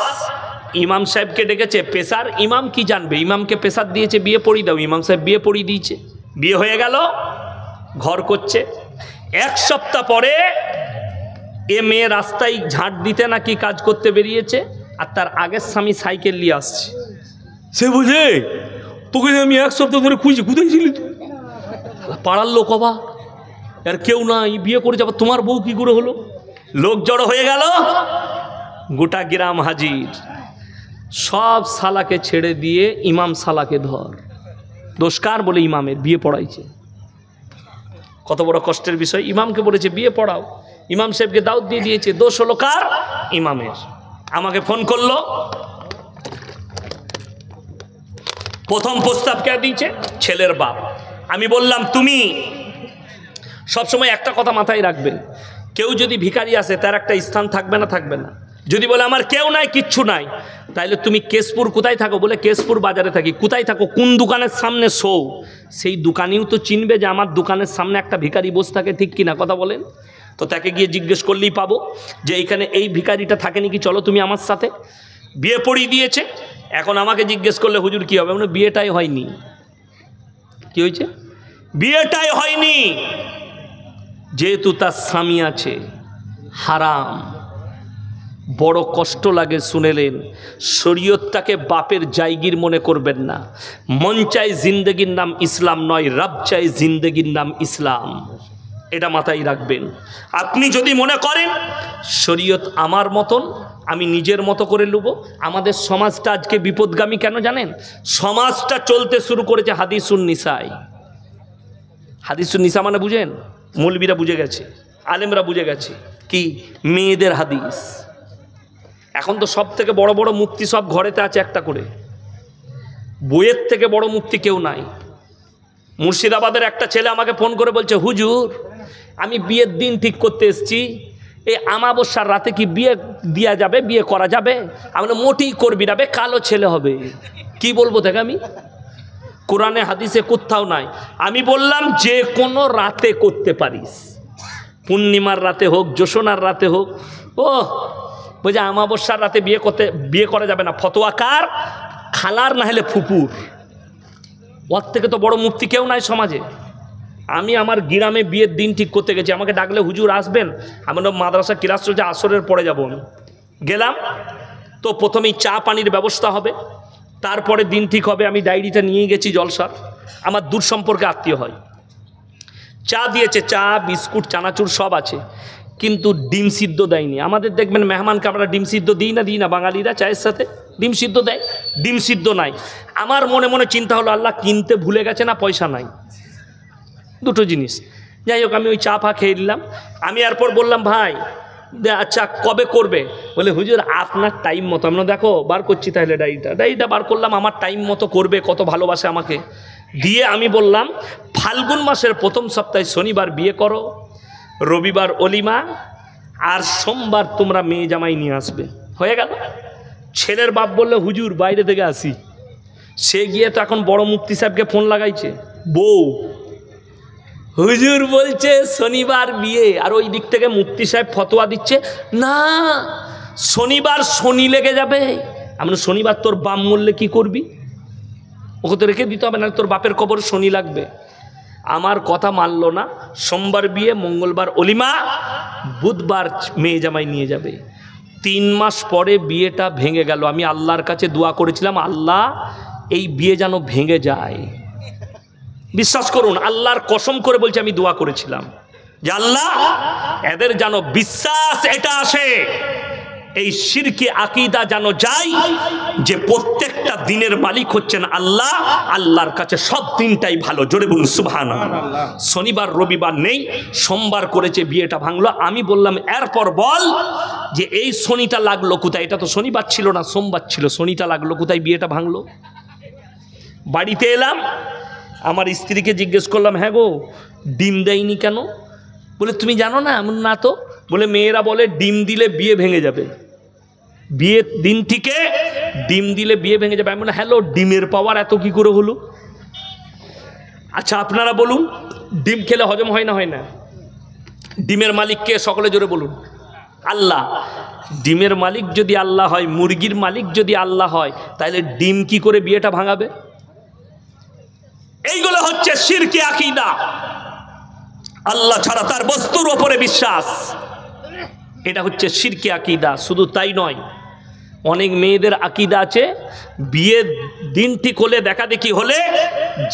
ইমাম সাহেবকে ডেকেছে, পেশার ইমাম কি জানবে, ইমামকে পেশার দিয়েছে, বিয়ে পড়িয়ে দাও। ইমাম সাহেব বিয়ে পড়িয়ে দিয়েছে, বিয়ে হয়ে গেল, ঘর করছে। এক সপ্তাহ পরে এ মেয়ে রাস্তায় ঝাঁট দিতে নাকি কাজ করতে বেরিয়েছে, আর তার আগের স্বামী সাইকেল নিয়ে আসছে। সে বুঝে, তোকে আমি এক সপ্তাহ ধরে খুঁজছি, কোথায় ছিলি তুই? পাড়ার লোক অবাক, আর কেউ না, বিয়ে করে যাবো, তোমার বউ কি করে হলো? লোক জড়ো হয়ে গেল, গোটা গ্রাম হাজির। সব শালাকে ছেড়ে দিয়ে ইমাম শালাকে ধর। দোষকার বলে ইমামের, বিয়ে পড়াইছে। কত বড় কষ্টের বিষয়। ইমামকে বলেছে বিয়ে পড়াও, ইমাম সাহেবকে দাওয়াত দিয়ে দিয়েছে, দোষ হলো কার? ইমামের। আমাকে ফোন করলো, প্রথম প্রস্তাব কে দিয়েছে? ছেলের বাপ। আমি বললাম তুমি সবসময় একটা কথা মাথায় রাখবেন, কেউ যদি ভিখারি আসে তার একটা স্থান থাকবে না? থাকবে না। যদি বলে আমার কেউ নাই, কিচ্ছু নাই, তাইলে তুমি কেশপুর কোথায় থাকো? বলে কেশপুর বাজারে থাকি। কোথায় থাকো? কোন দোকানের সামনে শো? সেই দোকানেও তো চিনবে যে আমার দোকানের সামনে একটা ভিখারি বসে থাকে, ঠিক কিনা কথা বলেন? তো তাকে গিয়ে জিজ্ঞেস করলেই পাবো যে এইখানে এই ভিখারিটা থাকে নাকি, চলো তুমি আমার সাথে। বিয়ে পড়িয়ে দিয়েছে। এখন আমাকে জিজ্ঞেস করলে হুজুর কি হবে? মানে বিয়েটাই হয়নি। কি হয়েছে? বিয়েটাই হয়নি। যেহেতু তার স্বামী আছে, হারাম। বড় কষ্ট লাগে শুনেলেন। শরীয়তটাকে বাপের জায়গির মনে করবেন না। মন চাই জিন্দগির নাম ইসলাম নয়, রব চাই জিন্দগির নাম ইসলাম। এটা মাথায় রাখবেন। আপনি যদি মনে করেন শরীয়ত আমার মতন, আমি নিজের মতো করে নেব, আমাদের সমাজটা আজকে বিপদগামী কেন জানেন? সমাজটা চলতে শুরু করেছে হাদিসুন নিসায়। হাদিসুন নিসা মানে বুঝেন? মৌলবীরা বুঝে গেছে, আলেমরা বুঝে গেছে, কি মেয়েদের হাদিস। এখন তো সব থেকে বড় বড় মুফতি সব ঘরেতে আছে একটা করে, বইয়ের থেকে বড় মুফতি কেউ নাই। মুর্শিদাবাদের একটা ছেলে আমাকে ফোন করে বলছে, হুজুর আমি বিয়ের দিন ঠিক করতে এসেছি, এই আমাবস্যার রাতে কি বিয়ে দেওয়া যাবে, বিয়ে করা যাবে? আমি মোটেই করবি না, কালো ছেলে হবে। কি বলবো দেখ, আমি কোরআনে হাদিসে কোথাও নাই। আমি বললাম যে কোনো রাতে করতে পারিস, পূর্ণিমার রাতে হোক, জ্যোৎস্নার রাতে হোক। ও বলছে আমাবস্যার রাতে বিয়ে করা যাবে না। ফতোয়া কার? খালার, না হলে ফুপুর। ওর থেকে তো বড় মুফতি কেউ নাই সমাজে। আমি আমার গ্রামে বিয়ের দিন ঠিক করতে গেছি, আমাকে ডাকলে হুজুর আসবেন? আমার মাদ্রাসা ক্লাস চলছে, আসরের পরে যাব। আমি গেলাম, তো প্রথমেই চা পানির ব্যবস্থা হবে, তারপরে দিন ঠিক হবে। আমি ডায়েরিটা নিয়ে গেছি জলসার, আমার দূর সম্পর্কে আত্মীয় হয়। চা দিয়েছে, চা বিস্কুট চানাচুর সব আছে, কিন্তু ডিম সিদ্ধ দেয়নি। আমাদের দেখবেন মেহমানকে আমরা ডিম সিদ্ধ দিই না, বাঙালিরা চায়ের সাথে ডিম সিদ্ধ দেয়, ডিম সিদ্ধ নাই। আমার মনে মনে চিন্তা হলো, আল্লাহ কিনতে ভুলে গেছে না পয়সা নাই, দুটো জিনিস। যাই হোক, আমি ওই চা ফা খেয়ে নিলাম। আমি এরপর বললাম, ভাই আচ্ছা কবে করবে? বলে হুজুর আপনার টাইম মতো। আমরা দেখো বার করছি তাহলে ডায়েরিটা বার করলাম, আমার টাইম মতো করবে, কত ভালোবাসে আমাকে। দিয়ে আমি বললাম ফাল্গুন মাসের প্রথম সপ্তাহে শনিবার বিয়ে করো, রবিবার অলিমা, আর সোমবার তোমরা মেয়ে জামাই নিয়ে আসবে। হয়ে গেল। ছেলের বাপ বললে হুজুর বাইরে থেকে আসি। সে গিয়ে তো এখন বড় মুফতি সাহেবকে ফোন লাগাইছে, বউ হুজুর বলছে শনিবার বিয়ে, আর ওই দিক থেকে মুফতি সাহেব ফতোয়া দিচ্ছে না শনিবার শনি লেগে যাবে। আমরা শনিবার তোর বাম মূল্যে কি করবি? ওকে তো রেখে দিতে হবে, না তোর বাপের কবর শনি লাগবে। আমার কথা মানলো না। সোমবার বিয়ে, মঙ্গলবার অলিমা, বুধবার মেয়ে জামাই নিয়ে যাবে। 3 মাস পরে বিয়েটা ভেঙে গেল। আমি আল্লাহর কাছে দোয়া করেছিলাম, আল্লাহ এই বিয়ে যেন ভেঙে যায়। বিশ্বাস করুন, আল্লাহর কসম করে বলছি, আমি দোয়া করেছিলাম যে আল্লাহ এদের যেন বিশ্বাস এটা আসে, এই শিরকি আকীদা যেন যায় যে প্রত্যেকটা দিনের মালিক হচ্ছেন আল্লাহ, আল্লাহর কাছে সব দিনটাই ভালো। জোরে বলুন সুবহানাল্লাহ। শনিবার রবিবার নেই, সোমবার করেছে, বিয়েটা ভাঙলো। আমি বললাম এরপর বল যে এই শনিটা লাগলো কোথায়? এটা তো শনিবার ছিল না, সোমবার ছিল, শনিটা লাগলো কোথায়, বিয়েটা ভাঙলো? বাড়িতে এলাম, আমার স্ত্রীকে জিজ্ঞেস করলাম, হ্যাঁ গো ডিম দেয়নি কেন? বলে তুমি জানো না? এমন না তো। বলে মেয়েরা বলে ডিম দিলে বিয়ে ভেঙে যাবে, বিয়ের দিন থেকে ডিম দিলে বিয়ে ভেঙে যাবে। আমি বলে হ্যালো, ডিমের পাওয়ার এত কি করে হলো? আচ্ছা আপনারা বলুন, ডিম খেলে হজম হয় না হয় না? ডিমের মালিক কে? সকলে জোরে বলুন, আল্লাহ। ডিমের মালিক যদি আল্লাহ হয়, মুরগির মালিক যদি আল্লাহ হয়, তাহলে ডিম কি করে বিয়েটা ভাঙাবে? এইগুলো হচ্ছে শিরকি আকীদা। আল্লাহ ছাড়া তার বস্তুর ওপরে বিশ্বাস, এটা হচ্ছে শিরকি আকীদা। শুধু তাই নয়, অনেক মেয়েদের আকীদা আছে বিয়ের দিন ঠিক হলে দেখা দেখি হলে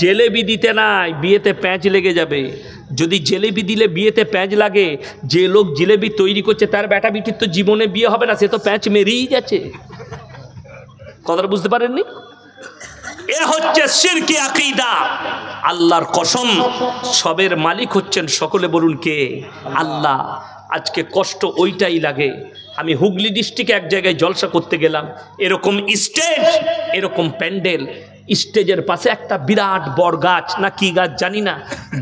জেলেবি দিতে নাই, বিয়েতে প্যাঁচ লেগে যাবে। যদি জেলেবি দিলে বিয়েতে প্যাঁচ লাগে, যে লোক জিলেবি তৈরি করছে তার বেটা বিটির তো জীবনে বিয়ে হবে না, সে তো প্যাঁচ মেরেই যাচ্ছে। কথাটা বুঝতে পারেননি? এ হচ্ছে শিরকি আকীদা। আল্লাহর কসম, সবের মালিক হচ্ছেন, সকলে বলুন কে? আল্লাহ। আজকে কষ্ট ওইটাই লাগে। আমি হুগলি ডিস্ট্রিক্টে এক জায়গায় জলসা করতে গেলাম, এরকম স্টেজ, এরকম প্যান্ডেল, স্টেজের পাশে একটা বিরাট বড় গাছ না কি গাছ জানি না,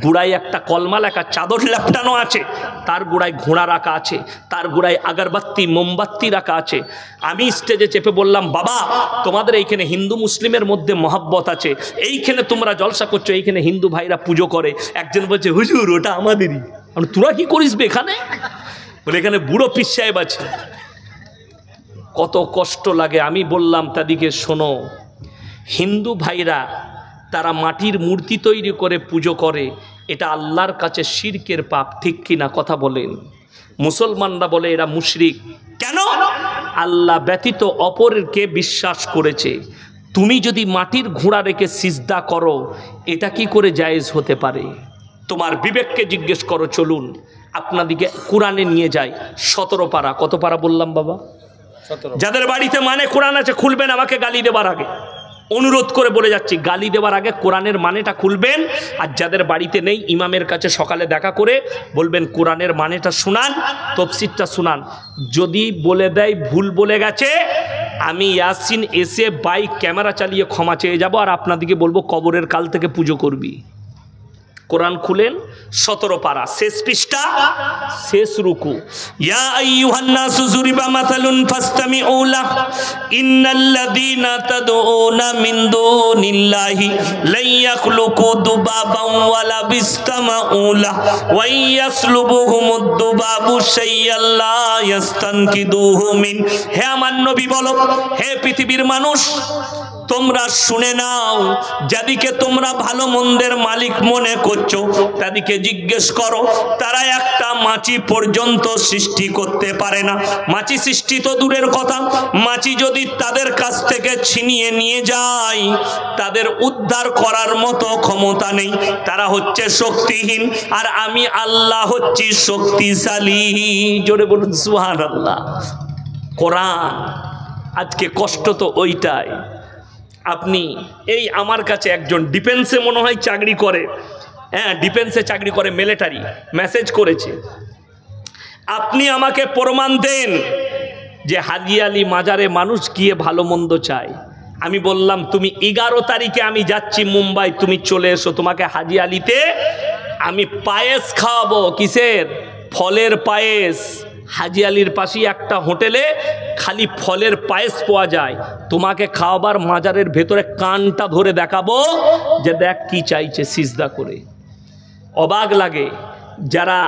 গোড়ায় একটা কলমা লেখা চাদর লেপটানো আছে, তার গোড়ায় ঘোড়া রাখা আছে, তার গোড়ায় আগরবাতি মোমবাতি রাখা আছে। আমি স্টেজে চেপে বললাম, বাবা তোমাদের এইখানে হিন্দু মুসলিমের মধ্যে মহব্বত আছে, এইখানে তোমরা জলসা করছো, এইখানে হিন্দু ভাইরা পুজো করে। একজন বলছে হুজুর ওটা আমাদেরই। তোরা কি করিস এখানে? বলে এখানে বুড়ো পীর সাহেব আছে। কত কষ্ট লাগে। আমি বললাম তাদেরকে, শোনো, হিন্দু ভাইরা তারা মাটির মূর্তি তৈরি করে পুজো করে, এটা আল্লাহর কাছে শিরকের পাপ, ঠিক কিনা কথা বলেন? মুসলমানরা বলে এরা মুশরিক। কেন? আল্লাহ ব্যতীত অপরকে বিশ্বাস করেছে। তুমি যদি মাটির ঘোড়া রেখে সিজদা করো, এটা কি করে জায়েজ হতে পারে? তোমার বিবেককে জিজ্ঞেস করো। চলুন আপনাদিকে কোরআনে নিয়ে যাই। 17 পারা। কত পারা বললাম বাবা? 17। যাদের বাড়িতে মানে কোরআন আছে খুলবেন, আমাকে গালি দেবার আগে অনুরোধ করে বলে যাচ্ছি, গালি দেওয়ার আগে কোরআনের মানেটা খুলবেন। আর যাদের বাড়িতে নেই, ইমামের কাছে সকালে দেখা করে বলবেন কোরআনের মানেটা শুনান, তফসিরটা শুনান। যদি বলে দেয় ভুল বলে গেছে, আমি ইয়াসিন এসে বাইক ক্যামেরা চালিয়ে ক্ষমা চেয়ে যাব, আর আপনাদেরকে বলবো কবরের কাল থেকে পুজো করবি। কোরআন খুলেন 17 পারা, শেষ পৃষ্ঠা, শেষ রুকু। ইয়া আইয়ুহান নাসু যুরিবা মাসালুন ফাসতামিউ লাহ ইন্নাল্লাযীনা তাদউনা মিন দুনিল্লাহি লা ইয়াখলুকু দুবাবান ওয়ালা বিসতামাউ লাহ ওয়া ইয়াসলুবুহুমুদ দুবাবু শাইয়াল লা ইস্তানকিদুহু মিন। হে আমার নবী বলো, হে পৃথিবীর মানুষ, তোমরা শুনে নাও, যাদিকে তোমরা ভালো মন্দের মালিক মনে করছো তাদিকে জিজ্ঞেস করো, তারা একটা মাছি পর্যন্ত সৃষ্টি করতে পারে না। মাছি সৃষ্টি তো দূরের কথা, মাছি যদি তাদের কাছ থেকে ছিনিয়ে নিয়ে যায়, তাদের উদ্ধার করার মতো ক্ষমতা নেই। তারা হচ্ছে শক্তিহীন, আর আমি আল্লাহ হচ্ছি শক্তিশালী। জোরে বলুন সুবহানাল্লাহ। কোরআন। আজকে কষ্ট তো ওইটাই। আপনি এই আমার কাছে একজন ডিফেন্সে মনে হয় চাকরি করে, হ্যাঁ ডিফেন্সে চাকরি করে, মিলিটারি, মেসেজ করেছে, আপনি আমাকে প্রমাণ দেন যে হাজি আলী মাজারে মানুষ গিয়ে ভালো মন্দ চায়। আমি বললাম তুমি 11 তারিখে আমি যাচ্ছি মুম্বাই, তুমি চলে এসো, তোমাকে হাজি আলীতে আমি পায়েস খাওয়াবো। কিসের? ফলের পায়েস। হাজি আলীর পাশেই একটা হোটেলে খালি ফলের পায়েস পাওয়া যায়, তোমাকে খাওয়াবার মাজারের ভেতরে কানটা ধরে দেখাবো যে দেখ কি চাইছে সিজদা করে। অবাক লাগে যারা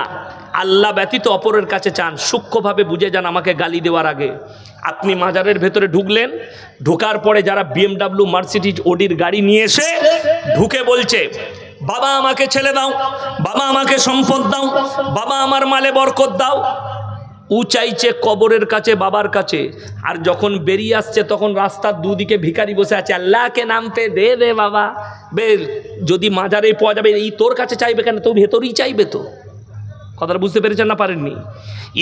আল্লাহ ব্যতীত অপরের কাছে চান, সূক্ষ্মভাবে বুঝে যান আমাকে গালি দেওয়ার আগে। আপনি মাজারের ভেতরে ঢুকলেন, ঢোকার পরে যারা BMW মার্সিডিজ ওডির গাড়ি নিয়ে এসে ঢুকে বলছে বাবা আমাকে ছেলে দাও, বাবা আমাকে সম্পদ দাও, বাবা আমার মালে বরকত দাও। ও চাইছে কবরের কাছে, বাবার কাছে। আর যখন বেরিয়ে আসছে তখন রাস্তার দুদিকে ভিখারি বসে আছে, আল্লাহকে নাম পে দে দে বাবা। বেল যদি মাজারে পাওয়া যাবে, এই তোর কাছে চাইবে কেন? তো ভেতরেই চাইবে। তো কথাটা বুঝতে পেরেছেন না পারেননি?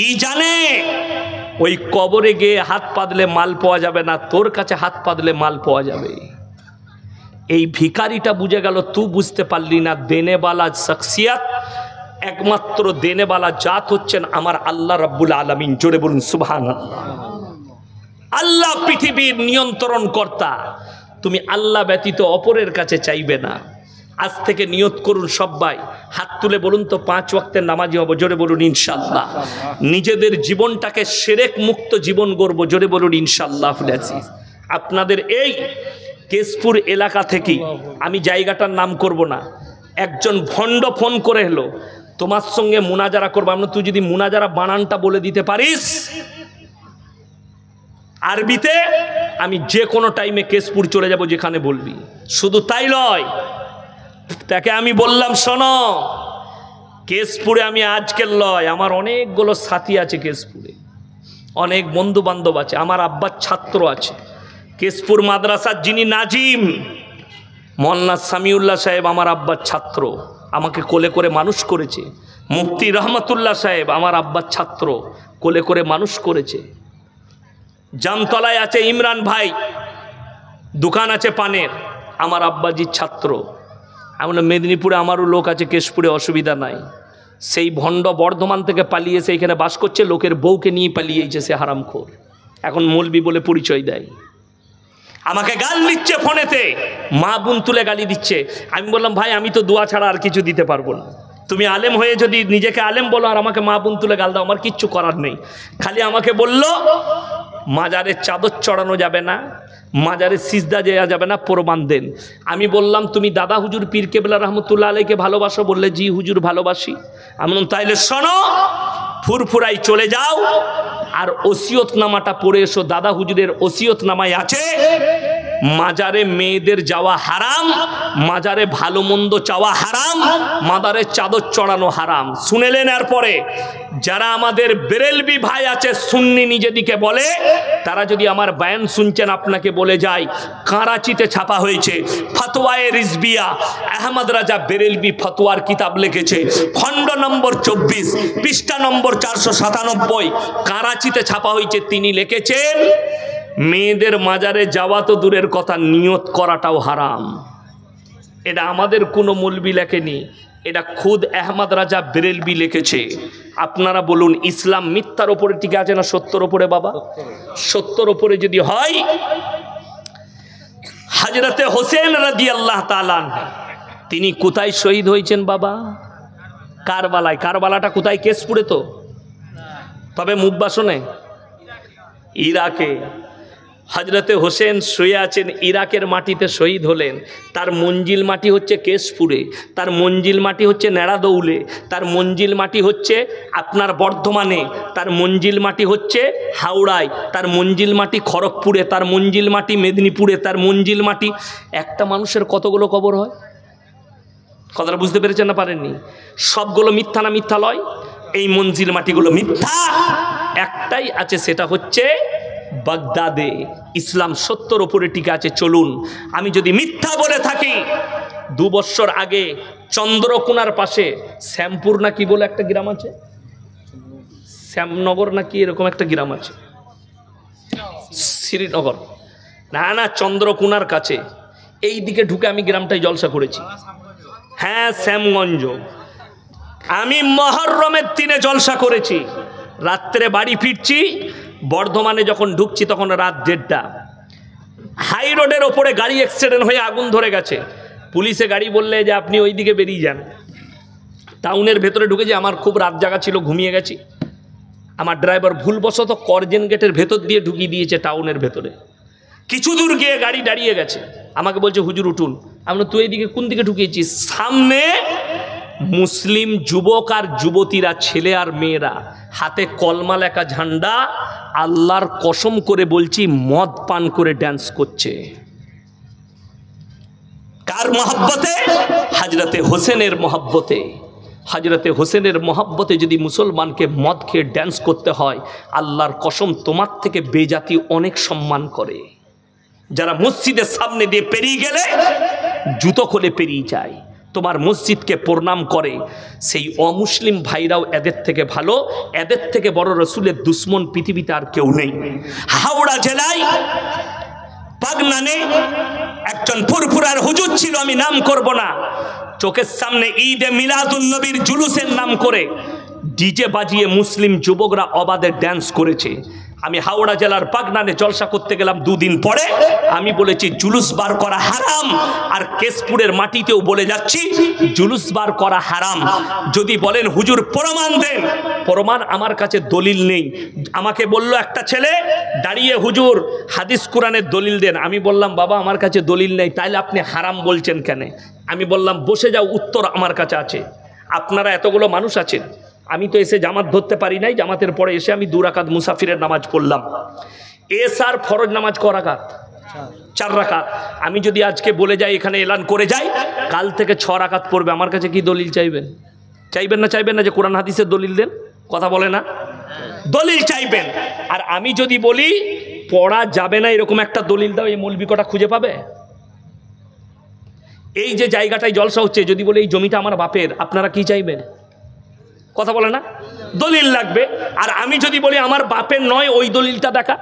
ই জানে ওই কবরে গিয়ে হাত পাতলে মাল পাওয়া যাবে না, তোর কাছে হাত পাতলে মাল পাওয়া যাবে। এই ভিখারিটা বুঝে গেল, তুই বুঝতে পারলি না। দেনেওয়ালা শখসিয়ত, একমাত্র দেনেওয়ালা জাত হচ্ছেন আমার আল্লাহ রাব্বুল আলামিন। জোরে বলুন সুবহানাল্লাহ। আল্লাহ পৃথিবীর নিয়ন্ত্রণ কর্তা। তুমি আল্লাহ ব্যতীত অপরের কাছে চাইবে না। আজ থেকে নিয়ত করুন সবাই, হাত তুলে বলুন তো 5 ওয়াক্তের নামাজি হব। জোরে বলুন ইনশাআল্লাহ। নিজেদের জীবনটাকে শিরক মুক্ত জীবন গড়ব। জোরে বলুন ইনশাআল্লাহ। আপনাদের এই কেশপুর এলাকা থেকে, আমি জায়গাটার নাম করব না, একজন ভণ্ড ফোন করে এলো, তোমার সঙ্গে মুনাজারা করবো। আমরা তুই যদি মুনাজারা বানানটা বলে দিতে পারিস আরবিতে, আমি যে কোনো টাইমে কেশপুর চলে যাব যেখানে বলবি। শুধু তাই নয়, তাকে আমি বললাম শোনো, কেশপুরে আমি আজকের লয়, আমার অনেকগুলো সাথী আছে কেশপুরে, অনেক বন্ধু বান্ধব আছে, আমার আব্বার ছাত্র আছে কেশপুর মাদ্রাসার, যিনি নাজিম মোহাম্মদ সামিউল্লাহ সাহেব আমার আব্বার ছাত্র, আমাকে কোলে করে মানুষ করেছে। মুফতি রহমতুল্লাহ সাহেব আমার আব্বার ছাত্র, কোলে করে মানুষ করেছে। জামতলায় আছে ইমরান ভাই, দোকান আছে পানের, আমার আব্বাজির ছাত্র। এমন মেদিনীপুরে আমারও লোক আছে, কেশপুরে অসুবিধা নাই। সেই ভণ্ড বর্ধমান থেকে পালিয়েছে, এখানে বাস করছে, লোকের বউকে নিয়ে পালিয়েছে, সে হারামখোর। এখন মৌলবি বলে পরিচয় দেয়, আমাকে গাল দিচ্ছে ফোনেতে, মা বোন তুলে গালি দিচ্ছে। আমি বললাম ভাই আমি তো দোয়া ছাড়া আর কিছু দিতে পারবো না। তুমি আলেম হয়ে যদি নিজেকে আলেম বলো আর আমাকে মা বোন তুলে গাল দাও, আমার কিচ্ছু করার নেই। খালি আমাকে বললো মাজারে চাদর চড়ানো যাবে না, মাজারে সিজদা দেওয়া যাবে না, প্রমাণ দেন। আমি বললাম তুমি দাদা হুজুর পীর কেবলা রহমতুল্লাহ আলাইকে ভালোবাসো? বললে জি হুজুর ভালোবাসি। আমি বললাম তাইলে শোনো, ফুরফুরাই চলে যাও আর ওসিয়তনামাটা পড়ে এসো। দাদা হুজুরের ওসিয়তনামায় আছে মাজারে মেয়েদের যাওয়া হারাম, মাজারে ভালো মন্দ চাওয়া হারাম, মাজারে চাদর চড়ানো হারাম। শুনেলেন? এরপরে যারা আমাদের বেরেলবি ভাই আছে সুন্নি নিজেদিকে বলে, তারা যদি আমার বয়ান শুনছেন আপনাকে বলে যায়, করাচিতে ছাপা হয়েছে ফতোয়ায়ে রিজবিয়া, আহমদ রাজা বেরেলবি ফতোয়ার কিতাব লিখেছে, খণ্ড নম্বর 24 পৃষ্ঠা নম্বর 497, করাচিতে ছাপা হয়েছে। তিনি লিখেছেন মেয়েদের মাজারে যাওয়া তো দূরের কথা, নিয়ত করাটাও হারাম। এটা আমাদের কোনো মৌলবি লেখেনি, এটা খুদ আহমদ রাজা বেরেলবি লিখেছে। আপনারা বলুন ইসলাম মিথ্যার ওপরে টিকে আছে না সত্যর ওপরে? বাবা সত্যর ওপরে যদি হয়, হযরতে হোসেন রাদিয়াল্লাহু তাআলা তিনি কোথায় শহীদ হয়েছেন বাবা? কারবালায়। কারবালাটা কোথায়? কেশপুরে তো, তবে মুখবাসনে ইরাকে। হযরতে হোসেন শুয়ে আছেন, ইরাকের মাটিতে শহীদ হলেন। তার মঞ্জিল মাটি হচ্ছে কেশপুরে, তার মঞ্জিল মাটি হচ্ছে নেড়াদৌলে, তার মঞ্জিল মাটি হচ্ছে আপনার বর্ধমানে, তার মঞ্জিল মাটি হচ্ছে হাওড়ায়, তার মঞ্জিল মাটি খড়গপুরে, তার মঞ্জিল মাটি মেদিনীপুরে, তার মঞ্জিল মাটি। একটা মানুষের কতগুলো কবর হয়? কথাটা বুঝতে পেরেছেন না পারেননি? সবগুলো মিথ্যা না মিথ্যা লয়? এই মঞ্জিল মাটিগুলো মিথ্যা, একটাই আছে, সেটা হচ্ছে বাগদাদে। ইসলাম সত্যর উপরে টিকে আছে। চলুন, আমি যদি মিথ্যা বলে থাকি, 2 বছর আগে চন্দ্রকোনার পাশে শ্যামপুর না কি বলে একটা গ্রাম আছে, শ্যামনগর না কি এরকম একটা গ্রাম আছে, শ্রীনগর না না চন্দ্রকোনার কাছে, এই দিকে ঢুকে আমি গ্রামটায় জলসা করেছি। হ্যাঁ শ্যামগঞ্জ। আমি মুহররমের দিনে জলসা করেছি। রাত্রে বাড়ি ফিরছি, বর্ধমানে যখন ঢুকছি তখন রাত 1:30। হাই রোডের ওপরে গাড়ি অ্যাক্সিডেন্ট হয়ে আগুন ধরে গেছে। পুলিশে গাড়ি বললে যে আপনি ওই দিকে বেরিয়ে যান। টাউনের ভেতরে ঢুকেছি, আমার খুব রাত জাগা ছিল, ঘুমিয়ে গেছি। আমার ড্রাইভার ভুলবশত করজেন গেটের ভেতর দিয়ে ঢুকিয়ে দিয়েছে টাউনের ভেতরে। কিছু দূর গিয়ে গাড়ি দাঁড়িয়ে গেছে, আমাকে বলছে হুজুর উঠুন। আমি তুই এইদিকে কোন দিকে ঢুকিয়েছিস? সামনে মুসলিম যুবক আর যুবতীরা, ছেলে আর মেয়েরা, হাতে কলমা লেখা ঝান্ডা, আল্লাহর কসম করে বলছি মদ পান করে ড্যান্স করছে। কার মহব্বতে? হযরতে হোসেনের মহব্বতে। হযরতে হোসেনের মহব্বতে যদি মুসলমানকে মদ খেয়ে ড্যান্স করতে হয়, আল্লাহর কসম তোমার থেকে বেজাতি অনেক সম্মান করে। যারা মসজিদের সামনে দিয়ে পেরিয়ে গেলে জুতো খুলে পেরিয়ে যায়, তোমার মসজিদকে প্রণাম করে, সেই অমুসলিম ভাইরাও এদের থেকে ভালো, এদের থেকে বড় রসুলের দুশ্মন পৃথিবীতে আর কেউ নেই। হাওড়া জেলায় পাগনানে একজন ফুরফুরার হুজুর ছিল, আমি নাম করব না, চোখের সামনে ঈদে মিলাদুন নবীর জুলুসের নাম করে ডিজে বাজিয়ে মুসলিম যুবকরা অবাধে ড্যান্স করেছে। আমি হাওড়া জেলার পাগনানে জলসা করতে গেলাম 2 দিন পরে, আমি বলেছি জুলুস বার করা হারাম, আর কেশপুরের মাটিতেও বলে যাচ্ছি জুলুস বার করা হারাম। যদি বলেন হুজুর প্রমাণ দেন, প্রমাণ আমার কাছে দলিল নেই। আমাকে বলল একটা ছেলে দাঁড়িয়ে, হুজুর হাদিস কোরআনের দলিল দেন। আমি বললাম বাবা আমার কাছে দলিল নেই, তাইলে আপনি হারাম বলছেন কেন? আমি বললাম বসে যাও, উত্তর আমার কাছে আছে। আপনারা এতগুলো মানুষ আছেন, আমি তো এসে জামাত ধরতে পারি নাই, জামাতের পরে এসে আমি 2 রাকাত মুসাফিরের নামাজ পড়লাম। এসার ফরজ নামাজ ক রাকাত? 4 রাকাত। আমি যদি আজকে বলে যাই, এখানে এলান করে যাই, কাল থেকে 6 রাকাত পড়বে, আমার কাছে কি দলিল চাইবেন? চাইবেন না? চাইবেন না যে কোরআন হাদিসের দলিল দেন? কথা বলে না, দলিল চাইবেন। আর আমি যদি বলি পড়া যাবে না এরকম একটা দলিল দাও, এই মৌলবি কটা খুঁজে পাবে? এই যে জায়গাটায় জলসা হচ্ছে, যদি বলে এই জমিটা আমার বাপের, আপনারা কি চাইবেন? কথা বলে না, দলিল লাগবে। আর আমি যদি বলি আমার বাপের নয়, ওই দলিলটা দেখা,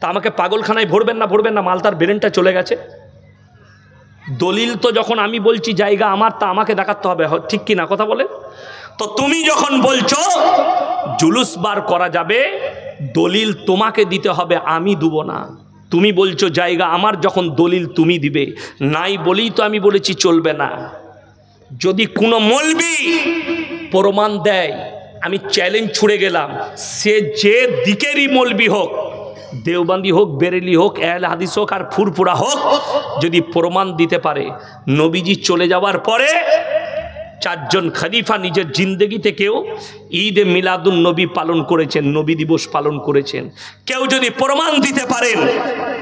তা আমাকে পাগলখানায় ভরবেন না? ভরবেন না? মালতার ব্রেনটা চলে গেছে। দলিল তো যখন আমি বলছি জায়গা আমার, তা আমাকে দেখাতে হবে, ঠিক কি না? কথা বলে। তো তুমি যখন বলছো জুলুস বার করা যাবে, দলিল তোমাকে দিতে হবে, আমি দেব না। তুমি বলছো জায়গা আমার, যখন দলিল তুমি দিবে, নাই বলেই তো আমি বলেছি চলবে না। যদি কোনো মৌলবি প্রমাণ দেয়, আমি চ্যালেঞ্জ ছুড়ে গেলাম, সে যে দিকেরই মৌলবি হোক, দেওবন্দি হোক, বেরেলি হোক, আহলে হাদিস হোক, আর ফুরফুরা হোক, যদি প্রমাণ দিতে পারে নবীজি চলে যাওয়ার পরে 4 জন খলিফা নিজের জিন্দগিতে কেউ ঈদে মিলাদুন নবী পালন করেছেন, নবী দিবস পালন করেছেন, কেউ যদি প্রমাণ দিতে পারেন,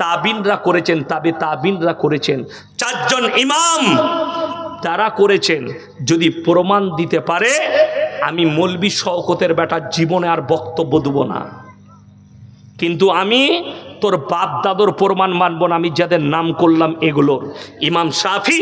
তাবিনরা করেছেন, তাবিনরা করেছেন, 4 জন ইমাম তারা করেছেন, যদি প্রমাণ দিতে পারে, আমি মৌলবি শওকতের বেটার জীবনে আর বক্তব্য দেব না। কিন্তু আমি তোর বাপ দাদুর প্রমাণ মানব না। আমি যাদের নাম করলাম এগুলোর, ইমাম শাফি,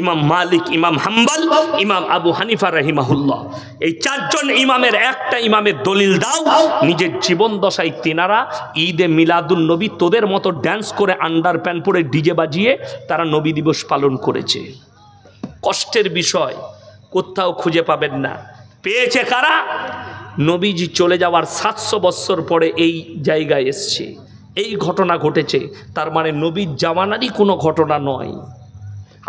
ইমাম মালিক, ইমাম হাম্বল, ইমাম আবু হানিফা রাহিমাহুল্লাহ, এই 4 জন ইমামের একটা ইমামের দলিল দাও, নিজের জীবন দশায় তিনারা ঈদে মিলাদুন নবী তোদের মতো ড্যান্স করে, আন্ডার প্যান্ট পরে ডিজে বাজিয়ে তারা নবী দিবস পালন করেছে। কষ্টের বিষয়, কোথাও খুঁজে পাবেন না। পেয়েছে কারা? নবীজি চলে যাওয়ার 700 বৎসর পরে এই জায়গায় এসছে, এই ঘটনা ঘটেছে। তার মানে নবীর জামানারই কোনো ঘটনা নয়।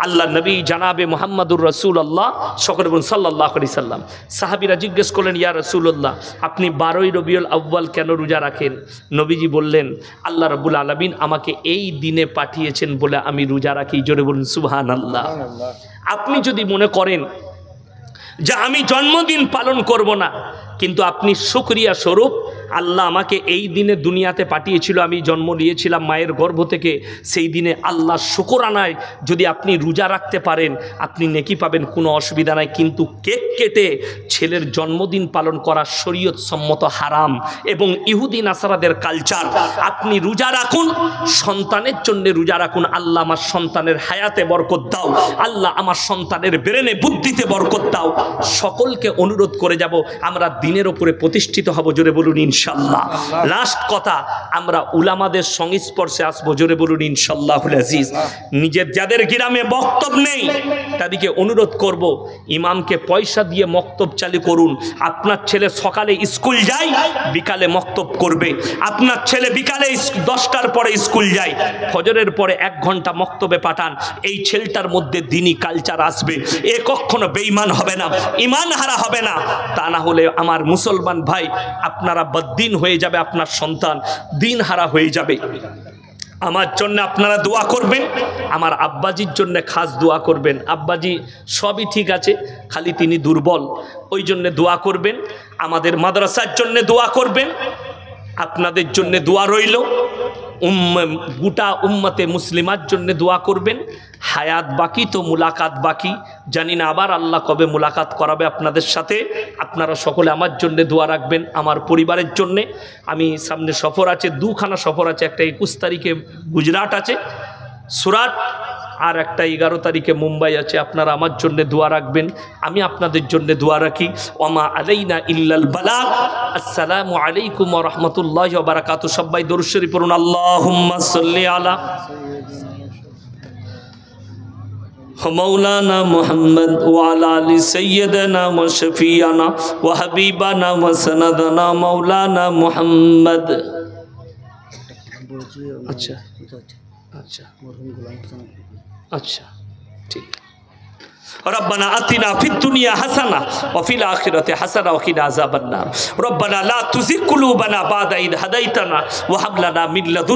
আল্লাহ নবী জানাবে মুহাম্মাদুর রাসূলুল্লাহ সকলে বলুন সাল্লাল্লাহু আলাইহি সাল্লাম। সাহাবীরা জিজ্ঞেস করলেন, ইয়া রাসূলুল্লাহ আপনি 12ই রবিউল আউয়াল কেন রোজা রাখেন? নবীজি বললেন, আল্লাহ রাব্বুল আলামিন আমাকে এই দিনে পাঠিয়েছেন বলে আমি রোজা রাখি। জোরে বলুন সুবহানাল্লাহ। আপনি যদি মনে করেন যে আমি জন্মদিন পালন করব না, কিন্তু আপনি শুকরিয়া স্বরূপ আল্লাহ আমাকে এই দিনে দুনিয়াতে পাঠিয়েছিল, আমি জন্ম নিয়েছিলাম মায়ের গর্ভ থেকে, সেই দিনে আল্লাহ শুকরানায় যদি আপনি রোজা রাখতে পারেন, আপনি নেকি পাবেন, কোনো অসুবিধা নাই। কিন্তু কেক কেটে ছেলের জন্মদিন পালন করা শরীয়ত সম্মত হারাম এবং ইহুদি নাসারাদের কালচার। আপনি রোজা রাখুন, সন্তানের জন্য রোজা রাখুন। আল্লাহ আমার সন্তানের হায়াতে বরকত দাও, আল্লাহ আমার সন্তানের ব্রেনে বুদ্ধিতে বরকত দাও। সকলকে অনুরোধ করে যাব, আমরা দিনের ওপরে প্রতিষ্ঠিত হব। জোরে বলুন ইনশাল্লাহ। লাস্ট কথা, আমরা উলামাদের সংস্পর্শে আসবো, জোরে বলুন ইনশাল্লাহুল আজিজ। নিজের যাদের গ্রামে মক্তব নেই তাদেরকে অনুরোধ করব, ইমামকে পয়সা দিয়ে মক্তব চালু করুন। আপনার ছেলে সকালে স্কুল যায়, বিকালে মক্তব করবে। আপনার ছেলে বিকালে 10টার পরে স্কুল যায়, ফজরের পরে 1 ঘন্টা মক্তবে পাঠান। এই ছেলেটার মধ্যে দিনী কালচার আসবে, এ কখনো বেঈমান হবে না, ঈমান হারা হবে না। তা না হলে আমার মুসলমান ভাই, আপনারা বদ্দিন হয়ে যাবে, আপনার সন্তান দিন হারা হয়ে যাবে। আমার জন্য আপনারা দোয়া করবেন, আমার আব্বাজির জন্য খাস দোয়া করবেন। আব্বাজি সবই ঠিক আছে, খালি তিনি দুর্বল, ওই জন্য দোয়া করবেন। আমাদের মাদ্রাসার জন্য দোয়া করবেন, আপনাদের জন্য দোয়া রইল। গোটা উম্মতে মুসলিমার জন্য দোয়া করবেন। হায়াত বাকি তো মুলাকাত বাকি, জানি না আবার আল্লাহ কবে মুলাকাত করাবে আপনাদের সাথে। আপনারা সকলে আমার জন্য দোয়া রাখবেন, আমার পরিবারের জন্যে। আমি সামনে সফর আছে, 2খানা সফর আছে, একটা 21 তারিখে গুজরাট আছে সুরাট, আর একটা 11 তারিখে মুম্বাই আছে। আপনারা আমার জন্য দোয়া রাখবেন, আমি আপনাদের জন্য দোয়া রাখি। ওমা আলাইনা ইল্লাল বালাগ। আসসালামু আলাইকুম ওয়া রাহমাতুল্লাহি ওয়া বারাকাতুহু। সবাই দরুদ শরীফ পড়ুন। আল্লাহুম্মা সাল্লি আলা মৌলানা মুহাম্মদ ওয়া আলা আলি সাইয়্যিদানা ওয়া শফিয়ানা ওয়া হাবিবানা ওয়া সানাদানা মৌলানা মুহাম্মদ। আচ্ছা আচ্ছা আচ্ছা, ঠিক। ربنا آتنا في الدنيا حسنة وفي الآخرة حسنة وقنا عذاب النار. ربنا لا تزغ قلوبنا بعد إذ هديتنا وهب لنا من لدنك